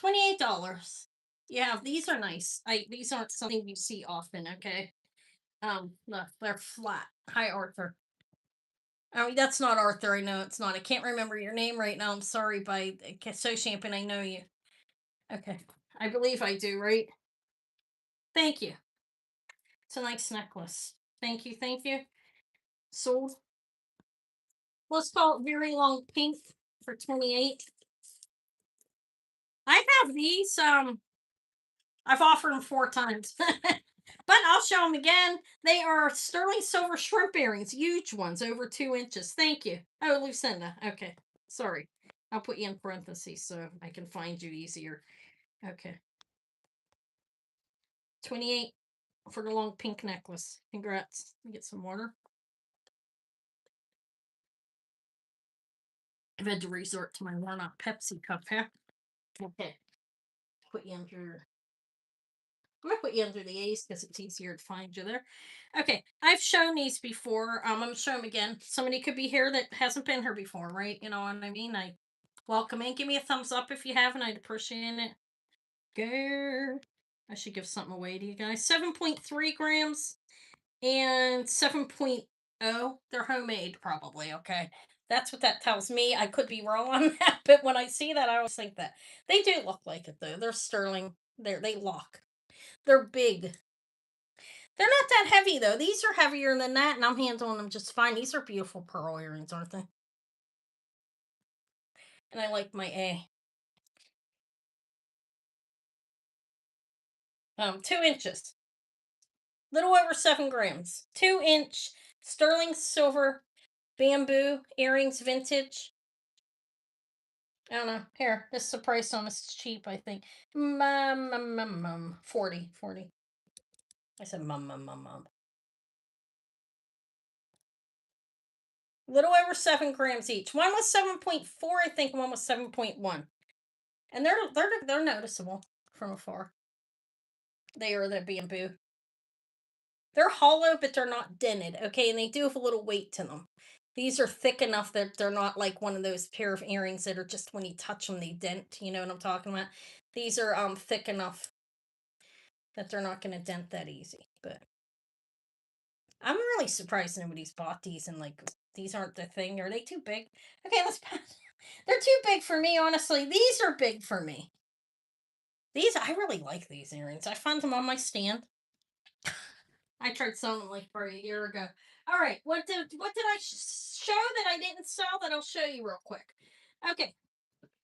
$28. Yeah, these are nice. These aren't something you see often, okay? Look, they're flat. Hi, Arthur. I mean, that's not Arthur. I know it's not. I can't remember your name right now. I'm sorry, by so champion. I know you. Okay, I believe I do. Right? Thank you. It's a nice necklace. Thank you. Thank you. Sold. Let's call it very long pink for 28. I have these. I've offered them 4 times, but I'll show them again. They are sterling silver shrimp earrings, huge ones, over 2 inches. Thank you. Oh, Lucinda. Okay, sorry. I'll put you in parentheses so I can find you easier. Okay. $28 for the long pink necklace. Congrats. Let me get some water. I've had to resort to my worn out Pepsi cup here. Okay. Put you under. I'm gonna put you under the A's because it's easier to find you there. Okay, I've shown these before. I'm gonna show them again. Somebody could be here that hasn't been here before, right? You know what I mean? I welcome in. Give me a thumbs up if you haven't. I'd appreciate it. Go. I should give something away to you guys. 7.3 grams and 7.0. They're homemade, probably. Okay. That's what that tells me. I could be wrong on that, but when I see that, I always think that they do look like it though. They're sterling. They lock. They're big. They're not that heavy though. These are heavier than that, and I'm handling them just fine. These are beautiful pearl earrings, aren't they? And I like my A. 2 inches. Little over 7 grams. 2 inch sterling silver bamboo earrings, vintage. I don't know. Here, this is the price on this. It's cheap, I think. 40. 40. I said mum. Little over 7 grams each. One was 7.4, I think. One was 7.1. And they're noticeable from afar. They are the bamboo. They're hollow, but they're not dented. Okay, and they do have a little weight to them. These are thick enough that they're not like one of those pair of earrings that are just when you touch them they dent. You know what I'm talking about? These are thick enough that they're not going to dent that easy. But I'm really surprised nobody's bought these and like these aren't the thing. Are they too big? Okay, let's pass. They're too big for me, honestly. These are big for me. These I really like these earrings. I found them on my stand. I tried selling them like for a year ago. All right, what did I show that I didn't sell that I'll show you real quick? Okay,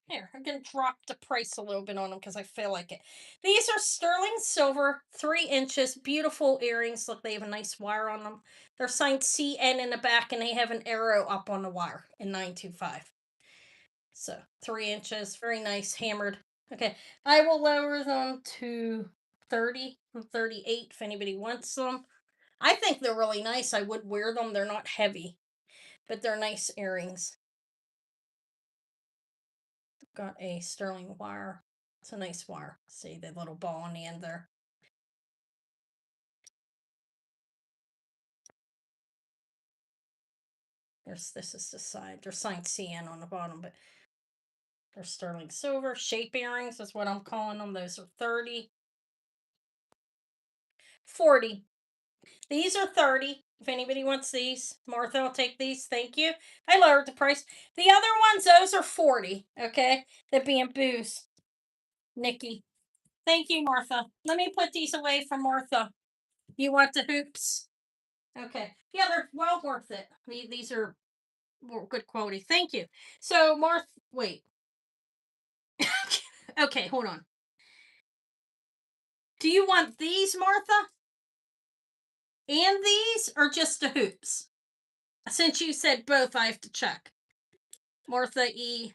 here I'm gonna drop the price a little bit on them because I feel like it. These are sterling silver, 3 inches, beautiful earrings. Look, they have a nice wire on them. They're signed CN in the back, and they have an arrow up on the wire in 925. So 3 inches, very nice, hammered. Okay, I will lower them to 30 and 38 if anybody wants them. I think they're really nice. I would wear them. They're not heavy, but they're nice earrings. Got a sterling wire. It's a nice wire. See the little ball on the end there. This is the side. They're signed CN on the bottom, but they're sterling silver. Shape earrings is what I'm calling them. Those are 30. 40. These are 30. If anybody wants these, Martha will take these. Thank you. I lowered the price. The other ones, those are 40. Okay. The bamboos. Nikki. Thank you, Martha. Let me put these away from Martha. You want the hoops? Okay. Yeah, they're well worth it. These are good quality. Thank you. So, Martha, wait. Okay, hold on. Do you want these, Martha? And these, or just the hoops? Since you said both, I have to check. Martha E.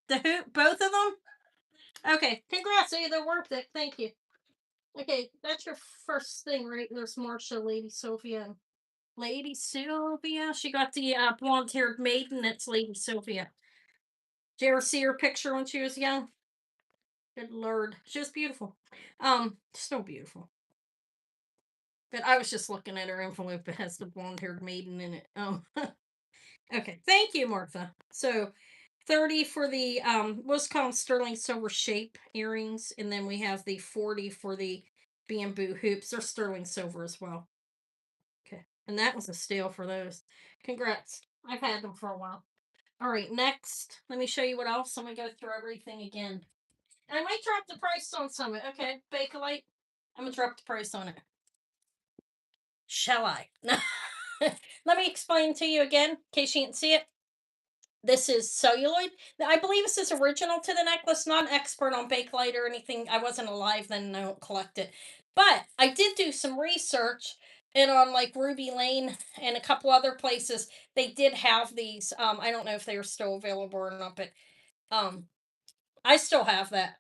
The hoop, both of them? Okay, congrats. They're worth it. Thank you. Okay, that's your first thing, right? There's Marsha, Lady Sophia, and Lady Sylvia. She got the blonde haired maiden. That's Lady Sylvia. Did you ever see her picture when she was young? Good lord. She was beautiful. Still beautiful. But I was just looking at her envelope. It has the blonde haired maiden in it. Okay. Thank you, Martha. So 30 for the what's called sterling silver shape earrings, and then we have the 40 for the bamboo hoops. They're sterling silver as well. Okay. And that was a steal for those. Congrats. I've had them for a while. All right, next, let me show you what else. I'm gonna go through everything again. And I might drop the price on some of it. Okay, Bakelite. I'm gonna drop the price on it. Shall I? Let me explain to you again, in case you didn't see it. This is celluloid. I believe this is original to the necklace. Not an expert on Bakelite or anything. I wasn't alive then and I don't collect it. But I did do some research, and on like Ruby Lane and a couple other places, they did have these. I don't know if they are still available or not, but um I still have that.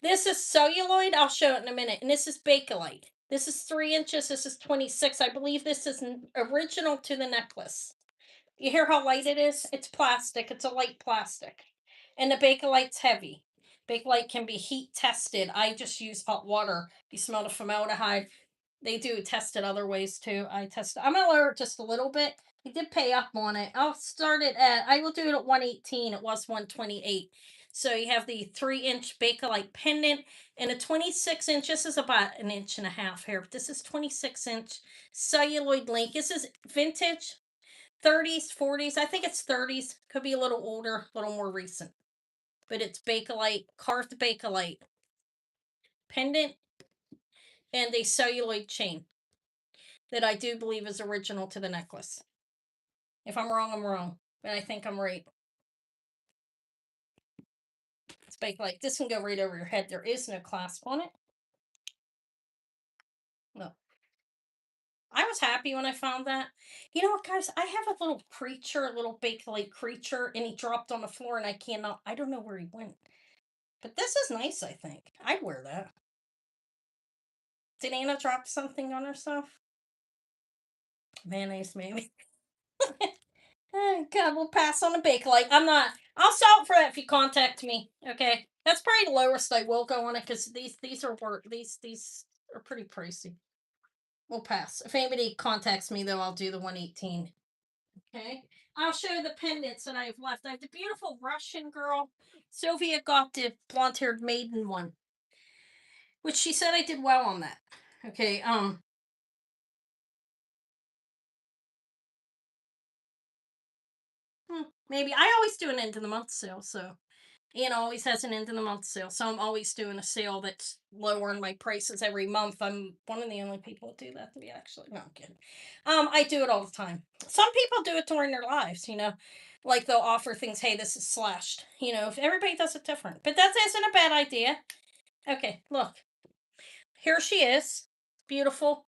This is celluloid. I'll show it in a minute. And this is Bakelite. This is 3 inches. This is 26. I believe this is original to the necklace. You hear how light it is? It's plastic. It's a light plastic. And the Bakelite's heavy. Bakelite can be heat tested. I just use hot water. You smell the formaldehyde. They do test it other ways too. I test it. I'm gonna lower it just a little bit. He did pay up on it. I'll start it at, I will do it at 118. It was 128. So you have the 3 inch Bakelite pendant and a 26 inch. This is about an inch and a half here, but this is 26 inch celluloid link. This is vintage 30s, 40s. I think it's 30s. Could be a little older, a little more recent. But it's Bakelite, carved Bakelite pendant and a celluloid chain that I do believe is original to the necklace. If I'm wrong, I'm wrong. But I think I'm right. It's Bakelite. This can go right over your head. There is no clasp on it. No. I was happy when I found that. You know what, guys? I have a little creature, a little Bakelite creature, and he dropped on the floor, and I don't know where he went. But this is nice, I think. I'd wear that. Did Anna drop something on herself? Mayonnaise, maybe. Oh, God, we'll pass on the Bakelite. I'll sell for that if you contact me. Okay. That's probably the lowest I will go on it because these are work. These are pretty pricey. We'll pass. If anybody contacts me, though, I'll do the 118. Okay. I'll show you the pendants that I have left. I have the beautiful Russian girl. Sylvia got the blonde haired maiden one, which she said I did well on that. Okay. Maybe I always do an end of the month sale, so Anna always has an end of the month sale, so I'm always doing a sale that's lowering my prices every month. I'm one of the only people that do that, to be actually. No, I'm kidding. I do it all the time. Some people do it during their lives, like they'll offer things. Hey, this is slashed. If everybody does it different, but that isn't a bad idea. Okay, look, here she is, beautiful.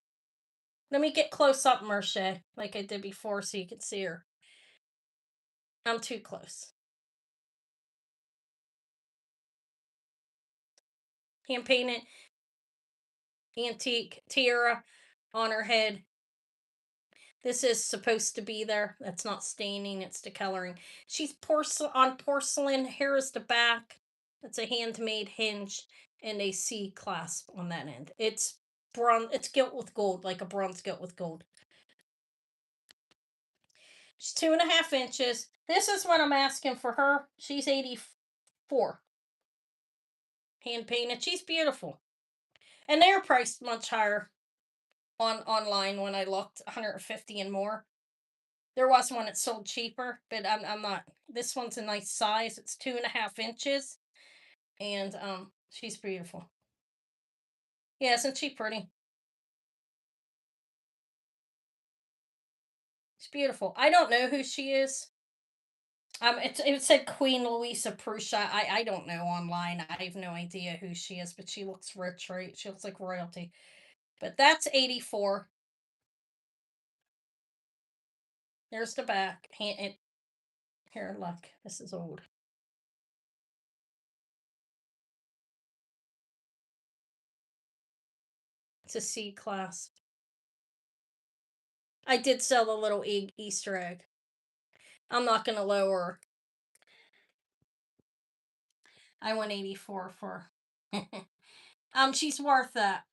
Let me get close up, Merche, like I did before, so you can see her. I'm too close. Hand painted antique tiara on her head. This is supposed to be there. That's not staining, it's decoloring. She's on porcelain. Here is the back. It's a handmade hinge and a C clasp on that end. It's bronze, it's gilt with gold, like a bronze gilt with gold. She's 2.5 inches. This is what I'm asking for her. She's 84. Hand painted. She's beautiful. And they're priced much higher online when I looked, 150 and more. There was one that sold cheaper, but I'm not. This one's a nice size. It's 2.5 inches, and she's beautiful. Yeah, isn't she pretty? She's beautiful. I don't know who she is. It said Queen Louisa Prussia. I don't know online. I have no idea who she is, but she looks rich, right? She looks like royalty. But that's 84. There's the back. Here, look. This is old. It's a C clasp. I did sell a little Easter egg. I'm not gonna lower. I went 84 for. She's worth that.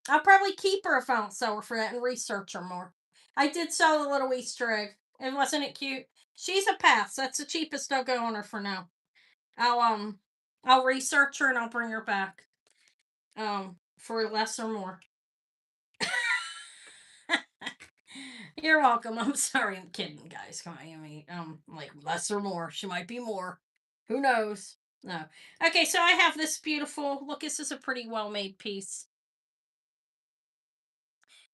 I'll probably keep her if I don't sell her for that and research her more. I did sell a little Easter egg. And wasn't it cute? She's a pass. That's the cheapest I'll go on her for now. I'll research her and I'll bring her back. For less or more. You're welcome. I'm sorry, I'm kidding, guys. Come on, like less or more. She might be more. Who knows? No. Okay, so I have this beautiful look. This is a pretty well made piece.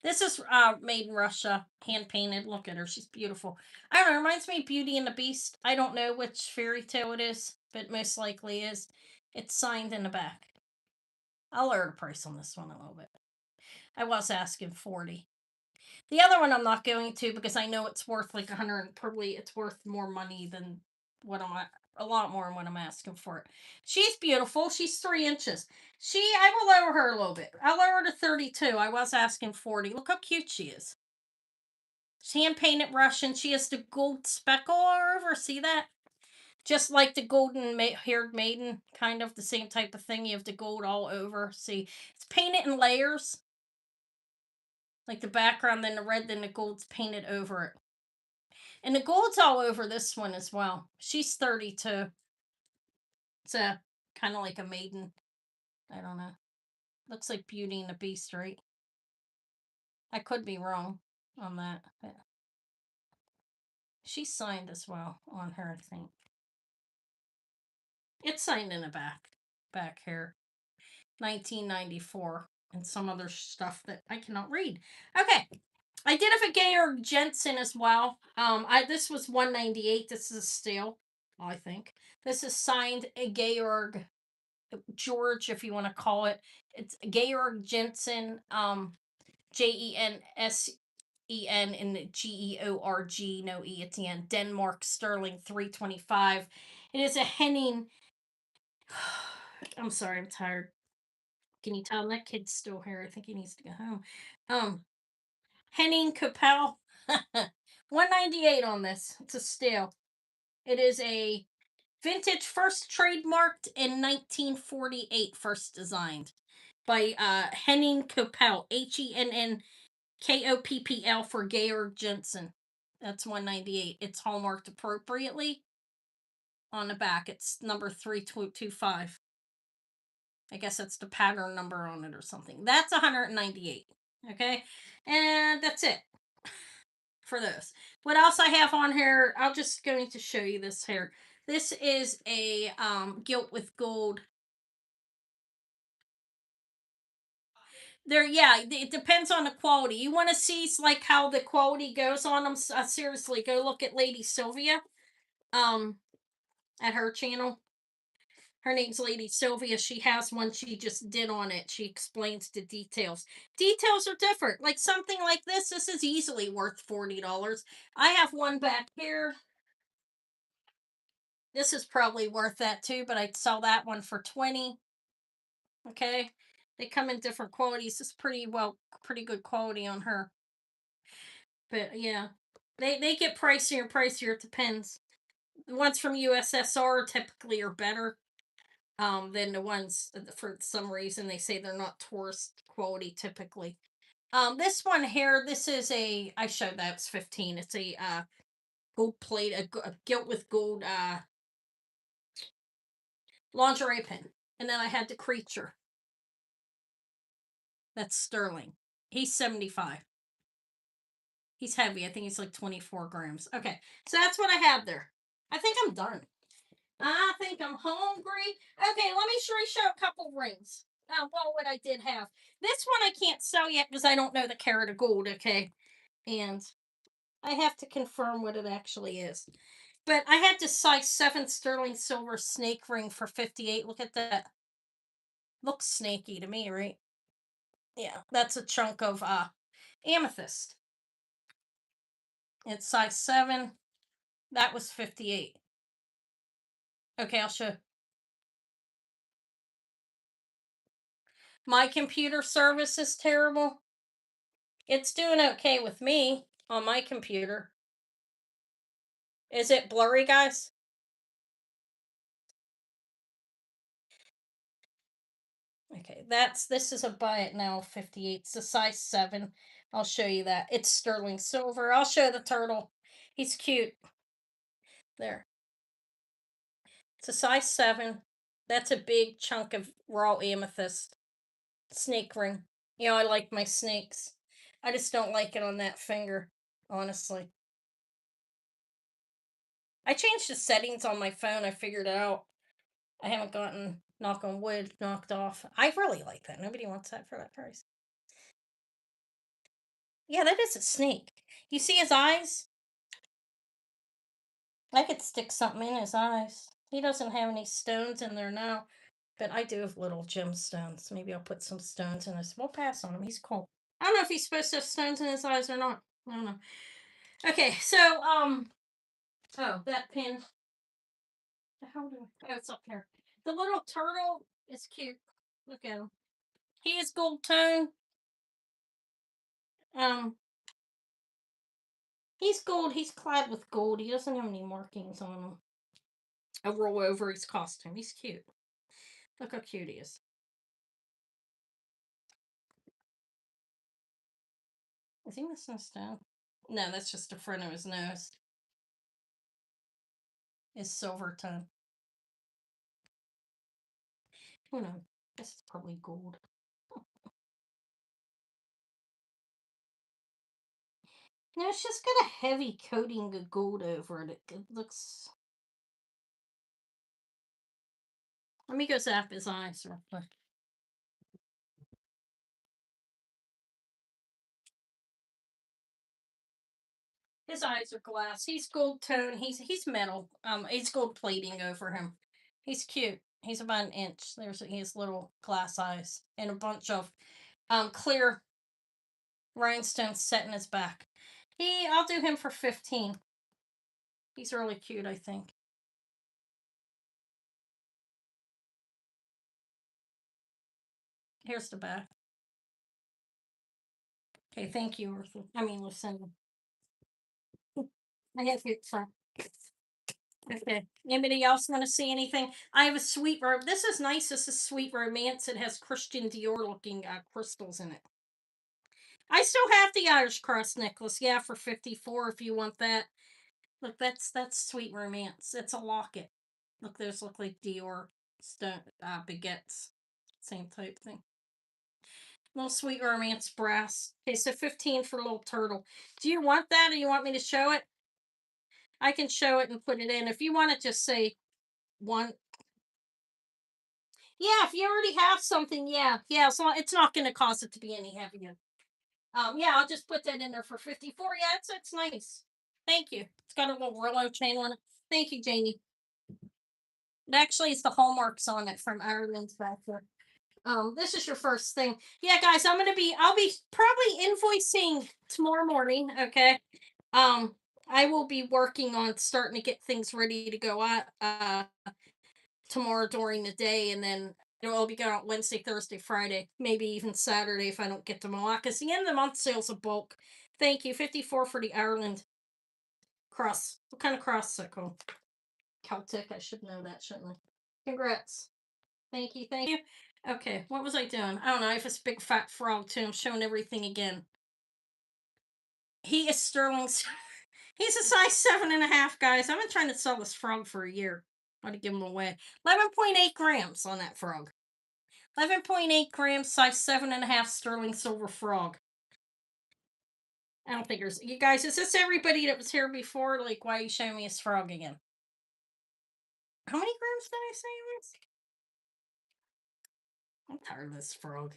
This is made in Russia, hand painted. Look at her, she's beautiful. I don't know, reminds me of Beauty and the Beast. I don't know which fairy tale it is, but most likely is. It's signed in the back. I'll lower the price on this one a little bit. I was asking 40. The other one I'm not going to because I know it's worth like 100. Probably it's worth more money than what I'm at. a lot more than what I'm asking for it. She's beautiful. She's 3 inches. I will lower her a little bit. I'll lower her to 32. I was asking 40. Look how cute she is. She's hand painted Russian. She has the gold speckle all over. See that? Just like the golden haired maiden, kind of the same type of thing. You have the gold all over. See, it's painted in layers, like the background, then the red, then the gold's painted over it. And the gold's all over this one as well. She's 32. It's a kind of like a maiden. I don't know. Looks like Beauty and the Beast, right? I could be wrong on that. But she's signed as well on her, I think. It's signed in the back here. 1994 and some other stuff that I cannot read. Okay. I did have a Georg Jensen as well. This was 198. This is a steel, I think. This is signed a Georg George, if you want to call it. It's Georg Jensen, Jensen and Georg, no E at the end. Denmark sterling 325. It is a Henning. I'm sorry, I'm tired. Can you tell that kid's still here? I think he needs to go home. Henning Capel. 198 on this. It's a steel. It is a vintage, first trademarked in 1948, first designed by Henning Koppel, HENNKOPPL for Georg Jensen. That's 198. It's hallmarked appropriately on the back. It's number 3225. I guess that's the pattern number on it or something. That's 198. Okay. And that's it for those. What else I have on here? I'm just going to show you this here. This is a gilt with gold. There, yeah, it depends on the quality. You want to see like how the quality goes on them. Seriously, go look at Lady Sylvia, um, at her channel. Her name's Lady Sylvia. She has one she just did on it. She explains the details. Details are different. Like something like this. This is easily worth $40. I have one back here. This is probably worth that too, but I'd sell that one for 20. Okay. They come in different qualities. It's pretty good quality on her. But yeah. They get pricier and pricier. It depends. The ones from USSR typically are better than the ones for some reason they say they're not tourist quality typically. This one here, this is I showed that it's 15. It's a gold plate, a gilt with gold lingerie pin. And then I had the creature. That's sterling. He's 75. He's heavy. I think he's like 24 grams. Okay, so that's what I have there. I think I'm done. I think I'm hungry. Okay, let me show a couple rings. Well, what I did have. This one I can't sell yet because I don't know the carat of gold, okay? And I have to confirm what it actually is. But I had this size 7 sterling silver snake ring for 58. Look at that. Looks snaky to me, right? Yeah, that's a chunk of amethyst. It's size 7. That was 58. Okay, I'll show. My computer service is terrible. It's doing okay with me on my computer. Is it blurry, guys? Okay, this is a buy it now 58. It's a size 7. I'll show you that. It's sterling silver. I'll show the turtle. He's cute. There. It's a size 7. That's a big chunk of raw amethyst. Snake ring. You know, I like my snakes. I just don't like it on that finger, honestly. I changed the settings on my phone. I figured it out. I haven't gotten, knock on wood, knocked off. I really like that. Nobody wants that for that price. Yeah, that is a snake. You see his eyes? I could stick something in his eyes. He doesn't have any stones in there now, but I do have little gemstones. Maybe I'll put some stones in this. We'll pass on him. He's cool. I don't know if he's supposed to have stones in his eyes or not. I don't know. Okay, so oh, that pin. How do oh, it's up here. The little turtle is cute. Look at him. He is gold tone. Um, he's gold. He's clad with gold. He doesn't have any markings on him. A roll over his costume. He's cute. Look how cute he is. Is he missing a stone? No, that's just the front of his nose. His silver tone. Who knows? This is probably gold. No, it's just got a heavy coating of gold over it. It looks. Let me go zap his eyes real quick. His eyes are glass. He's gold tone. He's metal. He's gold plating over him. He's cute. He's about an inch. He has little glass eyes and a bunch of clear rhinestones set in his back. I'll do him for 15. He's really cute, I think. Here's the back. Okay, thank you, Arthur. I mean, Lucinda. I have it for. Okay. Anybody else want to see anything? I have a sweet This is nice. This is sweet romance. It has Christian Dior looking crystals in it. I still have the Irish cross necklace. Yeah, for 54 if you want that. Look, that's sweet romance. It's a locket. Look, those look like Dior stone baguettes. Same type thing. Little sweet romance brass. Okay, so 15 for little turtle. Do you want that or you want me to show it? I can show it and put it in. If you want to just say one. Yeah, if you already have something, yeah. Yeah, so it's not gonna cause it to be any heavier. Yeah, I'll just put that in there for 54. Yeah, it's nice. Thank you. It's got a little Rolo chain on it. Thank you, Janie. Actually, it's the hallmarks on it from Ireland's back there. This is your first thing. Yeah, guys, I'll be probably invoicing tomorrow morning, okay? Um, I will be working on starting to get things ready to go out tomorrow during the day, and then it'll all be going out Wednesday, Thursday, Friday, maybe even Saturday if I don't get them all out. Because the end of the month sales a bulk. Thank you. 54 for the Ireland cross. What kind of cross is that called? Celtic. I should know that, shouldn't I? Congrats. Thank you. Thank you. Okay, what was I doing? I don't know. I have this big fat frog too. I'm showing everything again. He is sterling. He's a size 7.5, guys. I've been trying to sell this frog for a year. I want to give him away. 11.8 grams on that frog. 11.8 grams, size 7.5 sterling silver frog. I don't think there's. You guys, is this everybody that was here before? Like, why are you showing me his frog again? How many grams did I say it was? I'm tired of this frog.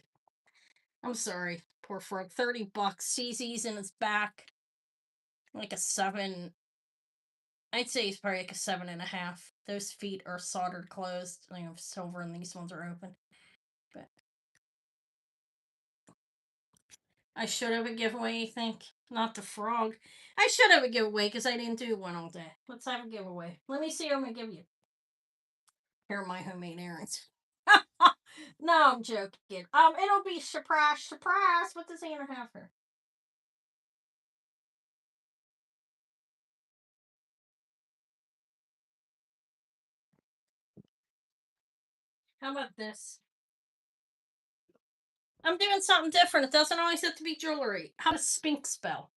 I'm sorry. Poor frog. $30. CZ's in his back. Like a 7. I'd say he's probably like a 7.5. Those feet are soldered closed. I have silver and these ones are open. But I should have a giveaway, I think. Not the frog. I should have a giveaway because I didn't do one all day. Let's have a giveaway. Let me see what I'm going to give you. Here are my homemade errands. No, I'm joking. It'll be surprise, surprise. What does Anna have here? How about this? I'm doing something different. It doesn't always have to be jewelry. How about a spink spell?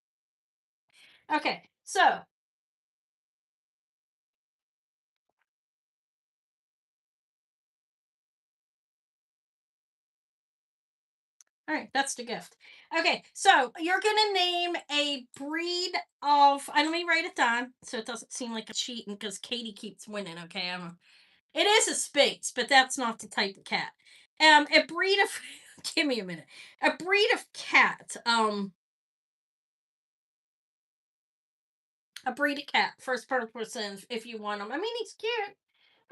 Okay, so all right, that's the gift. Okay, so you're gonna name a breed of. Let me write it down so it doesn't seem like a cheating because Katie keeps winning. Okay, it is a Sphinx, but that's not the type of cat. A breed of. Give me a minute. A breed of cat. A breed of cat. First person, if you want him. I mean, he's cute.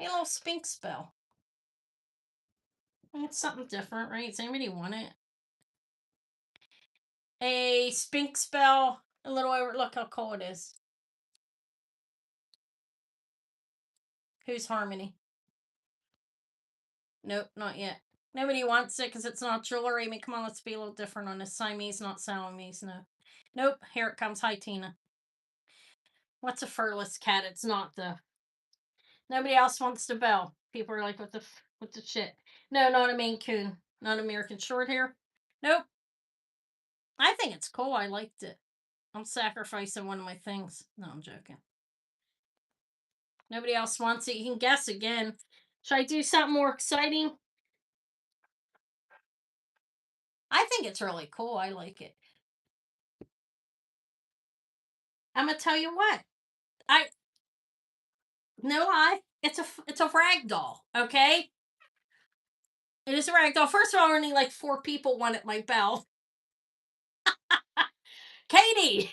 A little Sphinx spell. It's something different, right? Does anybody want it? A Sphinx spell. A little over. Look how cool it is. Who's Harmony? Nope, not yet. Nobody wants it because it's not jewelry. I mean, come on, let's be a little different on this. Siamese, not Siamese. No. Nope. Here it comes. Hi, Tina. What's a furless cat? It's not the. Nobody else wants the bell. People are like, what the shit? No, not a Maine Coon. Not American short hair. Nope. I think it's cool. I liked it. I'm sacrificing one of my things. No, I'm joking. Nobody else wants it. You can guess again. Should I do something more exciting? I think it's really cool. I like it. I'm gonna tell you what. I no lie. It's a rag doll. Okay, it is a rag doll. First of all, only like 4 people wanted my bell. Katie,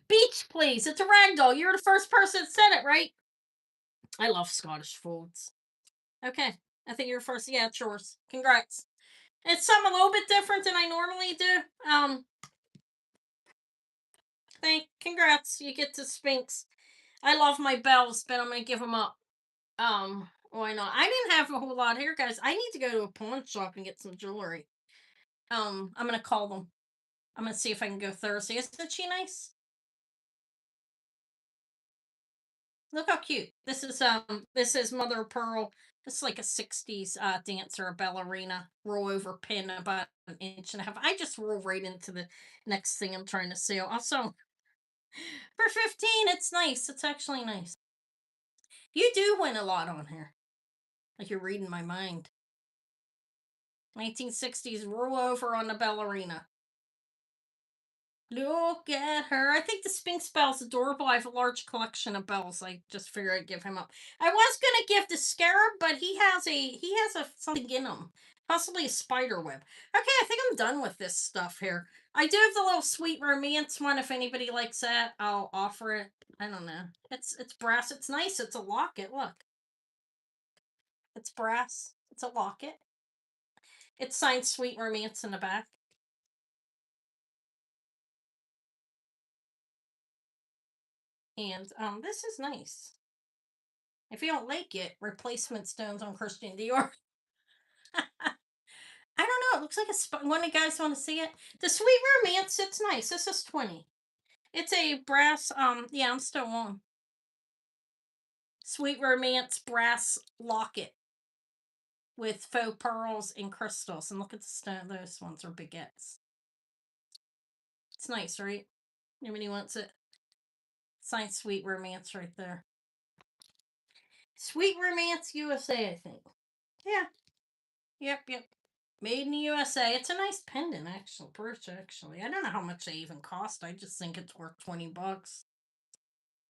beach, please. It's a rag doll. You're the first person that said it, right? I love Scottish folds. Okay, I think you're first. Yeah, it's yours. Congrats. It's something a little bit different than I normally do. Congrats. You get to Sphinx. I love my bells, but I'm gonna give them up. Why not? I didn't have a whole lot here, guys. I need to go to a pawn shop and get some jewelry. I'm gonna call them. I'm gonna see if I can go Thursday. Isn't she nice? Look how cute. This is Mother of Pearl. This is like a 60s dancer, a ballerina, roll over pin about an inch and a half. I just roll right into the next thing I'm trying to sell. Also, for 15, it's nice. It's actually nice. You do win a lot on here. Like you're reading my mind. 1960s roll over on the ballerina. Look at her. I think the Sphinx bell's adorable. I have a large collection of bells. I just figured I'd give him up. I was gonna give the scarab, but he has a something in him. Possibly a spider web. Okay, I think I'm done with this stuff here. I do have the little sweet romance one. If anybody likes that, I'll offer it. I don't know. It's brass. It's nice. It's a locket. Look. It's brass. It's a locket. It's signed Sweet Romance in the back. And this is nice. If you don't like it, replacement stones on Christian Dior. I don't know. It looks like one of you guys want to see it. The Sweet Romance, it's nice. This is 20. It's a brass, yeah, I'm still on. Sweet Romance brass locket with faux pearls and crystals. And look at the stone. Those ones are baguettes. It's nice, right? Nobody wants it. Signed Sweet Romance right there. Sweet Romance USA, I think. Yeah. Yep. Made in the USA. It's a nice pendant, actually. Brooch, actually. I don't know how much they even cost. I just think it's worth $20.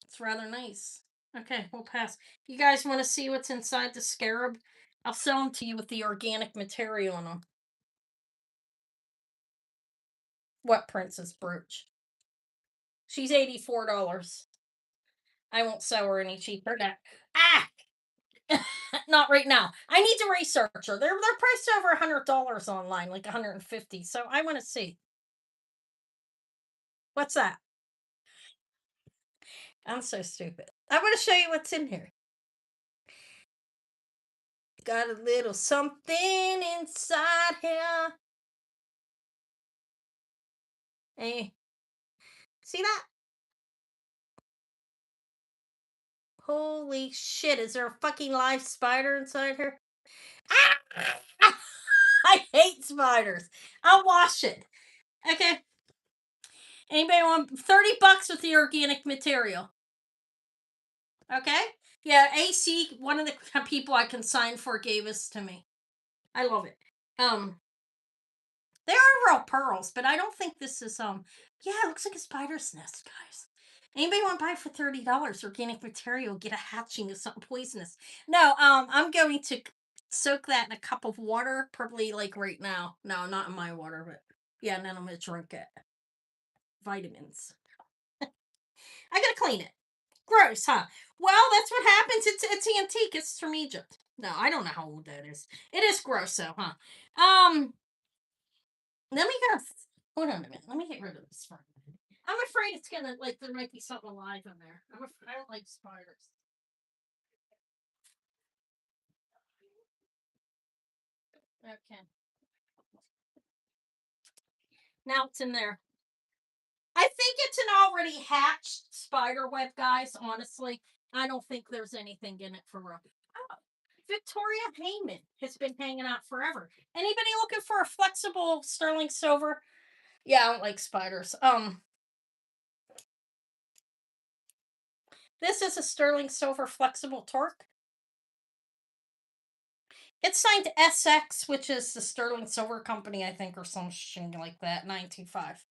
It's rather nice. Okay, we'll pass. You guys want to see what's inside the scarab? I'll sell them to you with the organic material in them. What princess brooch? She's $84. I won't sell her any cheaper. That not right now. I need to research her. They're priced over $100 online, like 150. So I want to see. What's that? I'm so stupid. I want to show you what's in here. Got a little something inside here. Hey, see that? Holy shit, is there a fucking live spider inside here? Ah! I hate spiders. I'll wash it. Okay. Anybody want $30 with the organic material? Okay. Yeah, AC, one of the people I consigned for gave this to me. I love it. They are real pearls, but I don't think this is yeah, it looks like a spider's nest, guys. Anybody want to buy it for $30? Organic material, get a hatching of something poisonous. No, I'm going to soak that in a cup of water, probably like right now. No, not in my water, but yeah, and then I'm gonna drink it. Vitamins. I gotta clean it. Gross, huh? Well, that's what happens. It's antique. It's from Egypt. No, I don't know how old that is. It is gross, though, huh? Let me go. Hold on a minute. Let me get rid of this for a minute. I'm afraid it's gonna like there might be something alive in there. I don't like spiders. Okay. Now it's in there. I think it's an already hatched spider web, guys. Honestly, I don't think there's anything in it for real. Oh, Victoria Heyman has been hanging out forever. Anybody looking for a flexible sterling silver? Yeah, I don't like spiders. This is a sterling silver flexible torque. It's signed SX, which is the Sterling Silver Company, I think, or some shit like that. 925.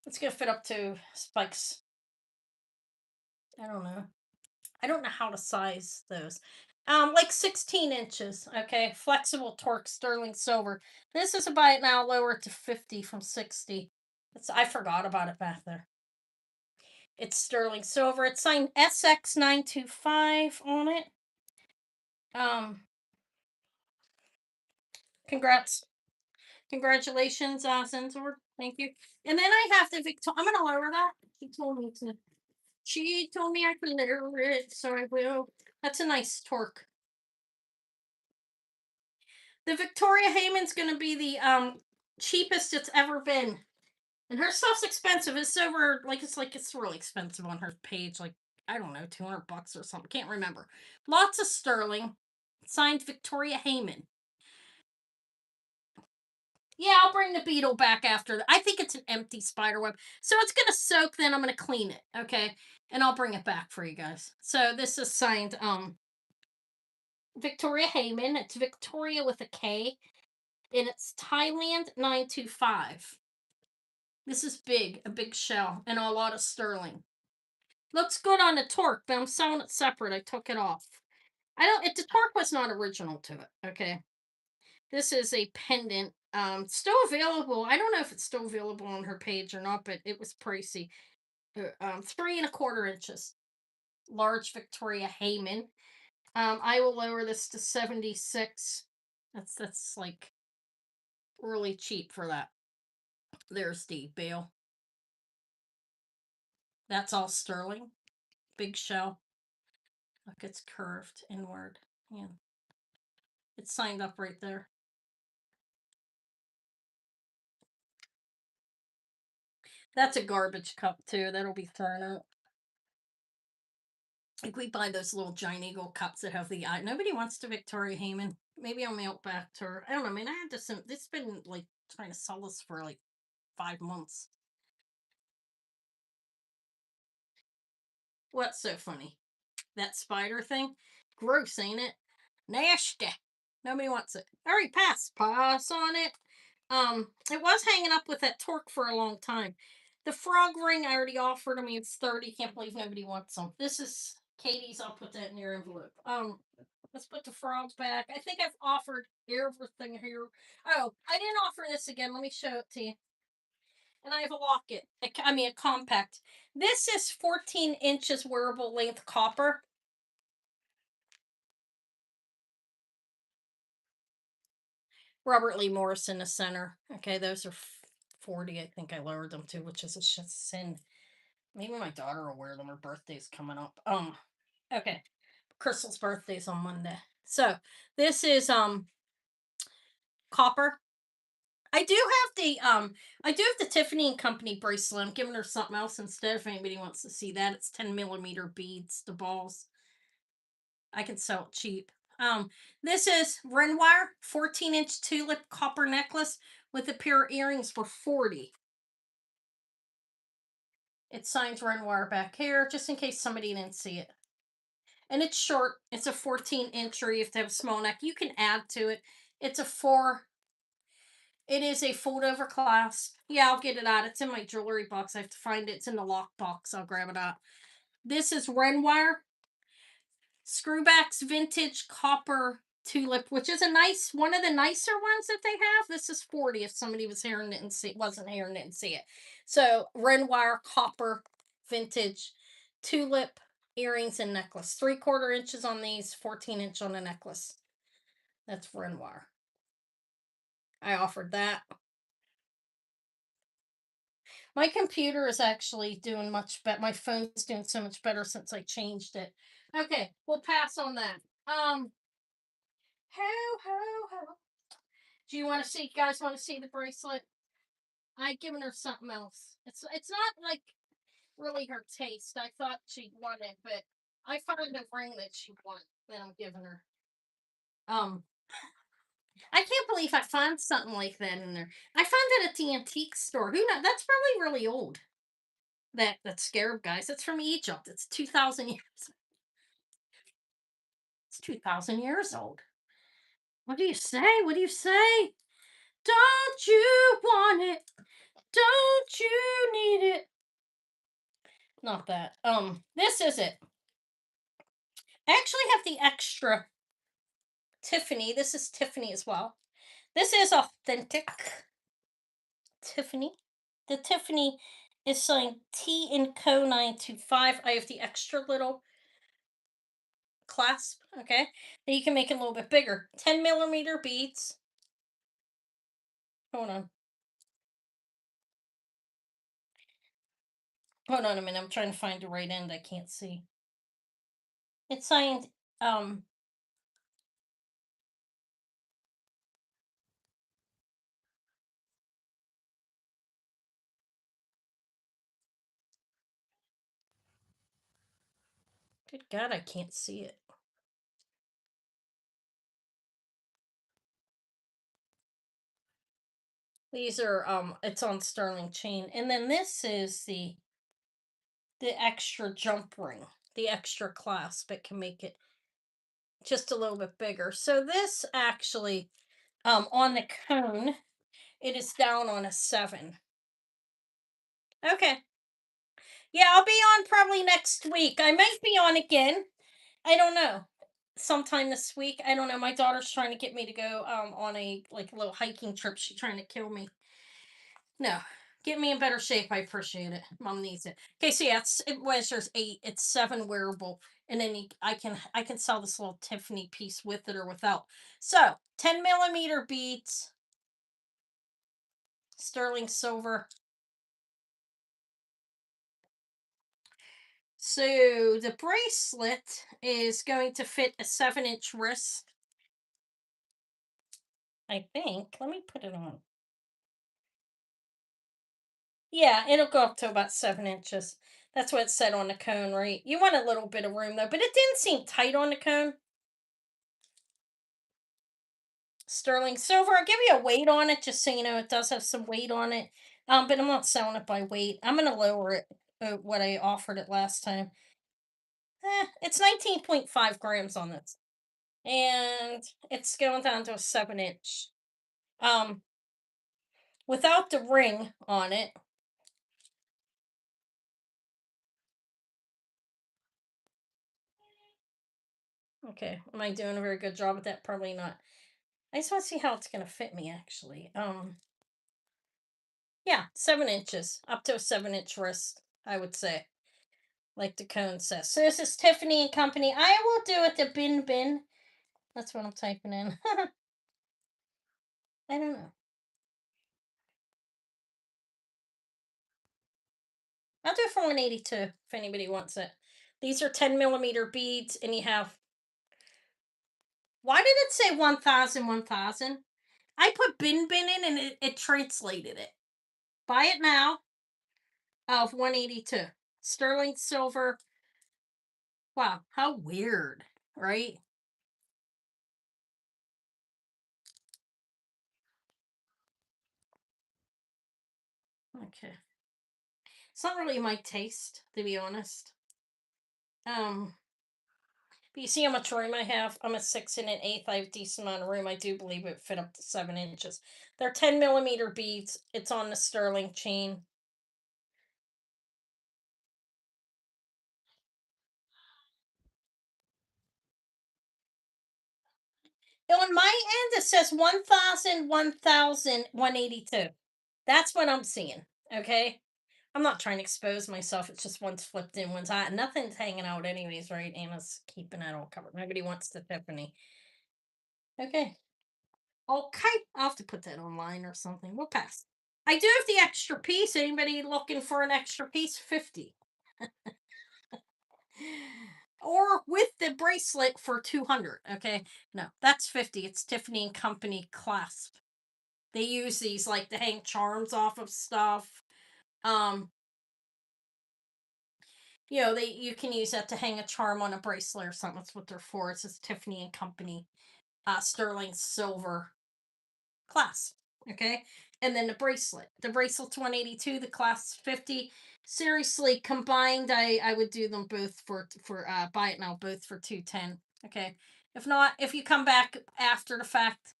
It's gonna fit up to spikes. I don't know. I don't know how to size those. Like 16 inches. Okay, flexible torque sterling silver. This is about now lower to 50 from 60. I forgot about it back there. It's sterling silver. It's signed SX925 on it. Um, congrats. Congratulations, Zenzor. Thank you. And then I have the Victoria. I'm gonna lower that. She told me to. She told me I could lower it, so I will. That's a nice torque. The Victoria Heyman's gonna be the cheapest it's ever been. And her stuff's expensive. It's over it's really expensive on her page. Like, I don't know, $200 or something. Can't remember. Lots of sterling. Signed Victoria Heyman. Yeah, I'll bring the beetle back after. I think it's an empty spider web. So it's gonna soak, then I'm gonna clean it. Okay. And I'll bring it back for you guys. So this is signed Victoria Heyman. It's Victoria with a K. And it's Thailand 925. This is big, a big shell, and a lot of sterling. Looks good on the torque, but I'm selling it separate. I took it off. I don't. The torque was not original to it. Okay, this is a pendant. Still available. I don't know if it's still available on her page or not, but it was pricey. 3.25 inches. Large Victoria Heyman. I will lower this to 76. That's like really cheap for that. There's the bail. That's all sterling. Big shell. Look, it's curved inward. Yeah. It's signed up right there. That's a garbage cup too. That'll be thrown out. Like, we buy those little giant eagle cups that have the eye. Nobody wants to Victoria Heyman. Maybe I'll mail it back to her. I don't know. I mean, I had to send. This been like trying to sell this for like 5 months. What's so funny? That spider thing? Gross, ain't it? Nasty. Nobody wants it. All right, pass. Pass on it. It was hanging up with that torque for a long time. The frog ring I already offered. I mean, it's 30. Can't believe nobody wants them. This is Katie's. I'll put that in your envelope. Let's put the frogs back. I think I've offered everything here. Oh, I didn't offer this again. Let me show it to you. And I have a locket. A compact. This is 14 inches wearable length copper. Robert Lee Morris in the center. Okay, those are 40. I think I lowered them to, which is a sin. Maybe my daughter will wear them. Her birthday's coming up. Okay. Crystal's birthday's on Monday. So this is copper. I do have the Tiffany and Company bracelet. I'm giving her something else instead if anybody wants to see that. It's 10 millimeter beads, the balls. I can sell it cheap. This is Renoir 14-inch tulip copper necklace with a pair of earrings for 40. It signs Renoir back here, just in case somebody didn't see it. And it's short. It's a 14-inch, or you have to have a small neck. You can add to it. It's a 4. It is a fold over clasp. Yeah, I'll get it out. It's in my jewelry box. I have to find it. It's in the lock box. I'll grab it out. This is Renoir Screwbacks Vintage Copper Tulip, which is one of the nicer ones that they have. This is 40 if somebody wasn't hearing it and see it. So Renoir Copper Vintage Tulip earrings and necklace. 3/4 inches on these, 14-inch on the necklace. That's Renoir. I offered that. My computer is actually doing much better. My phone's doing so much better since I changed it. Okay, we'll pass on that. Ho. Do you want to see? Guys, want to see the bracelet? I've given her something else. It's not like really her taste. I thought she'd want it, but I found a ring that she wants that I'm giving her. Um, I can't believe I found something like that in there. I found it at the antique store. Who knows? That's probably really old. That scarab, guys. It's from Egypt. It's 2,000 years. It's 2,000 years old. What do you say? What do you say? Don't you want it? Don't you need it? Not that. This is it. I actually have the extra Tiffany. This is Tiffany as well. This is authentic Tiffany. The Tiffany is signed T and Co 925. I have the extra little clasp, okay? That you can make it a little bit bigger. 10 millimeter beads. Hold on. Hold on a minute. I'm trying to find the right end. I can't see. It's signed good God, I can't see it. These are it's on sterling chain. And then this is the extra jump ring, the extra clasp. It can make it just a little bit bigger. So this actually on the cone, it is down on a 7. Okay. Yeah, I'll be on probably next week. I might be on again. I don't know. Sometime this week. I don't know. My daughter's trying to get me to go on a like little hiking trip. She's trying to kill me. No. Get me in better shape. I appreciate it. Mom needs it. Okay, so yeah, it measures 8. It's 7 wearable, and then I can sell this little Tiffany piece with it or without. So 10 millimeter beads, sterling silver. So the bracelet is going to fit a 7-inch wrist. I think. Let me put it on. Yeah, it'll go up to about 7 inches. That's what it said on the cone, right? You want a little bit of room though, but it didn't seem tight on the cone. Sterling silver. I'll give you a weight on it just so you know it does have some weight on it. But I'm not selling it by weight. I'm gonna lower it what I offered it last time. It's 19.5 grams on this. And it's going down to a 7 inch. Um, without the ring on it. Okay, am I doing a very good job with that? Probably not. I just want to see how it's gonna fit me actually. Yeah, 7 inches, up to a 7 inch wrist, I would say, like the cone says. So this is Tiffany and Company. I will do it the bin. That's what I'm typing in. I don't know. I'll do it for 182 if anybody wants it. These are 10 millimeter beads, and you have. Why did it say 1,000, 1,000? I put bin in and it translated it. Buy it now of 182. Sterling silver. Wow, how weird, right? Okay. It's not really my taste, to be honest. Um, but you see how much room I have? I'm a 6 and an eighth. I have a decent amount of room. I do believe it fit up to 7 inches. They're 10 millimeter beads. It's on the sterling chain. On my end, it says 1,000, 1,000, 182. That's what I'm seeing. Okay. I'm not trying to expose myself. It's just one's flipped in, one's out. Nothing's hanging out, anyways, right? Anna's keeping that all covered. Nobody wants the Tiffany. Okay. Okay. I'll have to put that online or something. We'll pass. I do have the extra piece. Anybody looking for an extra piece? 50. or with the bracelet for 200. Okay, no, that's 50. It's Tiffany and Company clasp. They use these like to hang charms off of stuff. Um, they you can use that to hang a charm on a bracelet or something. That's what they're for. It's just Tiffany and Company, sterling silver clasp. Okay, and then the bracelet. The bracelet's 182. The clasp 50. Seriously, combined, I would do them both for buy it now, both for 210. Okay, if not, if you come back after the fact,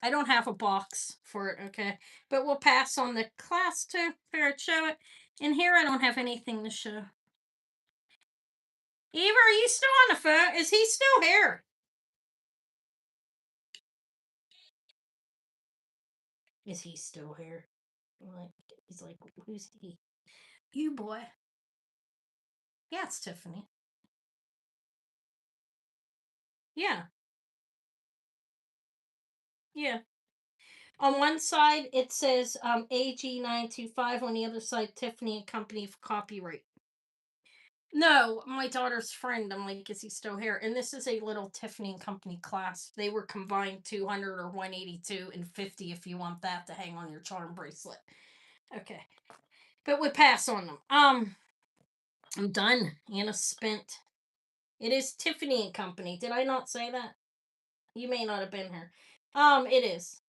I don't have a box for it. Okay, but we'll pass on the class too. Fair to show it. And here I don't have anything to show. Eva, are you still on the phone? Is he still here? Is he still here? Like, he's like, who's he? You boy. Yeah, it's Tiffany. Yeah, yeah. On one side it says AG925. On the other side, Tiffany and Company for copyright. No, my daughter's friend. I'm like, is he still here? And this is a little Tiffany and Company class. They were combined 200 or 182 and 50 if you want that to hang on your charm bracelet. Okay. But we pass on them. I'm done. Anna spent. It is Tiffany and Company. Did I not say that? You may not have been here. It is.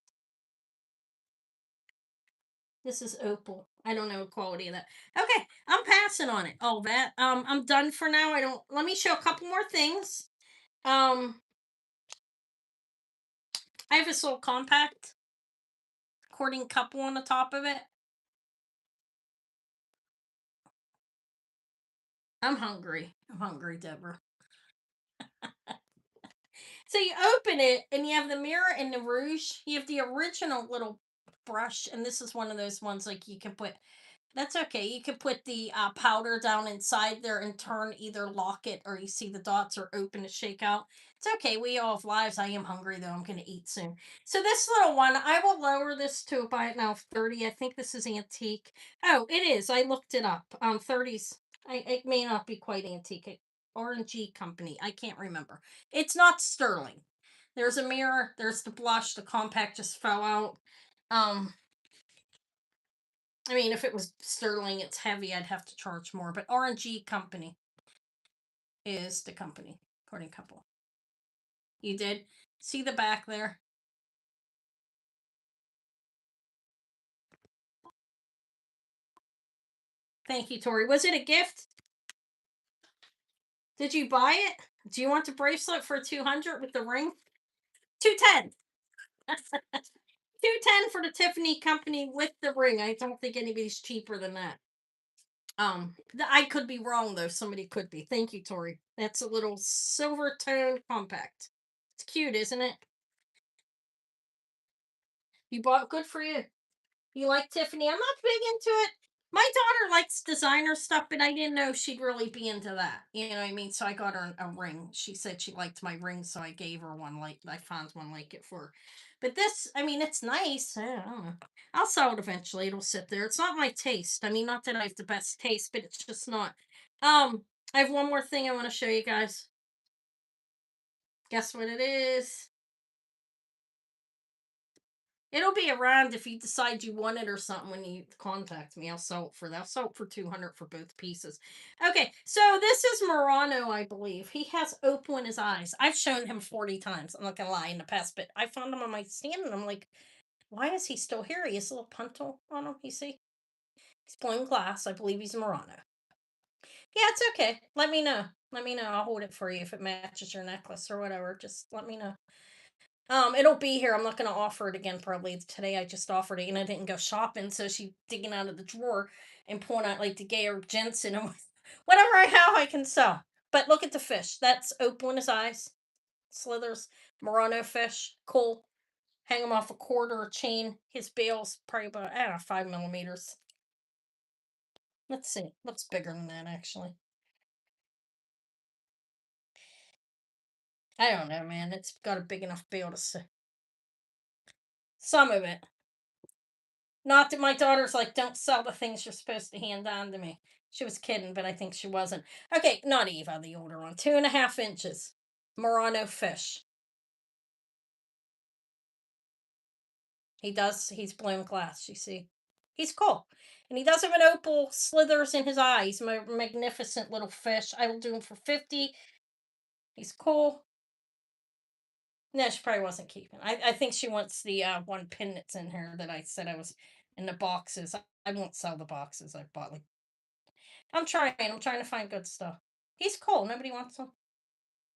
This is opal. I don't know the quality of that. Okay, I'm passing on it. All that. I'm done for now. I don't. Let me show a couple more things. Um, I have this little compact cording couple on the top of it. I'm hungry. I'm hungry, Deborah. So you open it and you have the mirror and the rouge. You have the original little brush, and this is one of those ones like you can put. That's okay. You can put the powder down inside there and turn, either lock it or you see the dots, or open to shake out. It's okay. We all have lives. I am hungry though. I'm going to eat soon. So this little one, I will lower this to buy it now 30. I think this is antique. Oh, it is. I looked it up. 30s. It may not be quite antique. R&G company. I can't remember. It's not sterling. There's a mirror. There's the blush. The compact just fell out. Um, I mean, if it was sterling, it's heavy. I'd have to charge more. But R&G Company is the company, according couple. You did see the back there. Thank you, Tori. Was it a gift? Did you buy it? Do you want the bracelet for 200 with the ring? 210. 210 for the Tiffany Company with the ring. I don't think anybody's cheaper than that. I could be wrong though. Somebody could be. Thank you, Tori. That's a little silver tone compact. It's cute, isn't it? You bought, good for you. You like Tiffany? I'm not big into it. My daughter likes designer stuff, but I didn't know she'd really be into that. You know what I mean? So I got her a ring. She said she liked my ring, so I gave her one. Like, I found one like it for her. But this, I mean, it's nice. I don't know. I'll sell it eventually. It'll sit there. It's not my taste. I mean, not that I have the best taste, but it's just not. I have one more thing I want to show you guys. Guess what it is? It'll be around if you decide you want it or something when you contact me. I'll sell it for that. I'll sell it for 200 for both pieces. Okay, so this is Murano, I believe. He has opal in his eyes. I've shown him 40 times. I'm not gonna lie in the past, but I found him on my stand and I'm like, why is he still here? He has a little punto on him, you see? He's plain glass. I believe he's Murano. Yeah, it's okay. Let me know. Let me know. I'll hold it for you if it matches your necklace or whatever. Just let me know. It'll be here. I'm not gonna offer it again probably today. I just offered it and I didn't go shopping, so she digging out of the drawer and pulling out like the Gayer Jensen and whatever I have I can sell. But look at the fish. That's opal in his eyes. Slithers, Murano fish, cool. Hang him off a cord or a chain. His bail's probably about, I don't know, 5 millimeters. Let's see. Looks bigger than that actually. I don't know, man. It's got a big enough bail to see. Some of it. Not that my daughter's like, don't sell the things you're supposed to hand on to me. She was kidding, but I think she wasn't. Okay, not Eva, the older one. 2.5 inches. Murano fish. He does. He's blown glass. You see, he's cool, and he does have an opal slithers in his eyes. My magnificent little fish. I will do him for 50. He's cool. No, she probably wasn't keeping. I think she wants the one pin that's in here that I said I was in the boxes. I won't sell the boxes I bought. Like I'm trying. I'm trying to find good stuff. He's cool. Nobody wants him.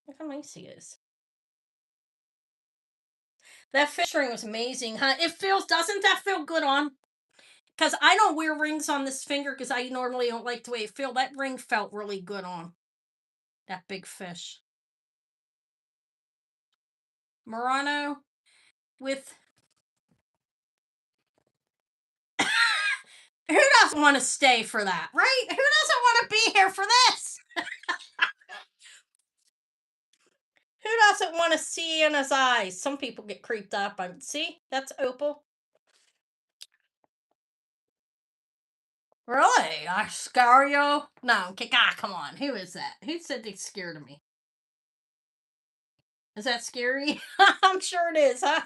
Look how nice he is. That fish ring was amazing, huh? It feels. Doesn't that feel good on? Because I don't wear rings on this finger because I normally don't like the way it feel. That ring felt really good on that big fish. Murano with who doesn't want to stay for that, right? Who doesn't want to be here for this? Who doesn't want to see in his eyes? Some people get creeped up. See, that's opal. Really? I scare you? No, okay, ah, come on. Who is that? Who said they scared of me? Is that scary? I'm sure it is, huh?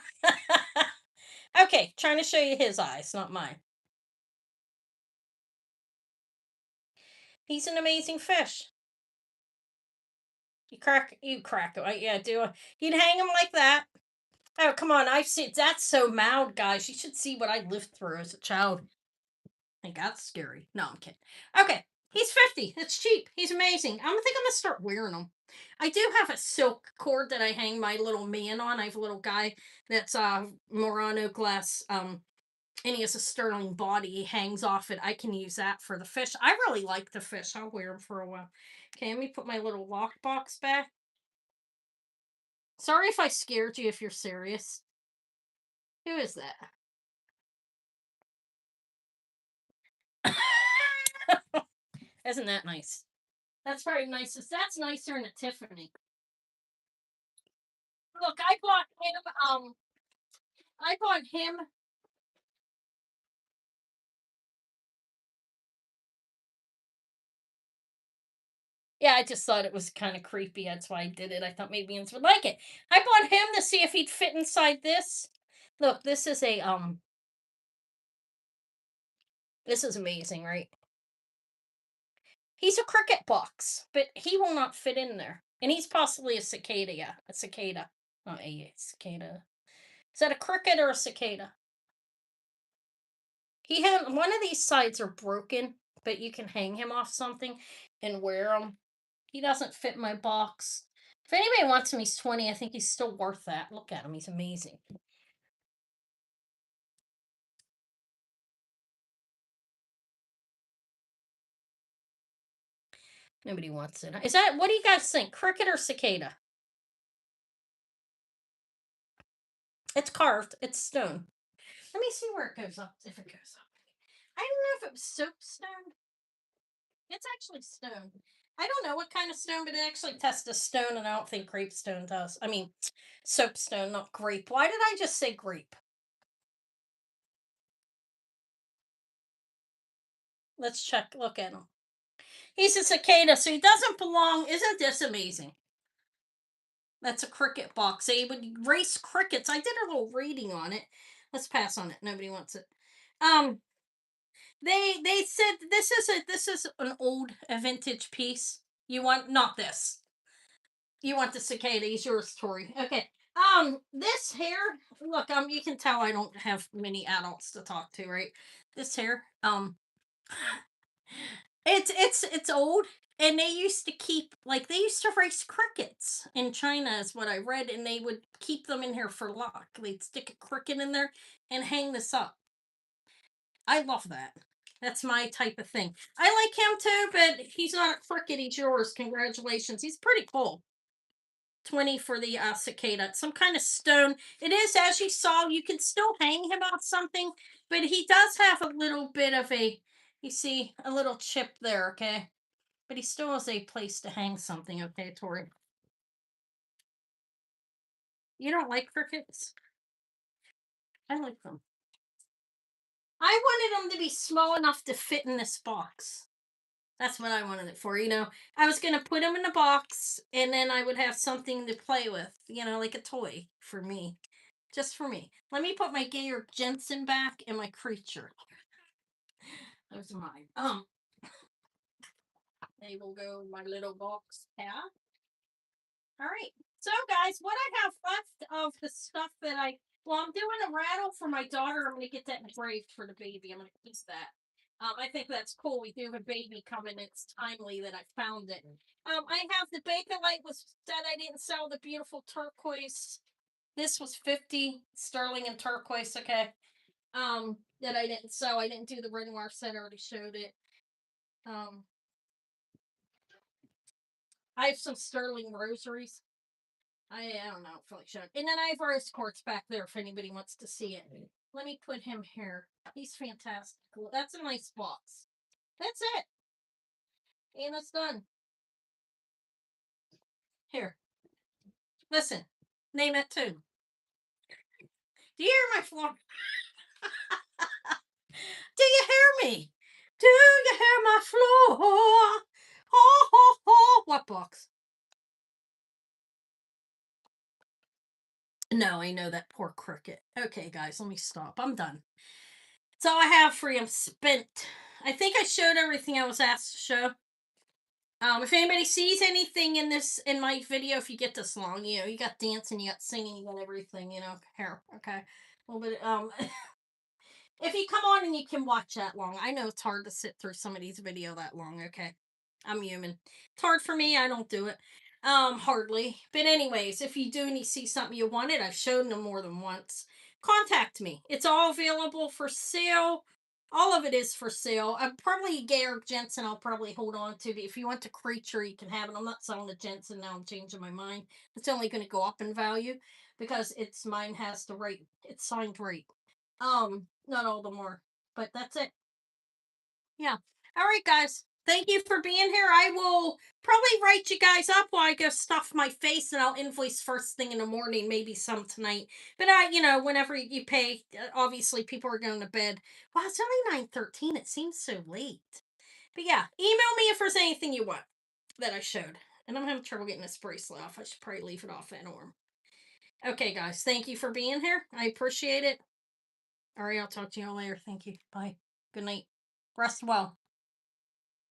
Okay, trying to show you his eyes, not mine. He's an amazing fish. You crack. Yeah, do it. You'd hang him like that. Oh, come on. I've seen that's so mild, guys. You should see what I lived through as a child. I think that's scary. No, I'm kidding. Okay, he's 50. That's cheap. He's amazing. I'm gonna start wearing them. I do have a silk cord that I hang my little man on. I have a little guy that's Murano glass. And he has a sterling body. He hangs off it. I can use that for the fish. I really like the fish. I'll wear them for a while. Okay, let me put my little lockbox back. Sorry if I scared you if you're serious. Who is that? Isn't that nice? That's very nice. That's nicer than a Tiffany. Look, I bought him I bought him. Yeah, I just thought it was kind of creepy. That's why I did it. I thought maybe Ians would like it. I bought him to see if he'd fit inside this. Look, this is amazing, right? He's a cricket box, but he will not fit in there. And he's possibly a cicada, yeah. A cicada. Not a cicada. Is that a cricket or a cicada? He had one of these sides are broken, but you can hang him off something and wear him. He doesn't fit my box. If anybody wants him, he's 20. I think he's still worth that. Look at him. He's amazing. Nobody wants it. Is that what do you guys think? Cricket or cicada? It's carved. It's stone. Let me see where it goes up. If it goes up. I don't know if it was soapstone. It's actually stone. I don't know what kind of stone, but it actually tests a stone, and I don't think grapestone does. I mean, soapstone, not grape. Why did I just say grape? Let's check. Look at him. He's a cicada, so he doesn't belong. Isn't this amazing? That's a cricket box. They would race crickets. I did a little reading on it. Let's pass on it. Nobody wants it. Um, they said this is an old a vintage piece. You want not this. You want the cicada. He's yours, Tori. Okay. This hair. Look, you can tell I don't have many adults to talk to, right? This hair. It's old, and they used to keep like they used to race crickets in China, is what I read, and they would keep them in here for luck. They'd stick a cricket in there and hang this up. I love that. That's my type of thing. I like him too, but he's not a cricket. He's yours. Congratulations. He's pretty cool. 20 for the cicada. Some kind of stone. It is, as you saw, you can still hang him on something, but he does have a little bit of a, you see, a little chip there, okay? But he still has a place to hang something, okay, Tori? You don't like crickets? I like them. I wanted them to be small enough to fit in this box. That's what I wanted it for. I was gonna put them in a box, and then I would have something to play with. Like a toy for me, just for me. Let me put my Gayer Jensen back and my creature. Those are mine. They will go in my little box. Yeah. All right. So, guys, what I have left of the stuff that I'm doing a rattle for my daughter. I'm going to get that engraved for the baby. I'm going to keep that. I think that's cool. We do have a baby coming. It's timely that I found it. I have the Bakelite was that I didn't sell the beautiful turquoise. This was 50 sterling and turquoise. Okay. That I didn't sell. I didn't do the Renoir set. I already showed it. Um, I have some sterling rosaries. I don't know, feel like showing. And then I have rose quartz back there if anybody wants to see it. Let me put him here. He's fantastic. That's a nice box. That's it. And it's done. Here. Listen. Name it too. Do you hear my floor? Do you hear me? Do you hear my floor? Ho, ho, ho. What box? No, I know that poor cricket. Okay, guys, let me stop. I'm done. That's all I have for you. I'm spent. I think I showed everything I was asked to show. If anybody sees anything in my video, if you get this long, you got dancing, you got singing, you got everything, here, okay. A little bit, if you come on and you can watch that long, I know it's hard to sit through somebody's video that long, okay. I'm human. It's hard for me, I don't do it. Hardly. But anyways, if you do and you see something you wanted, I've shown them more than once. Contact me. It's all available for sale. All of it is for sale. I'm probably Garrick Jensen. I'll probably hold on to. But if you want the creature, you can have it. I'm not selling the Jensen now. I'm changing my mind. It's only going to go up in value because mine has the right. It's signed right. Not all the more, but that's it. Yeah. All right, guys. Thank you for being here. I will probably write you guys up while I go stuff my face, and I'll invoice first thing in the morning, maybe some tonight. But whenever you pay, obviously people are going to bed. Wow, it's only 9:13. It seems so late. But yeah, email me if there's anything you want that I showed. And I'm having trouble getting this bracelet off. I should probably leave it off at arm. Okay, guys. Thank you for being here. I appreciate it. All right, I'll talk to you all later. Thank you. Bye. Good night. Rest well.